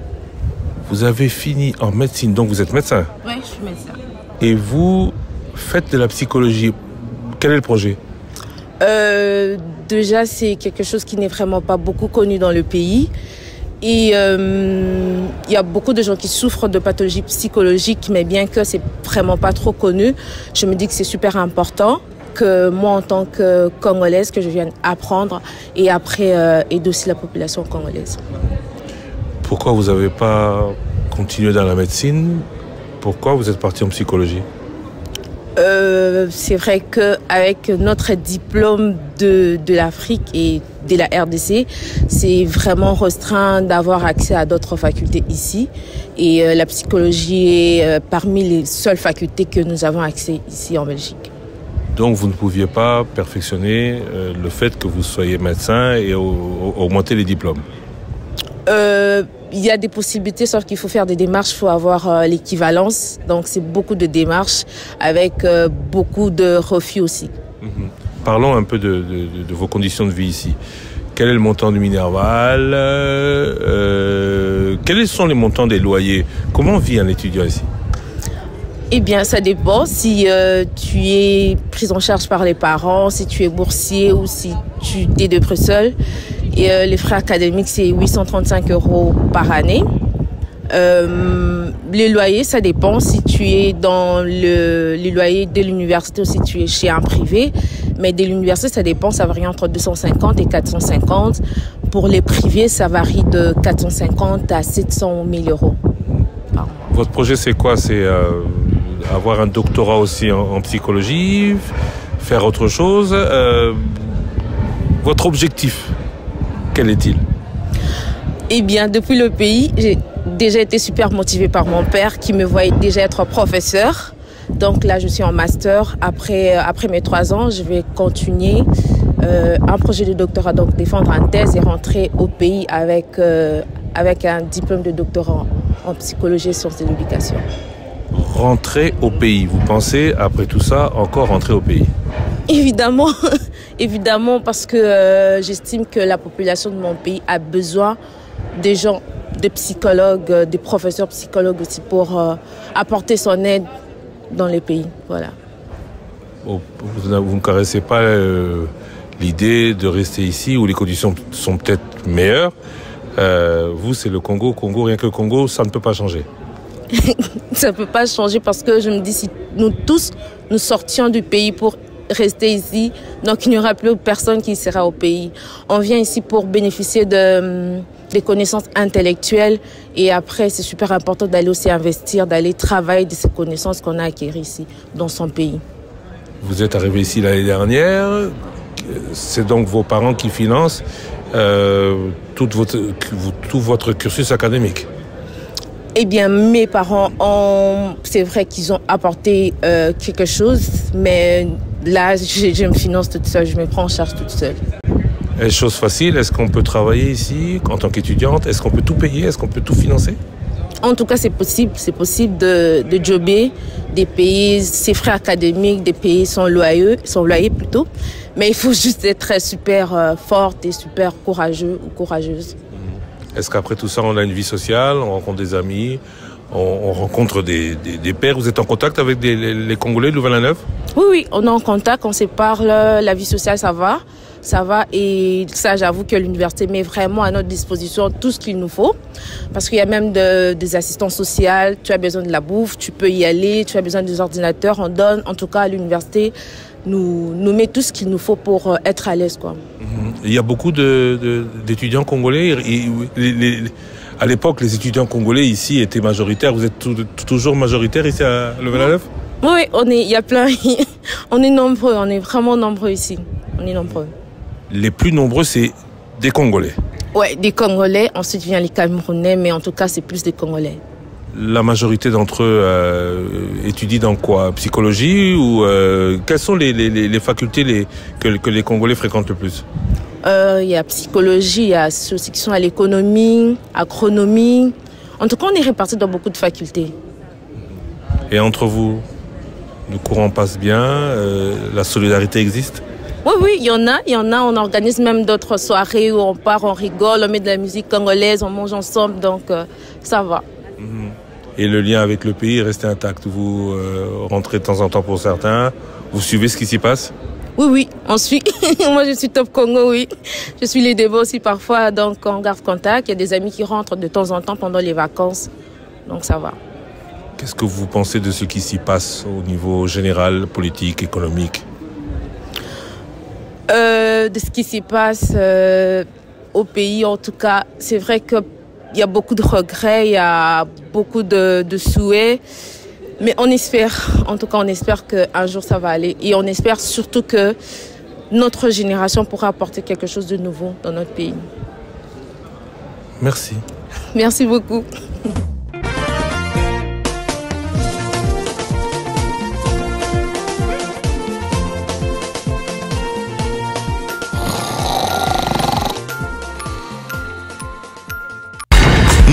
Vous avez fini en médecine, donc vous êtes médecin? Oui, je suis médecin. Et vous faites de la psychologie. Quel est le projet? Déjà, c'est quelque chose qui n'est vraiment pas beaucoup connu dans le pays. Et il y a beaucoup de gens qui souffrent de pathologies psychologiques, mais bien que c'est vraiment pas trop connu, je me dis que c'est super important que moi, en tant que Congolaise, que je vienne apprendre et après aider aussi la population congolaise. Pourquoi vous n'avez pas continué dans la médecine? Pourquoi vous êtes parti en psychologie? C'est vrai qu'avec notre diplôme de l'Afrique et de la RDC, c'est vraiment restreint d'avoir accès à d'autres facultés ici. Et la psychologie est parmi les seules facultés que nous avons accès ici en Belgique. Donc vous ne pouviez pas perfectionner le fait que vous soyez médecin et augmenter les diplômes? Il y a des possibilités, sauf qu'il faut faire des démarches, il faut avoir l'équivalence. Donc c'est beaucoup de démarches avec beaucoup de refus aussi. Parlons un peu de vos conditions de vie ici. Quel est le montant du Minerval? Quels sont les montants des loyers? Comment vit un étudiant ici? Eh bien, ça dépend si tu es pris en charge par les parents, si tu es boursier ou si tu es de près seul. Et les frais académiques, c'est 835 € par année. Les loyers, ça dépend si tu es dans les loyers de l'université ou si tu es chez un privé. Mais de l'université, ça dépend, ça varie entre 250 et 450. Pour les privés, ça varie de 450 à 700 000 € par mois. Votre projet, c'est quoi? C'est avoir un doctorat aussi en psychologie, faire autre chose. Votre objectif, quel est-il? Eh bien, depuis le pays, j'ai déjà été super motivée par mon père qui me voyait déjà être professeur. Donc là, je suis en master. Après mes 3 ans, je vais continuer un projet de doctorat, donc défendre une thèse et rentrer au pays avec un diplôme de doctorat en psychologie et sciences de l'éducation. Rentrer au pays, vous pensez, après tout ça, encore rentrer au pays? Évidemment, évidemment, parce que j'estime que la population de mon pays a besoin des gens, des psychologues, des professeurs psychologues aussi pour apporter son aide dans les pays. Voilà. Vous ne caressez pas l'idée de rester ici où les conditions sont peut-être meilleures. Vous, c'est le Congo. Congo, rien que le Congo, ça ne peut pas changer. Ça ne peut pas changer parce que je me dis, si nous tous, nous sortions du pays pour rester ici, donc il n'y aura plus personne qui sera au pays. On vient ici pour bénéficier des connaissances intellectuelles et après, c'est super important d'aller aussi investir, d'aller travailler de ces connaissances qu'on a acquises ici, dans son pays. Vous êtes arrivé ici l'année dernière, c'est donc vos parents qui financent tout votre cursus académique? Eh bien, mes parents c'est vrai qu'ils ont apporté quelque chose, mais là, je me finance toute seule, je me prends en charge toute seule. Est-ce chose facile? Est-ce qu'on peut travailler ici en tant qu'étudiante? Est-ce qu'on peut tout payer? Est-ce qu'on peut tout financer? en tout cas, c'est possible de jobber. Des pays, ses frais académiques, des pays sont loyaux plutôt. Mais il faut juste être super forte et super courageux ou courageuse. Est-ce qu'après tout ça, on a une vie sociale, on rencontre des amis, on rencontre des pairs? Vous êtes en contact avec les Congolais de Louvain-la-Neuve? Oui, on est en contact, on se parle, la vie sociale, ça va. Et ça, j'avoue que l'université met vraiment à notre disposition tout ce qu'il nous faut. Parce qu'il y a même des assistants sociaux, tu as besoin de la bouffe, tu peux y aller, tu as besoin des ordinateurs, on donne. En tout cas, l'université nous met tout ce qu'il nous faut pour être à l'aise, quoi. Il y a beaucoup d'étudiants congolais. À l'époque, les étudiants congolais ici étaient majoritaires. Vous êtes toujours majoritaire ici à Louvain-la-Neuve? Oui, il y a plein. On est nombreux, on est vraiment nombreux ici. On est nombreux. Les plus nombreux, c'est des Congolais. Oui, des Congolais. Ensuite vient les Camerounais, mais en tout cas, c'est plus des Congolais. La majorité d'entre eux étudient dans quoi? Psychologie ou quelles sont les facultés que les Congolais fréquentent le plus? Il y a psychologie, il y a ceux qui sont à l'économie, agronomie. En tout cas, on est répartis dans beaucoup de facultés. Et entre vous, le courant passe bien, la solidarité existe? Oui, il y en a. On organise même d'autres soirées où on part, on rigole, on met de la musique congolaise, on mange ensemble, donc ça va. Et le lien avec le pays est resté intact? Vous rentrez de temps en temps pour certains, vous suivez ce qui s'y passe? Oui, on suit. Moi, je suis Top Congo, oui. Je suis les débats aussi parfois, donc on garde contact. Il y a des amis qui rentrent de temps en temps pendant les vacances, donc ça va. Qu'est-ce que vous pensez de ce qui s'y passe au niveau général, politique, économique? De ce qui s'y passe au pays, en tout cas, c'est vrai qu'il y a beaucoup de regrets, il y a beaucoup de souhaits, mais on espère, en tout cas, on espère qu'un jour ça va aller. Et on espère surtout que notre génération pourra apporter quelque chose de nouveau dans notre pays. Merci. Merci beaucoup.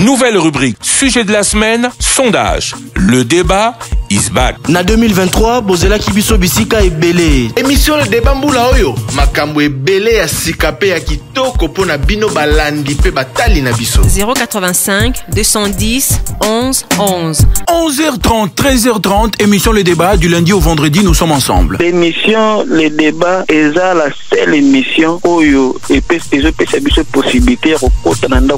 Nouvelle rubrique, sujet de la semaine, sondage. Le débat is back. Na 2023, bozela kibiso bisika ebele. Émission le débat mbula oyo. Makambo ebele ya sikape ya kitoko pona bino balandi pe batali na biso. 085 210 11 11. 11h30, 13h30, émission le débat du lundi au vendredi, nous sommes ensemble. L'émission le débat est la seule émission oyo et peut se possibilité de rencontrer dans